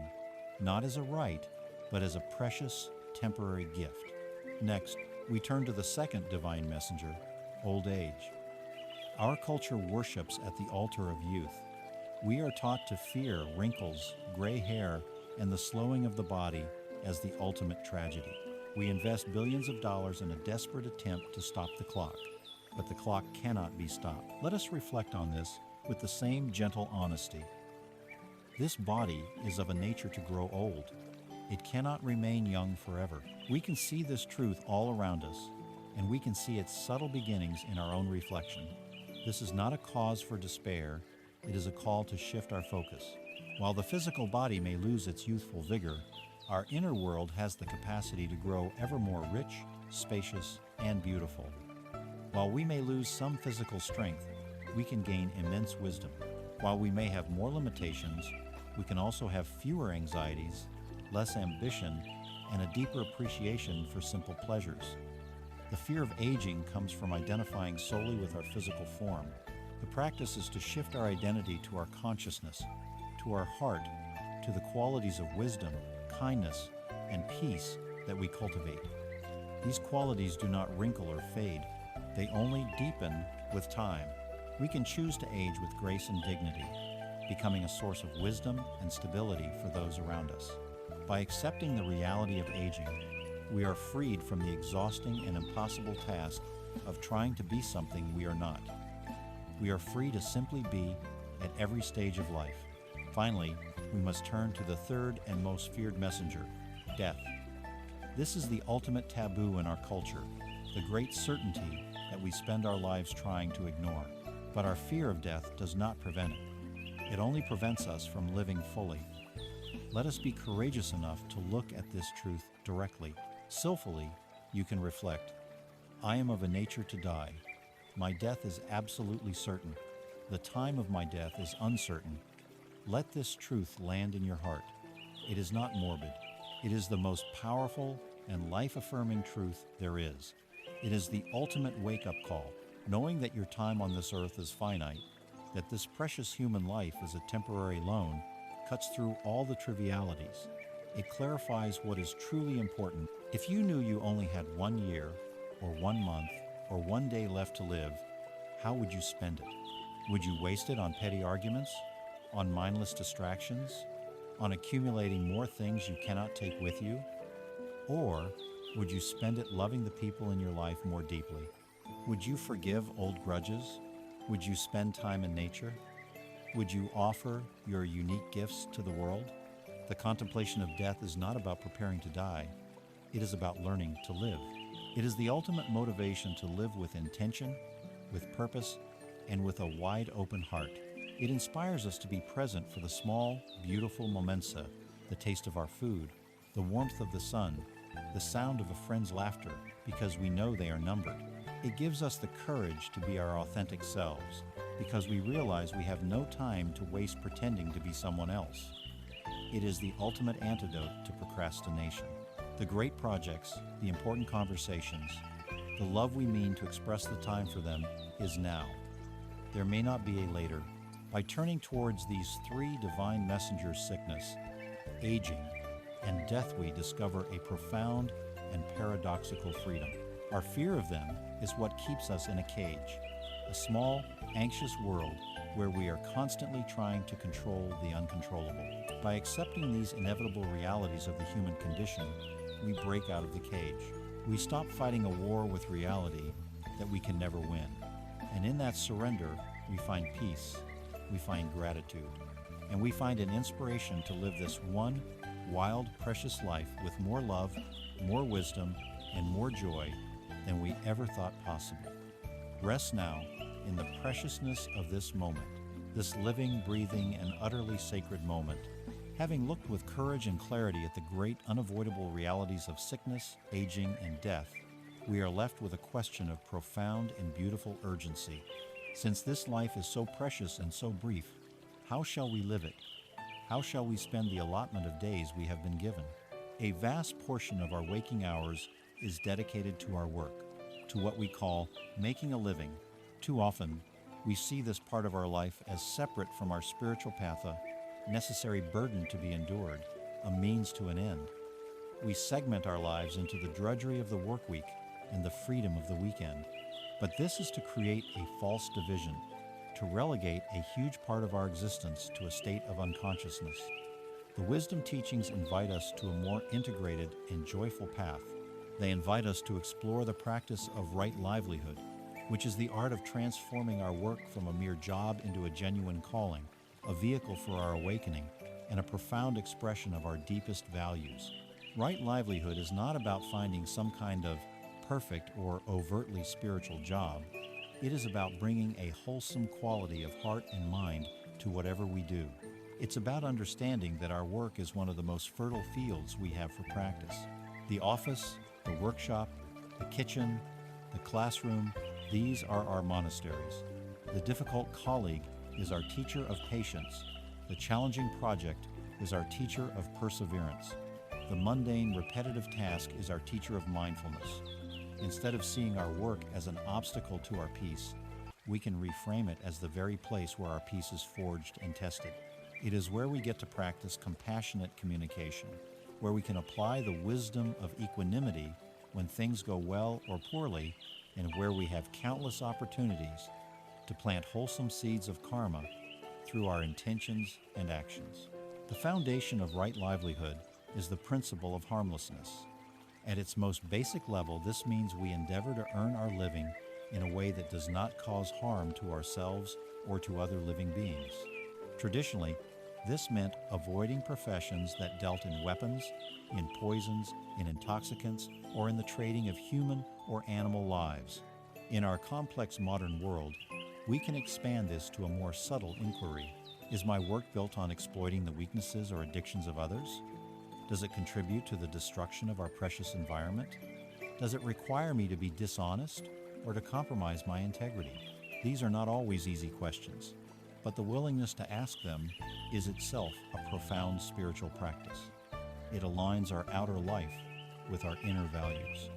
not as a right, but as a precious, temporary gift. Next, we turn to the second divine messenger, old age. Our culture worships at the altar of youth. We are taught to fear wrinkles, gray hair, and the slowing of the body as the ultimate tragedy. We invest billions of dollars in a desperate attempt to stop the clock, but the clock cannot be stopped. Let us reflect on this with the same gentle honesty. This body is of a nature to grow old. It cannot remain young forever. We can see this truth all around us, and we can see its subtle beginnings in our own reflection. This is not a cause for despair, it is a call to shift our focus. While the physical body may lose its youthful vigor, our inner world has the capacity to grow ever more rich, spacious, and beautiful. While we may lose some physical strength, we can gain immense wisdom. While we may have more limitations, we can also have fewer anxieties, less ambition, and a deeper appreciation for simple pleasures. The fear of aging comes from identifying solely with our physical form. The practice is to shift our identity to our consciousness, to our heart, to the qualities of wisdom, kindness, and peace that we cultivate. These qualities do not wrinkle or fade. They only deepen with time. We can choose to age with grace and dignity, becoming a source of wisdom and stability for those around us. By accepting the reality of aging, we are freed from the exhausting and impossible task of trying to be something we are not. We are free to simply be at every stage of life. Finally, we must turn to the third and most feared messenger, death. This is the ultimate taboo in our culture, the great certainty that we spend our lives trying to ignore. But our fear of death does not prevent it. It only prevents us from living fully. Let us be courageous enough to look at this truth directly. Skillfully, you can reflect, I am of a nature to die. My death is absolutely certain. The time of my death is uncertain. Let this truth land in your heart. It is not morbid. It is the most powerful and life-affirming truth there is. It is the ultimate wake-up call, knowing that your time on this earth is finite, that this precious human life is a temporary loan, cuts through all the trivialities. It clarifies what is truly important. If you knew you only had 1 year, or 1 month, or 1 day left to live, how would you spend it? Would you waste it on petty arguments? On mindless distractions? On accumulating more things you cannot take with you? Or would you spend it loving the people in your life more deeply? Would you forgive old grudges? Would you spend time in nature? Would you offer your unique gifts to the world? The contemplation of death is not about preparing to die. It is about learning to live. It is the ultimate motivation to live with intention, with purpose, and with a wide open heart. It inspires us to be present for the small, beautiful momenta, the taste of our food, the warmth of the sun, the sound of a friend's laughter, because we know they are numbered. It gives us the courage to be our authentic selves, because we realize we have no time to waste pretending to be someone else. It is the ultimate antidote to procrastination. The great projects, the important conversations, the love we mean to express the time for them is now. There may not be a later. By turning towards these three divine messengers, sickness, aging, and death, we discover a profound and paradoxical freedom. Our fear of them is what keeps us in a cage, a small, anxious world where we are constantly trying to control the uncontrollable. By accepting these inevitable realities of the human condition, we break out of the cage. We stop fighting a war with reality that we can never win. And in that surrender, we find peace, we find gratitude, and we find an inspiration to live this one wild, precious life with more love, more wisdom, and more joy than we ever thought possible. Rest now in the preciousness of this moment, this living, breathing, and utterly sacred moment. Having looked with courage and clarity at the great unavoidable realities of sickness, aging, and death, we are left with a question of profound and beautiful urgency. Since this life is so precious and so brief, how shall we live it? How shall we spend the allotment of days we have been given? A vast portion of our waking hours is dedicated to our work, to what we call making a living. Too often, we see this part of our life as separate from our spiritual path, a necessary burden to be endured, a means to an end. We segment our lives into the drudgery of the work week and the freedom of the weekend. But this is to create a false division, to relegate a huge part of our existence to a state of unconsciousness. The wisdom teachings invite us to a more integrated and joyful path. They invite us to explore the practice of right livelihood, which is the art of transforming our work from a mere job into a genuine calling, a vehicle for our awakening, and a profound expression of our deepest values. Right livelihood is not about finding some kind of perfect or overtly spiritual job. It is about bringing a wholesome quality of heart and mind to whatever we do. It's about understanding that our work is one of the most fertile fields we have for practice. The office, the workshop, the kitchen, the classroom, these are our monasteries. The difficult colleague is our teacher of patience. The challenging project is our teacher of perseverance. The mundane, repetitive task is our teacher of mindfulness. Instead of seeing our work as an obstacle to our peace, we can reframe it as the very place where our peace is forged and tested. It is where we get to practice compassionate communication, where we can apply the wisdom of equanimity when things go well or poorly, and where we have countless opportunities to plant wholesome seeds of karma through our intentions and actions. The foundation of right livelihood is the principle of harmlessness. At its most basic level, this means we endeavor to earn our living in a way that does not cause harm to ourselves or to other living beings. Traditionally, this meant avoiding professions that dealt in weapons, in poisons, in intoxicants, or in the trading of human or animal lives. In our complex modern world, we can expand this to a more subtle inquiry. Is my work built on exploiting the weaknesses or addictions of others? Does it contribute to the destruction of our precious environment? Does it require me to be dishonest or to compromise my integrity? These are not always easy questions, but the willingness to ask them is itself a profound spiritual practice. It aligns our outer life with our inner values.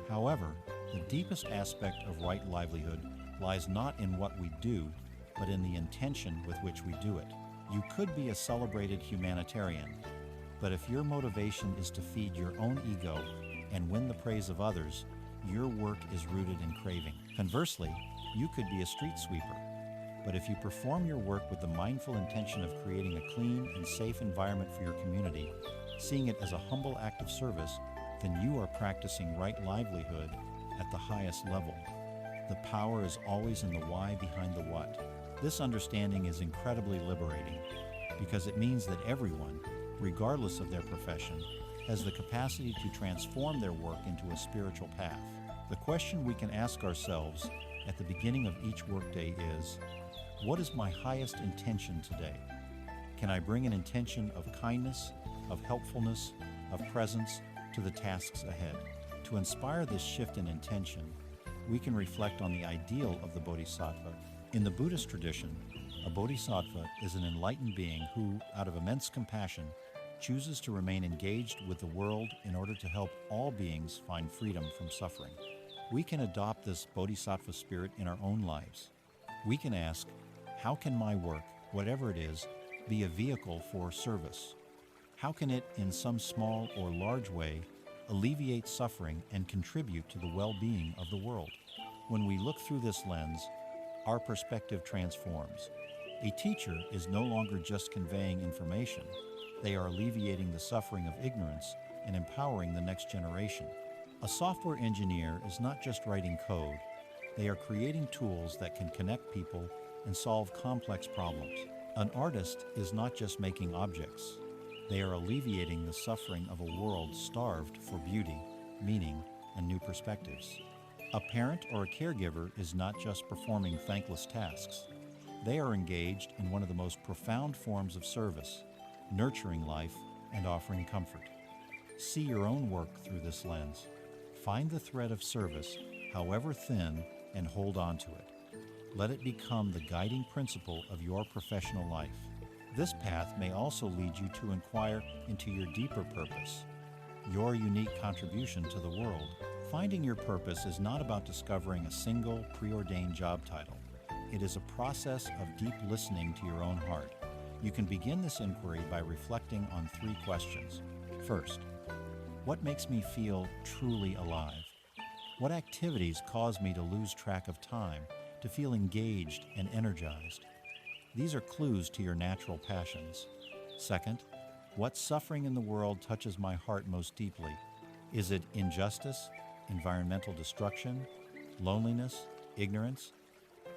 However, the deepest aspect of right livelihood lies not in what we do, but in the intention with which we do it. You could be a celebrated humanitarian, but if your motivation is to feed your own ego and win the praise of others, your work is rooted in craving. Conversely, you could be a street sweeper, but if you perform your work with the mindful intention of creating a clean and safe environment for your community, seeing it as a humble act of service, then you are practicing right livelihood at the highest level. The power is always in the why behind the what. This understanding is incredibly liberating because it means that everyone, regardless of their profession, has the capacity to transform their work into a spiritual path. The question we can ask ourselves at the beginning of each workday is, what is my highest intention today? Can I bring an intention of kindness, of helpfulness, of presence to the tasks ahead? To inspire this shift in intention, we can reflect on the ideal of the bodhisattva. In the Buddhist tradition, a bodhisattva is an enlightened being who, out of immense compassion, chooses to remain engaged with the world in order to help all beings find freedom from suffering. We can adopt this bodhisattva spirit in our own lives. We can ask, how can my work, whatever it is, be a vehicle for service? How can it, in some small or large way, alleviate suffering and contribute to the well-being of the world? When we look through this lens, our perspective transforms. A teacher is no longer just conveying information. They are alleviating the suffering of ignorance and empowering the next generation. A software engineer is not just writing code. They are creating tools that can connect people and solve complex problems. An artist is not just making objects. They are alleviating the suffering of a world starved for beauty, meaning, and new perspectives. A parent or a caregiver is not just performing thankless tasks. They are engaged in one of the most profound forms of service, nurturing life and offering comfort. See your own work through this lens. Find the thread of service, however thin, and hold on to it. Let it become the guiding principle of your professional life. This path may also lead you to inquire into your deeper purpose, your unique contribution to the world. Finding your purpose is not about discovering a single preordained job title. It is a process of deep listening to your own heart. You can begin this inquiry by reflecting on 3 questions. First, What makes me feel truly alive? What activities cause me to lose track of time, to feel engaged and energized? These are clues to your natural passions. Second, what suffering in the world touches my heart most deeply? Is it injustice, environmental destruction, loneliness, ignorance?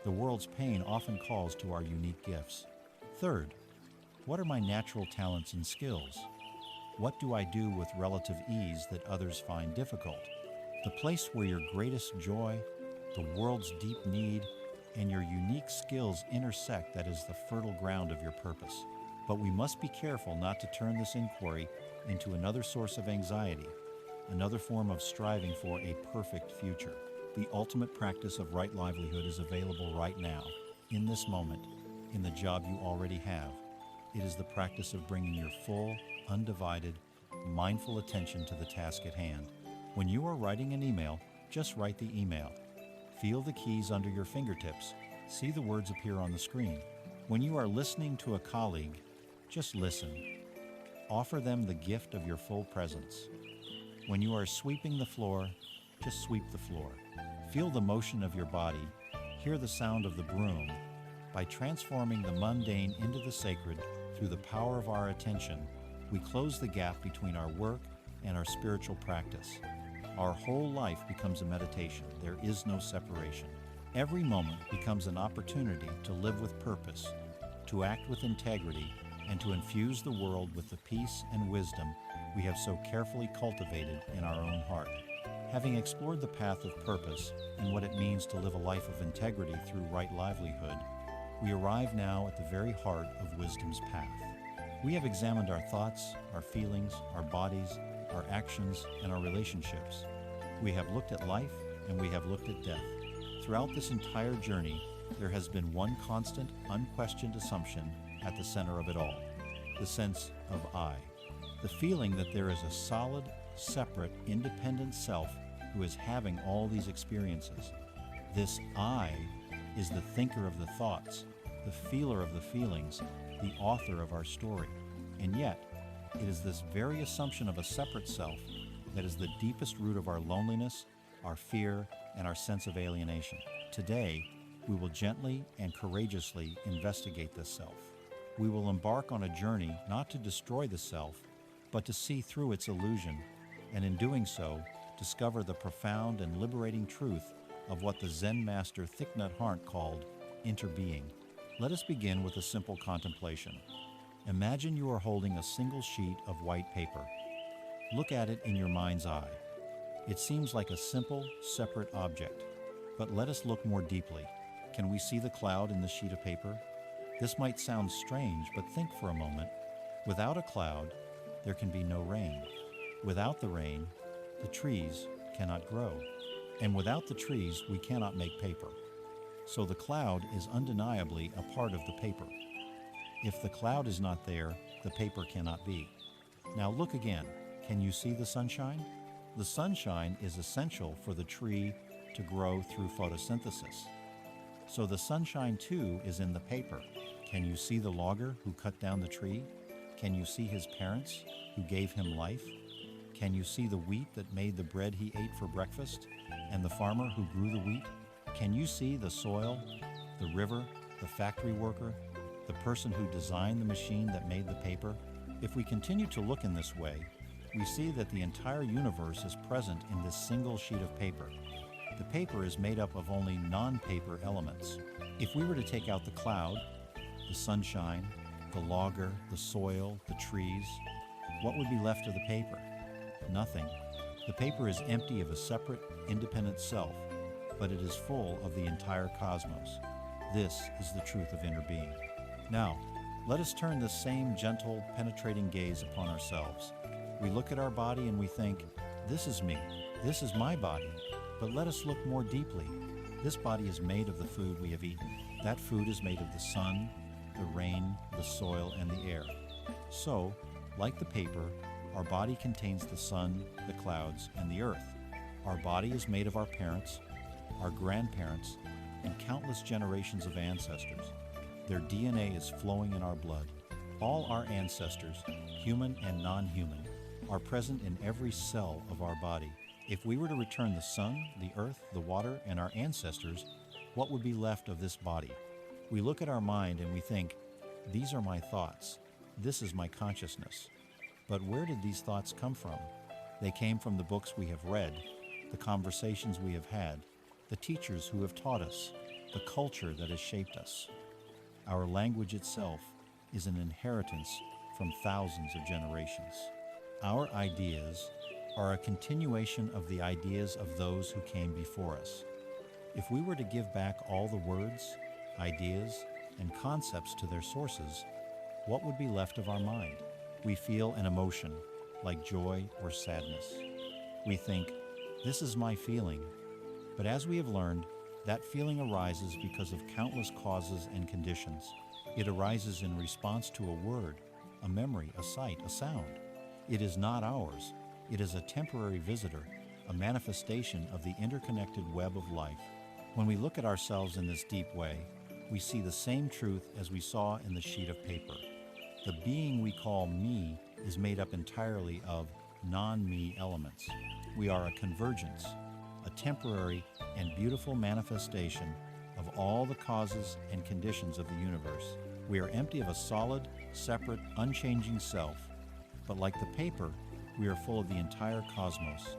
The world's pain often calls to our unique gifts. Third, what are my natural talents and skills? What do I do with relative ease that others find difficult? The place where your greatest joy, the world's deep need, and your unique skills intersect, that is the fertile ground of your purpose. But we must be careful not to turn this inquiry into another source of anxiety, another form of striving for a perfect future. The ultimate practice of right livelihood is available right now, in this moment, in the job you already have. It is the practice of bringing your full, undivided, mindful attention to the task at hand. When you are writing an email, just write the email. Feel the keys under your fingertips. See the words appear on the screen. When you are listening to a colleague, just listen. Offer them the gift of your full presence. When you are sweeping the floor, just sweep the floor. Feel the motion of your body. Hear the sound of the broom. By transforming the mundane into the sacred through the power of our attention, we close the gap between our work and our spiritual practice. Our whole life becomes a meditation. There is no separation. Every moment becomes an opportunity to live with purpose, to act with integrity, and to infuse the world with the peace and wisdom we have so carefully cultivated in our own heart. Having explored the path of purpose and what it means to live a life of integrity through right livelihood, we arrive now at the very heart of wisdom's path. We have examined our thoughts, our feelings, our bodies, our actions, and our relationships. We have looked at life and we have looked at death. Throughout this entire journey, there has been one constant, unquestioned assumption at the center of it all: the sense of I. The feeling that there is a solid, separate, independent self who is having all these experiences. This I is the thinker of the thoughts, the feeler of the feelings, the author of our story. And yet, it is this very assumption of a separate self that is the deepest root of our loneliness, our fear, and our sense of alienation. Today, we will gently and courageously investigate this self. We will embark on a journey not to destroy the self, but to see through its illusion, and in doing so, discover the profound and liberating truth of what the Zen master Thich Nhat Hanh called interbeing. Let us begin with a simple contemplation. Imagine you are holding a single sheet of white paper. Look at it in your mind's eye. It seems like a simple, separate object, but let us look more deeply. Can we see the cloud in the sheet of paper? This might sound strange, but think for a moment. Without a cloud, there can be no rain. Without the rain, the trees cannot grow. And without the trees, we cannot make paper. So the cloud is undeniably a part of the paper. If the cloud is not there, the paper cannot be. Now look again. Can you see the sunshine? The sunshine is essential for the tree to grow through photosynthesis. So the sunshine too is in the paper. Can you see the logger who cut down the tree? Can you see his parents who gave him life? Can you see the wheat that made the bread he ate for breakfast, and the farmer who grew the wheat? Can you see the soil, the river, the factory worker, the person who designed the machine that made the paper? If we continue to look in this way, we see that the entire universe is present in this single sheet of paper. The paper is made up of only non-paper elements. If we were to take out the cloud, the sunshine, the logger, the soil, the trees, what would be left of the paper? Nothing. The paper is empty of a separate, independent self, but it is full of the entire cosmos. This is the truth of inner being. Now, let us turn this same gentle, penetrating gaze upon ourselves. We look at our body and we think, this is me, this is my body. But let us look more deeply. This body is made of the food we have eaten. That food is made of the sun, the rain, the soil, and the air. So, like the paper, our body contains the sun, the clouds, and the earth. Our body is made of our parents, our grandparents, and countless generations of ancestors. Their DNA is flowing in our blood. All our ancestors, human and non-human, are present in every cell of our body. If we were to return the sun, the earth, the water, and our ancestors, what would be left of this body? We look at our mind and we think, these are my thoughts. This is my consciousness. But where did these thoughts come from? They came from the books we have read, the conversations we have had, the teachers who have taught us, the culture that has shaped us. Our language itself is an inheritance from thousands of generations. Our ideas are a continuation of the ideas of those who came before us. If we were to give back all the words, ideas, and concepts to their sources, what would be left of our mind? We feel an emotion, like joy or sadness. We think, this is my feeling. But as we have learned, that feeling arises because of countless causes and conditions. It arises in response to a word, a memory, a sight, a sound. It is not ours. It is a temporary visitor, a manifestation of the interconnected web of life. When we look at ourselves in this deep way, we see the same truth as we saw in the sheet of paper. The being we call me is made up entirely of non-me elements. We are a convergence, a temporary and beautiful manifestation of all the causes and conditions of the universe. We are empty of a solid, separate, unchanging self, but like the paper, we are full of the entire cosmos.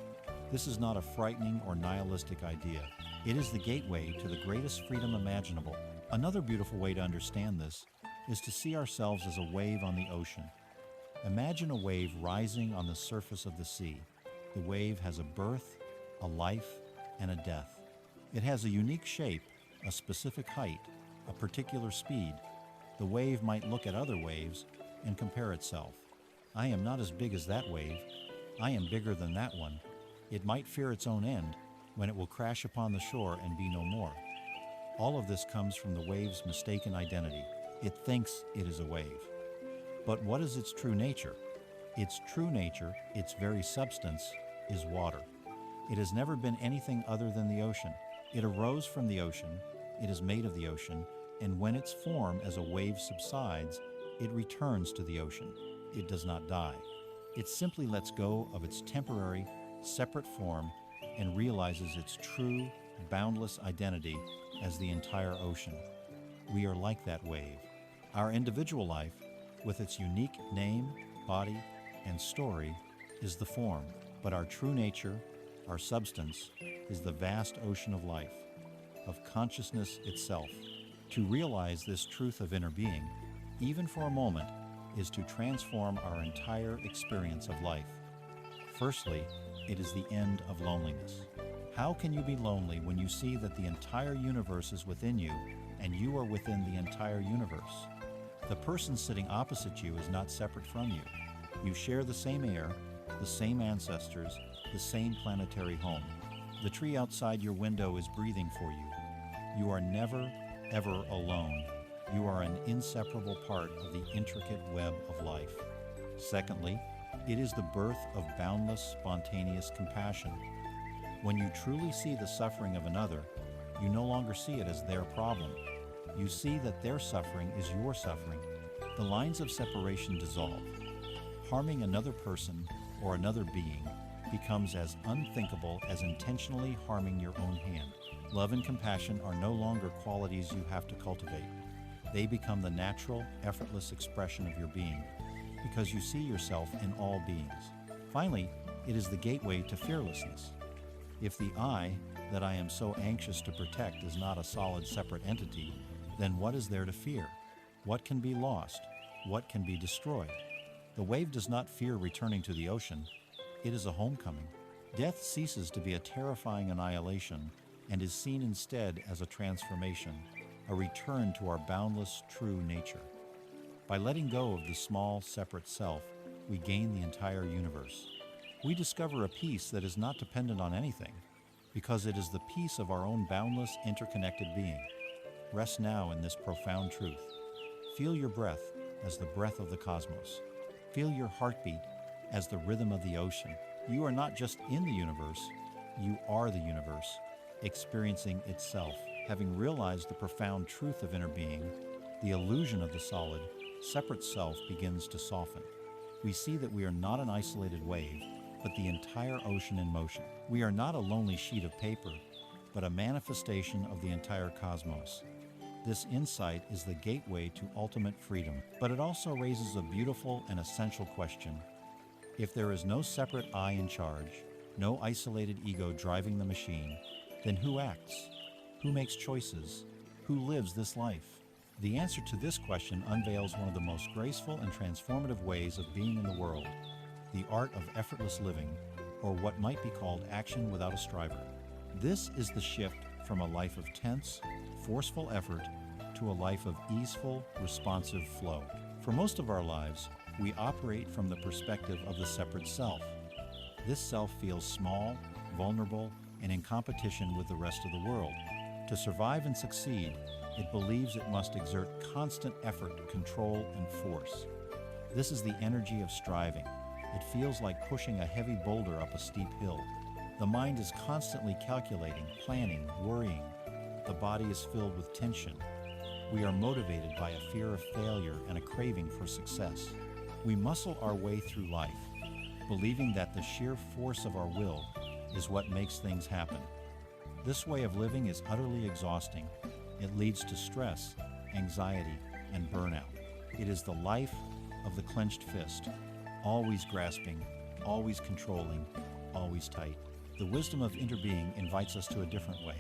This is not a frightening or nihilistic idea. It is the gateway to the greatest freedom imaginable. Another beautiful way to understand this is to see ourselves as a wave on the ocean. Imagine a wave rising on the surface of the sea. The wave has a birth, a life, and a death. It has a unique shape, a specific height, a particular speed. The wave might look at other waves and compare itself. I am not as big as that wave. I am bigger than that one. It might fear its own end, when it will crash upon the shore and be no more. All of this comes from the wave's mistaken identity. It thinks it is a wave. But what is its true nature? Its true nature, its very substance, is water. It has never been anything other than the ocean. It arose from the ocean, it is made of the ocean, and when its form as a wave subsides, it returns to the ocean. It does not die. It simply lets go of its temporary, separate form and realizes its true, boundless identity as the entire ocean. We are like that wave. Our individual life, with its unique name, body, and story, is the form, but our true nature, our substance, is the vast ocean of life, of consciousness itself. To realize this truth of inner being, even for a moment, is to transform our entire experience of life. Firstly, it is the end of loneliness. How can you be lonely when you see that the entire universe is within you and you are within the entire universe? The person sitting opposite you is not separate from you. You share the same air, the same ancestors, the same planetary home. The tree outside your window is breathing for you. You are never, ever alone. You are an inseparable part of the intricate web of life. Secondly, it is the birth of boundless, spontaneous compassion. When you truly see the suffering of another, you no longer see it as their problem. You see that their suffering is your suffering. The lines of separation dissolve. Harming another person or another being becomes as unthinkable as intentionally harming your own hand. Love and compassion are no longer qualities you have to cultivate. They become the natural, effortless expression of your being, because you see yourself in all beings. Finally, it is the gateway to fearlessness. If the I that I am so anxious to protect is not a solid, separate entity, then what is there to fear? What can be lost? What can be destroyed? The wave does not fear returning to the ocean. It is a homecoming. Death ceases to be a terrifying annihilation and is seen instead as a transformation, a return to our boundless, true nature. By letting go of the small, separate self, we gain the entire universe. We discover a peace that is not dependent on anything, because it is the peace of our own boundless, interconnected being. Rest now in this profound truth. Feel your breath as the breath of the cosmos. Feel your heartbeat as the rhythm of the ocean. You are not just in the universe, you are the universe, experiencing itself. Having realized the profound truth of inner being, the illusion of the solid, separate self begins to soften. we see that we are not an isolated wave, but the entire ocean in motion. We are not a lonely sheet of paper, but a manifestation of the entire cosmos. This insight is the gateway to ultimate freedom, but it also raises a beautiful and essential question. If there is no separate I in charge, no isolated ego driving the machine, then who acts? Who makes choices? Who lives this life? The answer to this question unveils one of the most graceful and transformative ways of being in the world, the art of effortless living, or what might be called action without a striver. This is the shift from a life of tense, forceful effort to a life of easeful, responsive flow. For most of our lives, we operate from the perspective of the separate self. This self feels small, vulnerable, and in competition with the rest of the world. To survive and succeed, it believes it must exert constant effort, control, and force. This is the energy of striving. It feels like pushing a heavy boulder up a steep hill. The mind is constantly calculating, planning, worrying. The body is filled with tension. We are motivated by a fear of failure and a craving for success. We muscle our way through life, believing that the sheer force of our will is what makes things happen. This way of living is utterly exhausting. It leads to stress, anxiety, and burnout. It is the life of the clenched fist, always grasping, always controlling, always tight. The wisdom of interbeing invites us to a different way.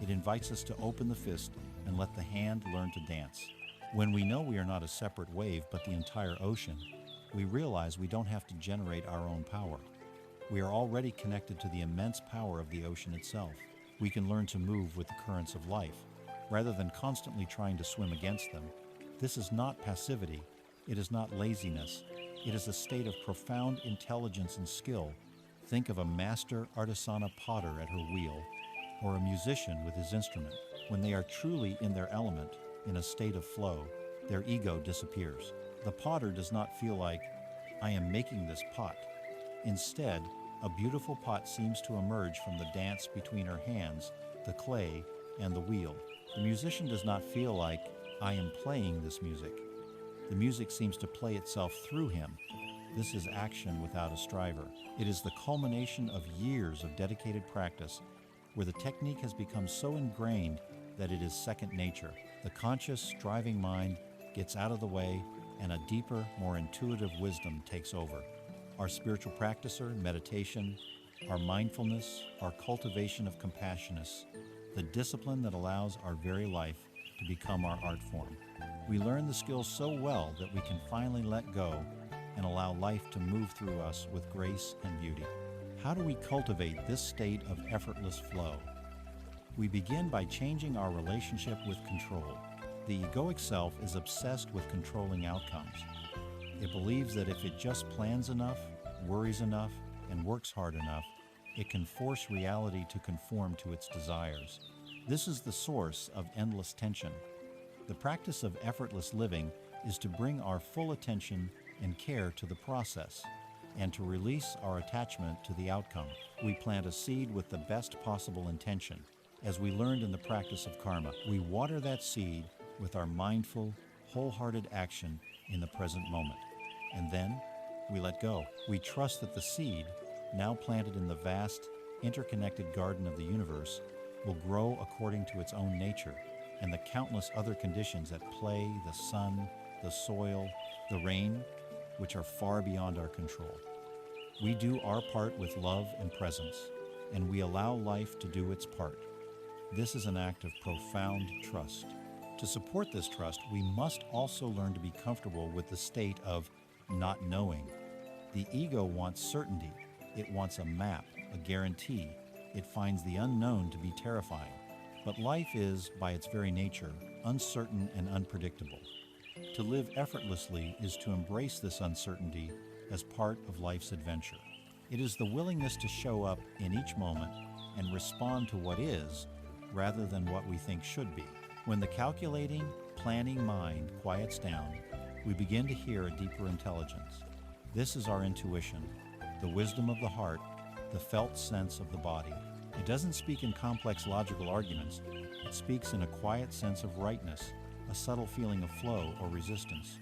It invites us to open the fist and let the hand learn to dance. When we know we are not a separate wave but the entire ocean, we realize we don't have to generate our own power. We are already connected to the immense power of the ocean itself. We can learn to move with the currents of life, rather than constantly trying to swim against them. This is not passivity. It is not laziness. It is a state of profound intelligence and skill. Think of a master artisana potter at her wheel, or a musician with his instrument. When they are truly in their element, in a state of flow, their ego disappears. The potter does not feel like, I am making this pot. Instead, a beautiful pot seems to emerge from the dance between her hands, the clay, and the wheel. The musician does not feel like, I am playing this music. The music seems to play itself through him. This is action without a striver. It is the culmination of years of dedicated practice, where the technique has become so ingrained that it is second nature. The conscious, striving mind gets out of the way, and a deeper, more intuitive wisdom takes over. Our spiritual practicer, meditation, our mindfulness, our cultivation of compassiousness, the discipline that allows our very life to become our art form. We learn the skills so well that we can finally let go and allow life to move through us with grace and beauty. How do we cultivate this state of effortless flow? We begin by changing our relationship with control. The egoic self is obsessed with controlling outcomes. It believes that if it just plans enough, worries enough, and works hard enough, it can force reality to conform to its desires. This is the source of endless tension. The practice of effortless living is to bring our full attention and care to the process, and to release our attachment to the outcome. We plant a seed with the best possible intention. As we learned in the practice of karma, we water that seed with our mindful, wholehearted action in the present moment. And then we let go. We trust that the seed, now planted in the vast, interconnected garden of the universe, will grow according to its own nature, and the countless other conditions at play, the sun, the soil, the rain, which are far beyond our control. We do our part with love and presence, and we allow life to do its part. This is an act of profound trust. To support this trust, we must also learn to be comfortable with the state of not knowing. The ego wants certainty. It wants a map, a guarantee. It finds the unknown to be terrifying. But life is, by its very nature, uncertain and unpredictable. To live effortlessly is to embrace this uncertainty as part of life's adventure. It is the willingness to show up in each moment and respond to what is, rather than what we think should be. When the calculating, planning mind quiets down, we begin to hear a deeper intelligence. This is our intuition, the wisdom of the heart, the felt sense of the body. It doesn't speak in complex logical arguments. It speaks in a quiet sense of rightness, a subtle feeling of flow or resistance.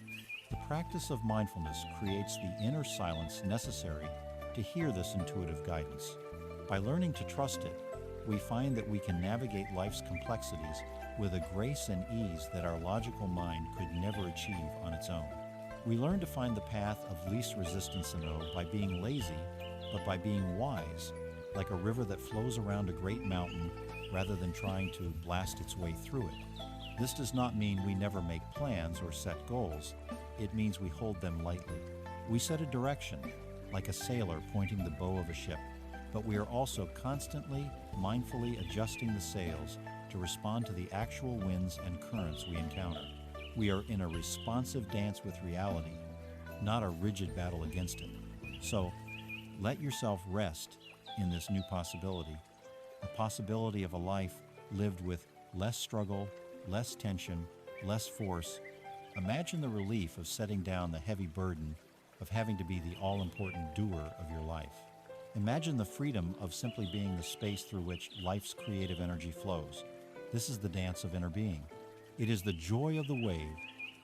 The practice of mindfulness creates the inner silence necessary to hear this intuitive guidance. By learning to trust it, we find that we can navigate life's complexities with a grace and ease that our logical mind could never achieve on its own. We learn to find the path of least resistance, by being lazy, but by being wise, like a river that flows around a great mountain rather than trying to blast its way through it. This does not mean we never make plans or set goals. It means we hold them lightly. We set a direction, like a sailor pointing the bow of a ship, but we are also constantly, mindfully adjusting the sails to respond to the actual winds and currents we encounter. We are in a responsive dance with reality, not a rigid battle against it. So, let yourself rest in this new possibility, the possibility of a life lived with less struggle, less tension, less force. Imagine the relief of setting down the heavy burden of having to be the all-important doer of your life. Imagine the freedom of simply being the space through which life's creative energy flows. This is the dance of inner being. It is the joy of the wave,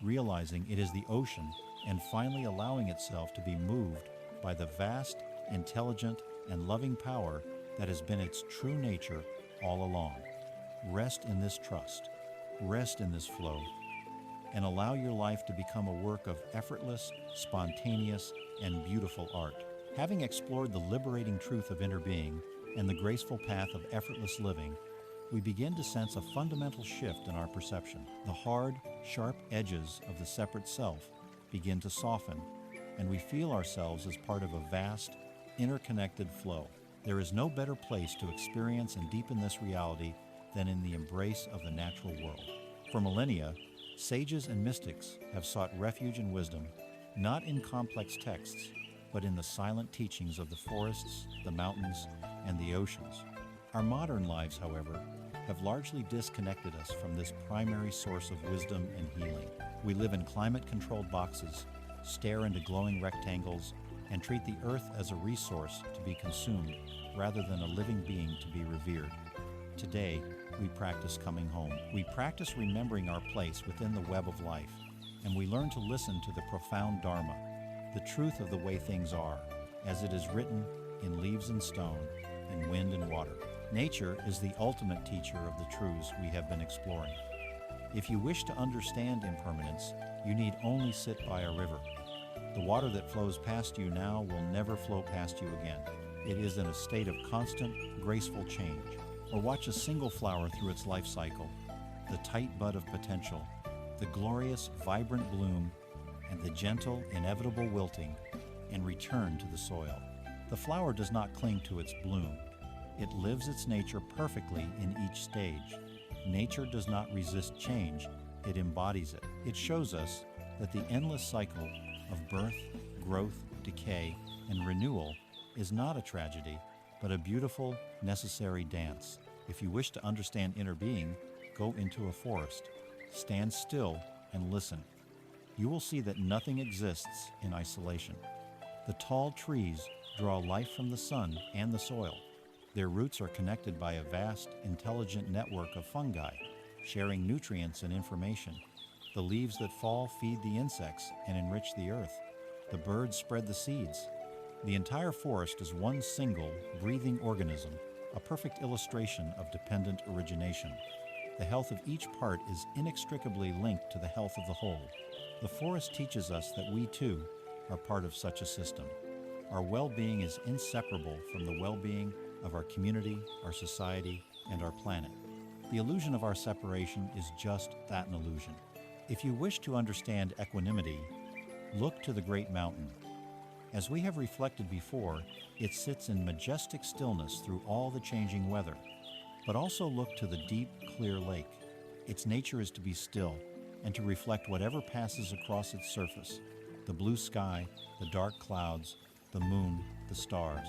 realizing it is the ocean and finally allowing itself to be moved by the vast, intelligent, and loving power that has been its true nature all along. Rest in this trust, rest in this flow, and allow your life to become a work of effortless, spontaneous, and beautiful art. Having explored the liberating truth of inner being and the graceful path of effortless living, we begin to sense a fundamental shift in our perception. The hard, sharp edges of the separate self begin to soften, and we feel ourselves as part of a vast, interconnected flow. There is no better place to experience and deepen this reality than in the embrace of the natural world. For millennia, sages and mystics have sought refuge and wisdom, not in complex texts, but in the silent teachings of the forests, the mountains, and the oceans. Our modern lives, however, have largely disconnected us from this primary source of wisdom and healing. We live in climate-controlled boxes, stare into glowing rectangles, and treat the earth as a resource to be consumed rather than a living being to be revered. Today, we practice coming home. We practice remembering our place within the web of life, and we learn to listen to the profound Dharma, the truth of the way things are, as it is written in leaves and stone, in wind and water. Nature is the ultimate teacher of the truths we have been exploring. If you wish to understand impermanence, you need only sit by a river. The water that flows past you now will never flow past you again. It is in a state of constant, graceful change. Or watch a single flower through its life cycle, the tight bud of potential, the glorious, vibrant bloom, and the gentle, inevitable wilting, and return to the soil. The flower does not cling to its bloom. It lives its nature perfectly in each stage. Nature does not resist change, it embodies it. It shows us that the endless cycle of birth, growth, decay, and renewal is not a tragedy, but a beautiful, necessary dance. If you wish to understand inner being, go into a forest. Stand still and listen. You will see that nothing exists in isolation. The tall trees draw life from the sun and the soil. Their roots are connected by a vast, intelligent network of fungi, sharing nutrients and information. The leaves that fall feed the insects and enrich the earth. The birds spread the seeds. The entire forest is one single, breathing organism, a perfect illustration of dependent origination. The health of each part is inextricably linked to the health of the whole. The forest teaches us that we, too, are part of such a system. Our well-being is inseparable from the well-being of our community, our society, and our planet. The illusion of our separation is just that, an illusion. If you wish to understand equanimity, look to the great mountain. As we have reflected before, it sits in majestic stillness through all the changing weather. But also look to the deep, clear lake. Its nature is to be still and to reflect whatever passes across its surface: the blue sky, the dark clouds, the moon, the stars.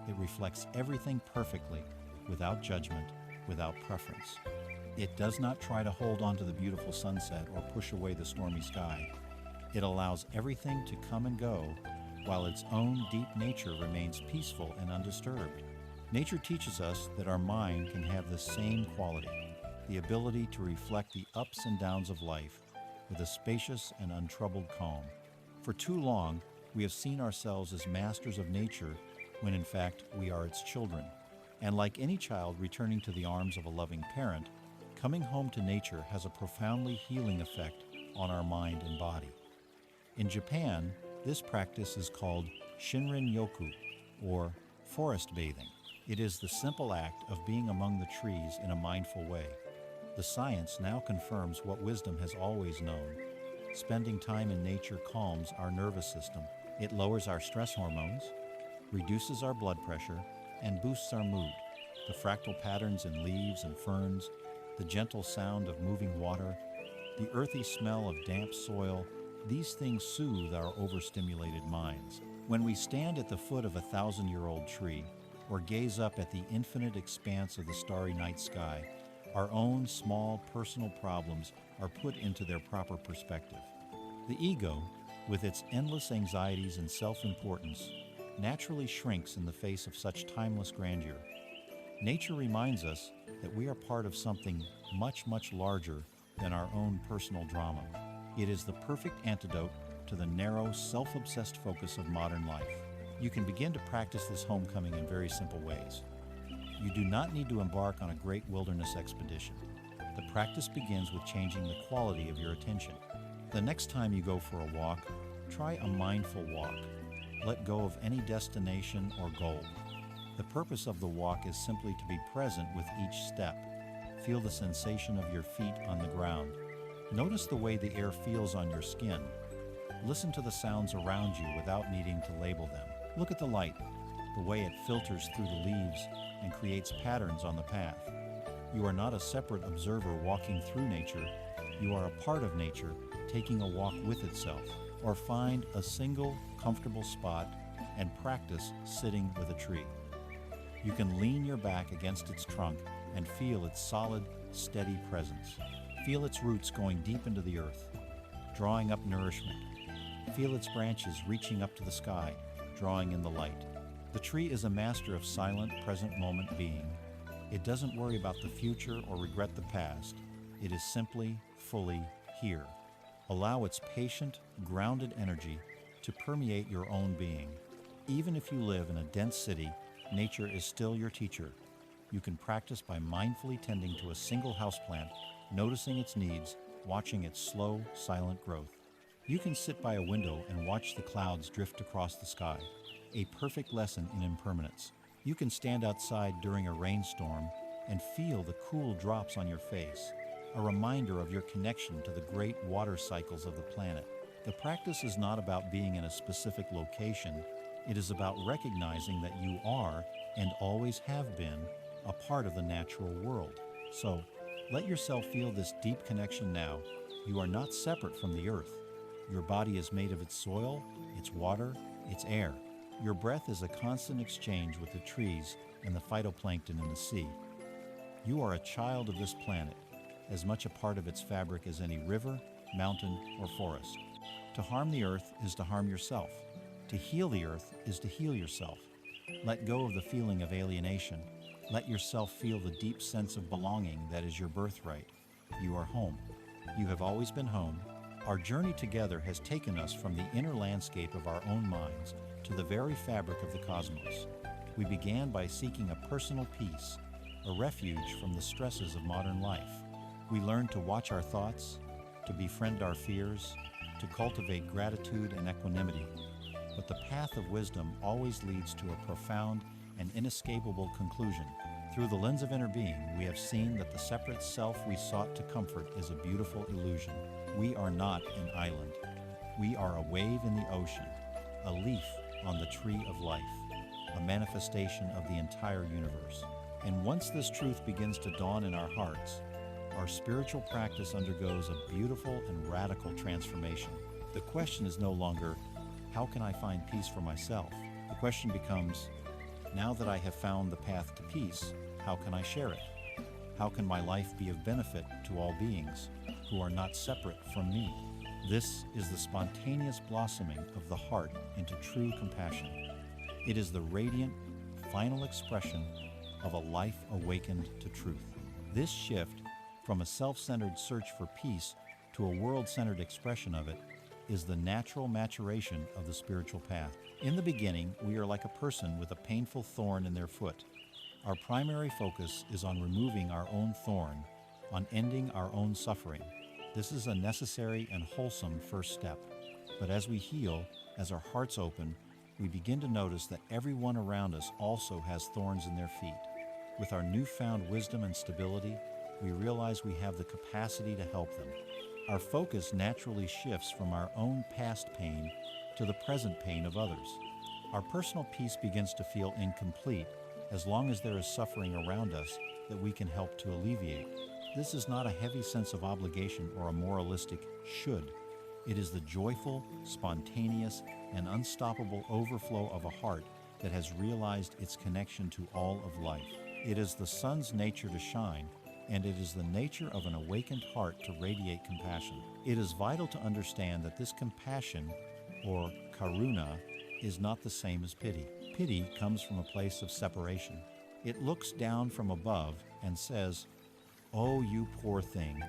It reflects everything perfectly, without judgment, without preference. It does not try to hold on to the beautiful sunset or push away the stormy sky. It allows everything to come and go, while its own deep nature remains peaceful and undisturbed. Nature teaches us that our mind can have the same quality, the ability to reflect the ups and downs of life with a spacious and untroubled calm. For too long, we have seen ourselves as masters of nature when in fact we are its children. And like any child returning to the arms of a loving parent, coming home to nature has a profoundly healing effect on our mind and body. In Japan, this practice is called Shinrin-yoku, or forest bathing. It is the simple act of being among the trees in a mindful way. The science now confirms what wisdom has always known. Spending time in nature calms our nervous system. It lowers our stress hormones, reduces our blood pressure, and boosts our mood. The fractal patterns in leaves and ferns, the gentle sound of moving water, the earthy smell of damp soil, these things soothe our overstimulated minds. When we stand at the foot of a 1,000-year-old tree or gaze up at the infinite expanse of the starry night sky, our own small personal problems are put into their proper perspective. The ego, with its endless anxieties and self-importance, naturally shrinks in the face of such timeless grandeur. Nature reminds us that we are part of something much, much larger than our own personal drama. It is the perfect antidote to the narrow, self-obsessed focus of modern life. You can begin to practice this homecoming in very simple ways. You do not need to embark on a great wilderness expedition. The practice begins with changing the quality of your attention. The next time you go for a walk, try a mindful walk. Let go of any destination or goal. The purpose of the walk is simply to be present with each step. Feel the sensation of your feet on the ground. Notice the way the air feels on your skin. Listen to the sounds around you without needing to label them. Look at the light, the way it filters through the leaves and creates patterns on the path. You are not a separate observer walking through nature. You are a part of nature taking a walk with itself. Or find a single comfortable spot and practice sitting with a tree. You can lean your back against its trunk and feel its solid, steady presence. Feel its roots going deep into the earth, drawing up nourishment. Feel its branches reaching up to the sky, drawing in the light. The tree is a master of silent, present moment being. It doesn't worry about the future or regret the past. It is simply, fully here. Allow its patient, grounded energy to permeate your own being. Even if you live in a dense city, nature is still your teacher. You can practice by mindfully tending to a single houseplant, noticing its needs, watching its slow, silent growth. You can sit by a window and watch the clouds drift across the sky, a perfect lesson in impermanence. You can stand outside during a rainstorm and feel the cool drops on your face, a reminder of your connection to the great water cycles of the planet. The practice is not about being in a specific location. It is about recognizing that you are, and always have been, a part of the natural world. So, let yourself feel this deep connection now. You are not separate from the earth. Your body is made of its soil, its water, its air. Your breath is a constant exchange with the trees and the phytoplankton in the sea. You are a child of this planet, as much a part of its fabric as any river, mountain, or forest. To harm the earth is to harm yourself. To heal the earth is to heal yourself. Let go of the feeling of alienation. Let yourself feel the deep sense of belonging that is your birthright. You are home. You have always been home. Our journey together has taken us from the inner landscape of our own minds to the very fabric of the cosmos. We began by seeking a personal peace, a refuge from the stresses of modern life. We learned to watch our thoughts, to befriend our fears, to cultivate gratitude and equanimity. But the path of wisdom always leads to a profound and inescapable conclusion. Through the lens of inner being, we have seen that the separate self we sought to comfort is a beautiful illusion. We are not an island. We are a wave in the ocean, a leaf on the tree of life, a manifestation of the entire universe. And once this truth begins to dawn in our hearts, our spiritual practice undergoes a beautiful and radical transformation. The question is no longer, how can I find peace for myself? The question becomes, now that I have found the path to peace, how can I share it? How can my life be of benefit to all beings who are not separate from me? This is the spontaneous blossoming of the heart into true compassion. It is the radiant, final expression of a life awakened to truth. This shift from a self-centered search for peace to a world-centered expression of it is the natural maturation of the spiritual path. In the beginning, we are like a person with a painful thorn in their foot. Our primary focus is on removing our own thorn, on ending our own suffering. This is a necessary and wholesome first step. But as we heal, as our hearts open, we begin to notice that everyone around us also has thorns in their feet. With our newfound wisdom and stability, we realize we have the capacity to help them. Our focus naturally shifts from our own past pain to the present pain of others. Our personal peace begins to feel incomplete as long as there is suffering around us that we can help to alleviate. This is not a heavy sense of obligation or a moralistic should. It is the joyful, spontaneous, and unstoppable overflow of a heart that has realized its connection to all of life. It is the sun's nature to shine, and it is the nature of an awakened heart to radiate compassion. It is vital to understand that this compassion, or karuna, is not the same as pity. Pity comes from a place of separation. It looks down from above and says, "Oh, you poor thing,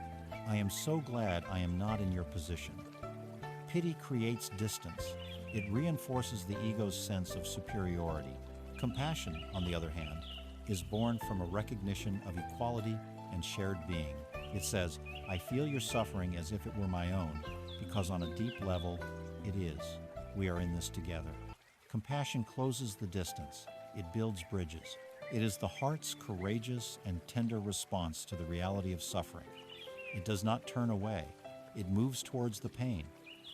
I am so glad I am not in your position." Pity creates distance. It reinforces the ego's sense of superiority. Compassion, on the other hand, is born from a recognition of equality and shared being. It says, "I feel your suffering as if it were my own, because on a deep level, it is. We are in this together." Compassion closes the distance. It builds bridges. It is the heart's courageous and tender response to the reality of suffering. It does not turn away. It moves towards the pain,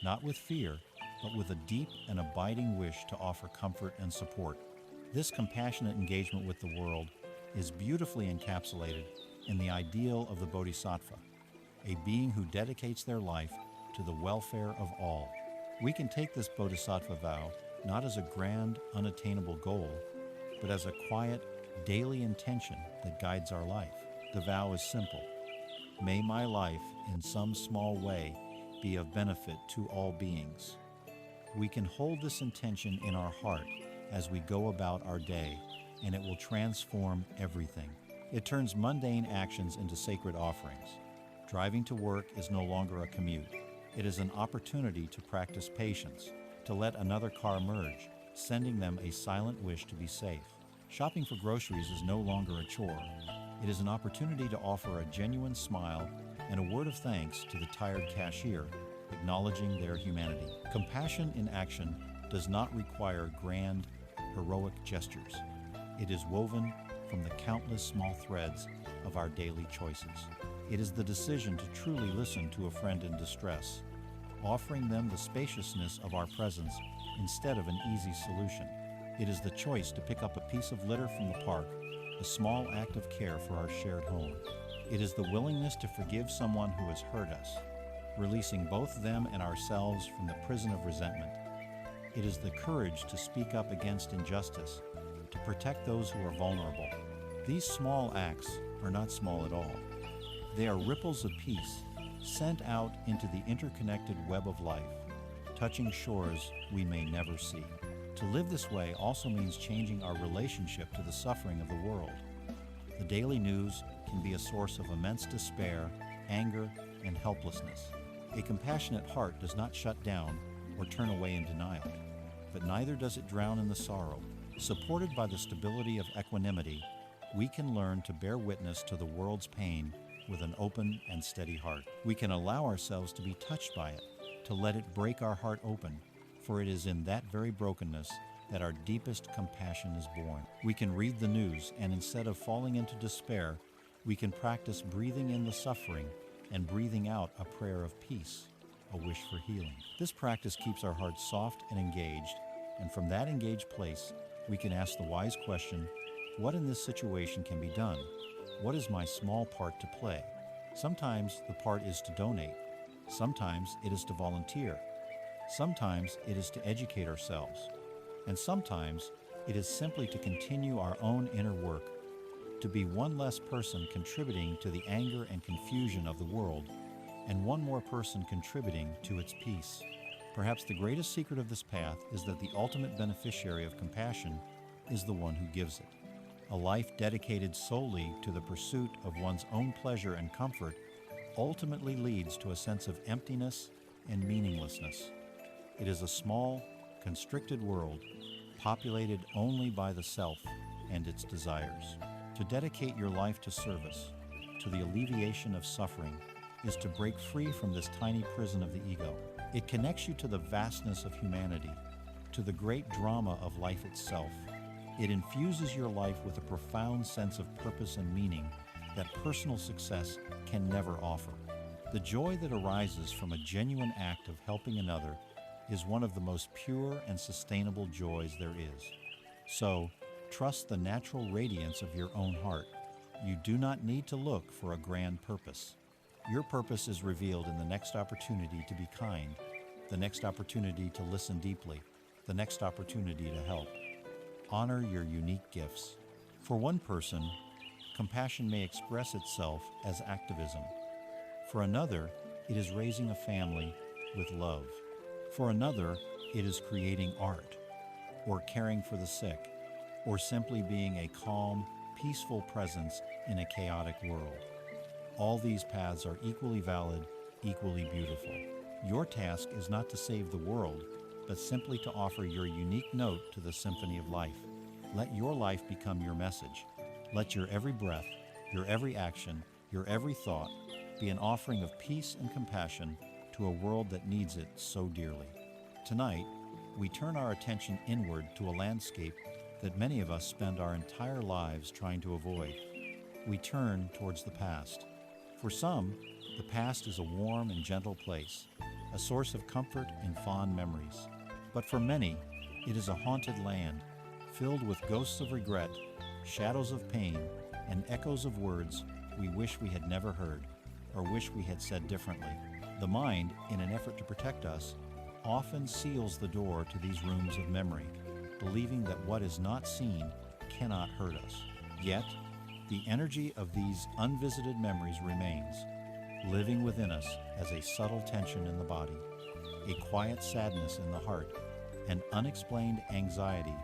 not with fear, but with a deep and abiding wish to offer comfort and support. This compassionate engagement with the world is beautifully encapsulated in the ideal of the Bodhisattva, a being who dedicates their life to the welfare of all. We can take this Bodhisattva vow not as a grand, unattainable goal, but as a quiet, daily intention that guides our life. The vow is simple. May my life, in some small way, be of benefit to all beings. We can hold this intention in our heart as we go about our day, and it will transform everything. It turns mundane actions into sacred offerings. Driving to work is no longer a commute. It is an opportunity to practice patience, to let another car merge, sending them a silent wish to be safe. Shopping for groceries is no longer a chore. It is an opportunity to offer a genuine smile and a word of thanks to the tired cashier, acknowledging their humanity. Compassion in action does not require grand, heroic gestures. It is woven from the countless small threads of our daily choices. It is the decision to truly listen to a friend in distress, offering them the spaciousness of our presence instead of an easy solution. It is the choice to pick up a piece of litter from the park, a small act of care for our shared home. It is the willingness to forgive someone who has hurt us, releasing both them and ourselves from the prison of resentment. It is the courage to speak up against injustice, to protect those who are vulnerable. These small acts are not small at all. They are ripples of peace sent out into the interconnected web of life, touching shores we may never see. To live this way also means changing our relationship to the suffering of the world. The daily news can be a source of immense despair, anger, and helplessness. A compassionate heart does not shut down or turn away in denial, but neither does it drown in the sorrow. Supported by the stability of equanimity, we can learn to bear witness to the world's pain with an open and steady heart. We can allow ourselves to be touched by it, to let it break our heart open, for it is in that very brokenness that our deepest compassion is born. We can read the news, and instead of falling into despair, we can practice breathing in the suffering and breathing out a prayer of peace, a wish for healing. This practice keeps our hearts soft and engaged, and from that engaged place, we can ask the wise question, what in this situation can be done? What is my small part to play? Sometimes the part is to donate. Sometimes it is to volunteer. Sometimes it is to educate ourselves. And sometimes it is simply to continue our own inner work, to be one less person contributing to the anger and confusion of the world, and one more person contributing to its peace. Perhaps the greatest secret of this path is that the ultimate beneficiary of compassion is the one who gives it. A life dedicated solely to the pursuit of one's own pleasure and comfort ultimately leads to a sense of emptiness, and meaninglessness. It is a small, constricted world populated only by the self and its desires. To dedicate your life to service, to the alleviation of suffering, is to break free from this tiny prison of the ego. It connects you to the vastness of humanity, to the great drama of life itself. It infuses your life with a profound sense of purpose and meaning that personal success can never offer. The joy that arises from a genuine act of helping another is one of the most pure and sustainable joys there is. So, trust the natural radiance of your own heart. You do not need to look for a grand purpose. Your purpose is revealed in the next opportunity to be kind, the next opportunity to listen deeply, the next opportunity to help. Honor your unique gifts. For one person, compassion may express itself as activism. For another, it is raising a family with love. For another, it is creating art, or caring for the sick, or simply being a calm, peaceful presence in a chaotic world. All these paths are equally valid, equally beautiful. Your task is not to save the world, but simply to offer your unique note to the symphony of life. Let your life become your message. Let your every breath, your every action, your every thought be an offering of peace and compassion to a world that needs it so dearly. Tonight, we turn our attention inward to a landscape that many of us spend our entire lives trying to avoid. We turn towards the past. For some, the past is a warm and gentle place, a source of comfort and fond memories. But for many, it is a haunted land, filled with ghosts of regret, shadows of pain, and echoes of words we wish we had never heard, or wish we had said differently. The mind, in an effort to protect us, often seals the door to these rooms of memory, believing that what is not seen cannot hurt us. Yet, the energy of these unvisited memories remains, living within us as a subtle tension in the body, a quiet sadness in the heart, an unexplained anxiety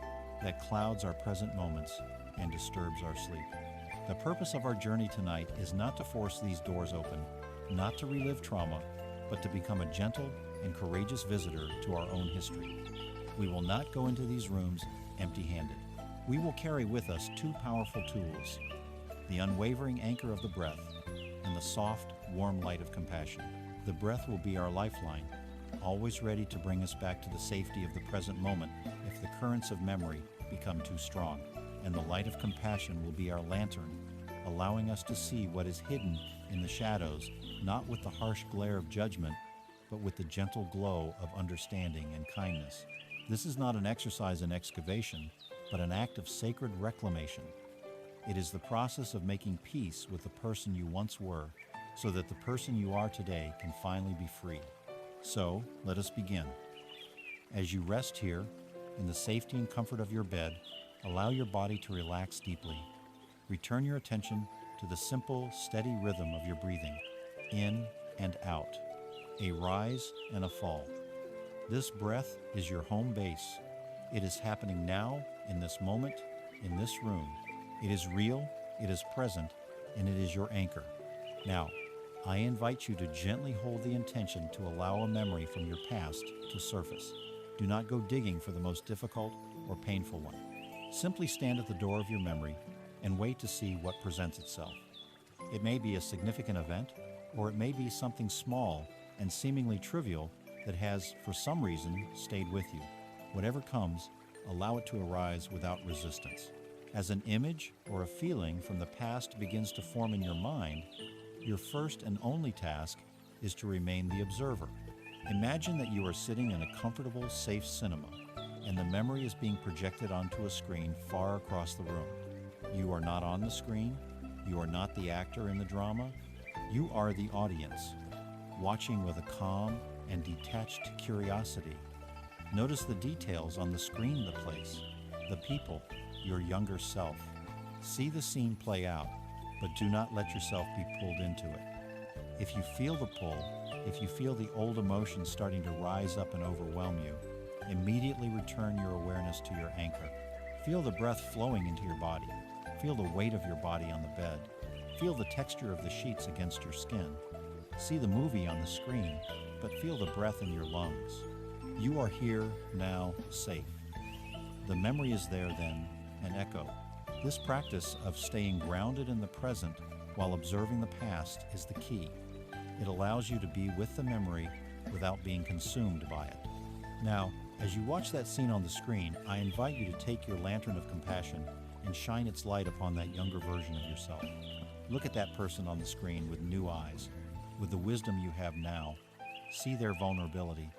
that clouds our present moments and disturbs our sleep. The purpose of our journey tonight is not to force these doors open, not to relive trauma, but to become a gentle and courageous visitor to our own history. We will not go into these rooms empty-handed. We will carry with us two powerful tools: the unwavering anchor of the breath and the soft, warm light of compassion. The breath will be our lifeline, always ready to bring us back to the safety of the present moment if the currents of memory become too strong. And the light of compassion will be our lantern, allowing us to see what is hidden in the shadows, not with the harsh glare of judgment, but with the gentle glow of understanding and kindness. This is not an exercise in excavation, but an act of sacred reclamation. It is the process of making peace with the person you once were, so that the person you are today can finally be free. So, let us begin. As you rest here, in the safety and comfort of your bed, allow your body to relax deeply. Return your attention to the simple, steady rhythm of your breathing, in and out, a rise and a fall. This breath is your home base. It is happening now, in this moment, in this room. It is real, it is present, and it is your anchor. Now, I invite you to gently hold the intention to allow a memory from your past to surface. Do not go digging for the most difficult or painful one. Simply stand at the door of your memory and wait to see what presents itself. It may be a significant event, or it may be something small and seemingly trivial that has, for some reason, stayed with you. Whatever comes, allow it to arise without resistance. As an image or a feeling from the past begins to form in your mind, your first and only task is to remain the observer. Imagine that you are sitting in a comfortable, safe cinema, and the memory is being projected onto a screen far across the room. You are not on the screen. You are not the actor in the drama. You are the audience, watching with a calm and detached curiosity. Notice the details on the screen, the place, the people, your younger self. See the scene play out, but do not let yourself be pulled into it. If you feel the pull, if you feel the old emotions starting to rise up and overwhelm you, immediately return your awareness to your anchor. Feel the breath flowing into your body. Feel the weight of your body on the bed. Feel the texture of the sheets against your skin. See the movie on the screen, but feel the breath in your lungs. You are here, now, safe. The memory is there then, an echo. This practice of staying grounded in the present while observing the past is the key. It allows you to be with the memory without being consumed by it. Now, as you watch that scene on the screen, I invite you to take your lantern of compassion and shine its light upon that younger version of yourself. Look at that person on the screen with new eyes, with the wisdom you have now. See their vulnerability,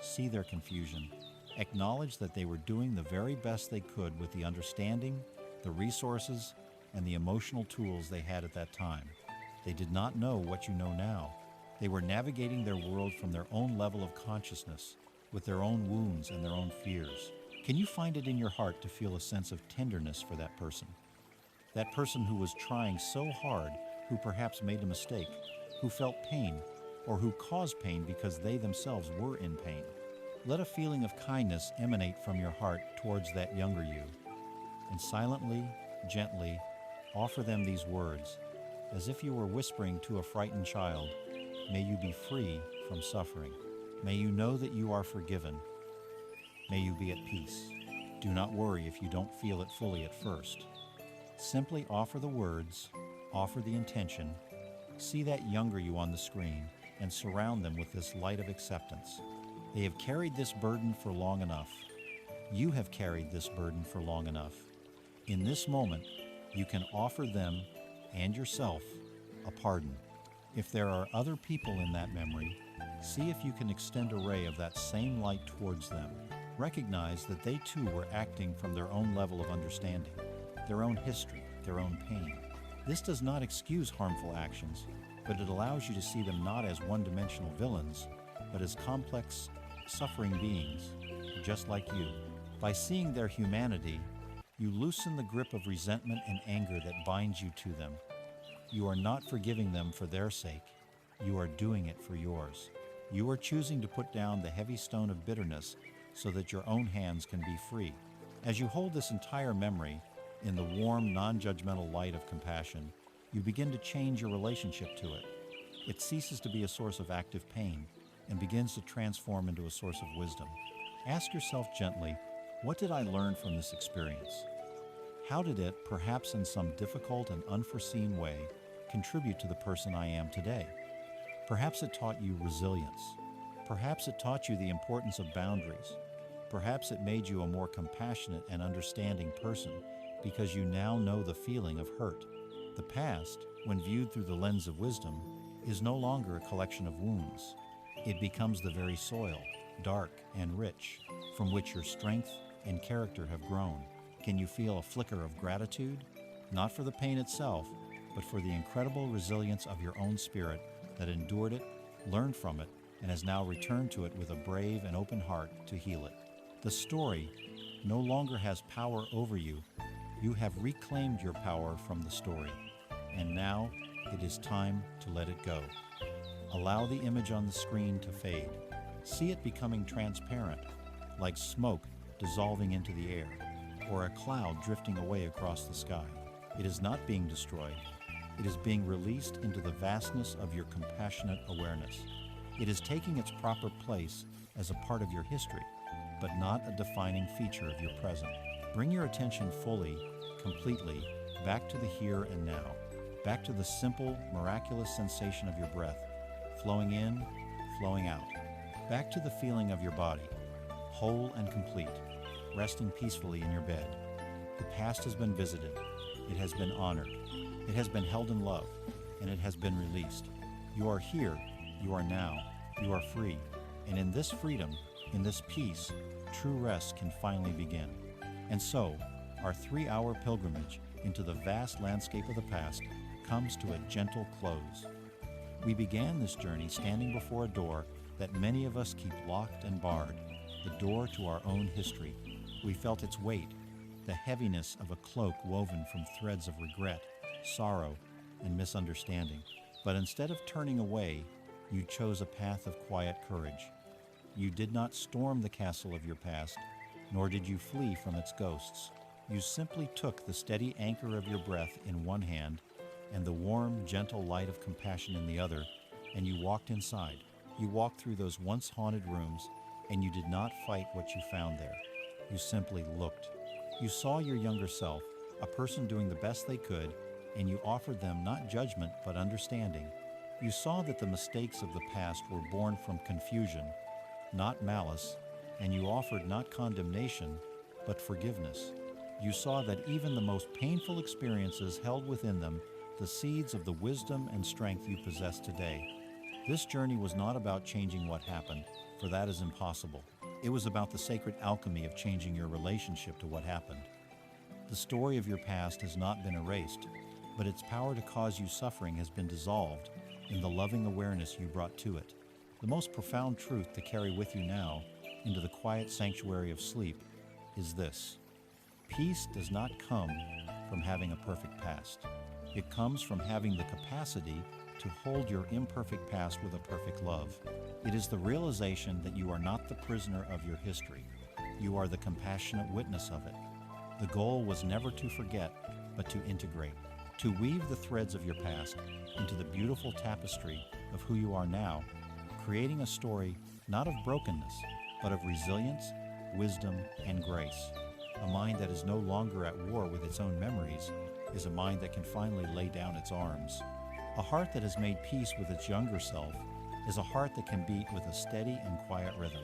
see their confusion. Acknowledge that they were doing the very best they could with the understanding, the resources, and the emotional tools they had at that time. They did not know what you know now. They were navigating their world from their own level of consciousness, with their own wounds and their own fears. Can you find it in your heart to feel a sense of tenderness for that person? That person who was trying so hard, who perhaps made a mistake, who felt pain, or who caused pain because they themselves were in pain. Let a feeling of kindness emanate from your heart towards that younger you, and silently, gently, offer them these words, as if you were whispering to a frightened child. May you be free from suffering. May you know that you are forgiven. May you be at peace. Do not worry if you don't feel it fully at first. Simply offer the words, offer the intention, see that younger you on the screen, and surround them with this light of acceptance. They have carried this burden for long enough. You have carried this burden for long enough. In this moment, you can offer them and yourself a pardon. If there are other people in that memory, see if you can extend a ray of that same light towards them. Recognize that they too were acting from their own level of understanding, their own history, their own pain. This does not excuse harmful actions, but it allows you to see them not as one-dimensional villains, but as complex, suffering beings, just like you. By seeing their humanity, you loosen the grip of resentment and anger that binds you to them. You are not forgiving them for their sake. You are doing it for yours. You are choosing to put down the heavy stone of bitterness so that your own hands can be free. As you hold this entire memory in the warm, non-judgmental light of compassion, you begin to change your relationship to it. It ceases to be a source of active pain and begins to transform into a source of wisdom. Ask yourself gently, what did I learn from this experience? How did it, perhaps in some difficult and unforeseen way, contribute to the person I am today? Perhaps it taught you resilience. Perhaps it taught you the importance of boundaries. Perhaps it made you a more compassionate and understanding person because you now know the feeling of hurt. The past, when viewed through the lens of wisdom, is no longer a collection of wounds. It becomes the very soil, dark and rich, from which your strength and character have grown. Can you feel a flicker of gratitude? Not for the pain itself, but for the incredible resilience of your own spirit that endured it, learned from it, and has now returned to it with a brave and open heart to heal it. The story no longer has power over you. You have reclaimed your power from the story, and now it is time to let it go. Allow the image on the screen to fade. See it becoming transparent, like smoke dissolving into the air, or a cloud drifting away across the sky. It is not being destroyed. It is being released into the vastness of your compassionate awareness. It is taking its proper place as a part of your history, but not a defining feature of your present. Bring your attention fully, completely, back to the here and now, back to the simple, miraculous sensation of your breath, flowing in, flowing out, back to the feeling of your body, whole and complete, resting peacefully in your bed. The past has been visited. It has been honored. It has been held in love, and it has been released. You are here. You are now. You are free. And in this freedom, in this peace, true rest can finally begin. And so, our 3-hour pilgrimage into the vast landscape of the past comes to a gentle close. We began this journey standing before a door that many of us keep locked and barred, the door to our own history. We felt its weight, the heaviness of a cloak woven from threads of regret, sorrow, and misunderstanding. But instead of turning away, you chose a path of quiet courage. You did not storm the castle of your past, nor did you flee from its ghosts. You simply took the steady anchor of your breath in one hand and the warm, gentle light of compassion in the other, and you walked inside. You walked through those once haunted rooms, and you did not fight what you found there. You simply looked. You saw your younger self, a person doing the best they could, and you offered them not judgment but understanding. You saw that the mistakes of the past were born from confusion, not malice, and you offered not condemnation, but forgiveness. You saw that even the most painful experiences held within them the seeds of the wisdom and strength you possess today. This journey was not about changing what happened, for that is impossible. It was about the sacred alchemy of changing your relationship to what happened. The story of your past has not been erased, but its power to cause you suffering has been dissolved in the loving awareness you brought to it. The most profound truth to carry with you now into the quiet sanctuary of sleep is this: peace does not come from having a perfect past. It comes from having the capacity to hold your imperfect past with a perfect love. It is the realization that you are not the prisoner of your history. You are the compassionate witness of it. The goal was never to forget, but to integrate, to weave the threads of your past into the beautiful tapestry of who you are now, creating a story not of brokenness, but of resilience, wisdom, and grace. A mind that is no longer at war with its own memories is a mind that can finally lay down its arms. A heart that has made peace with its younger self is a heart that can beat with a steady and quiet rhythm.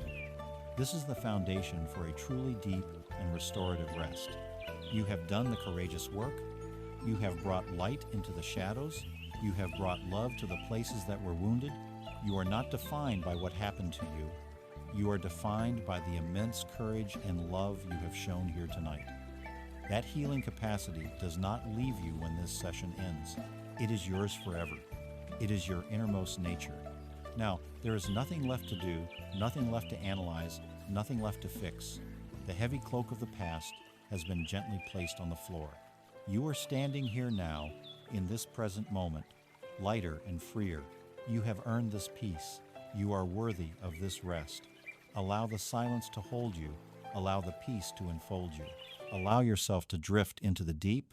This is the foundation for a truly deep and restorative rest. You have done the courageous work. You have brought light into the shadows. You have brought love to the places that were wounded. You are not defined by what happened to you. You are defined by the immense courage and love you have shown here tonight. That healing capacity does not leave you when this session ends. It is yours forever. It is your innermost nature. Now, there is nothing left to do, nothing left to analyze, nothing left to fix. The heavy cloak of the past has been gently placed on the floor. You are standing here now, in this present moment, lighter and freer. You have earned this peace. You are worthy of this rest. Allow the silence to hold you. Allow the peace to enfold you. Allow yourself to drift into the deep,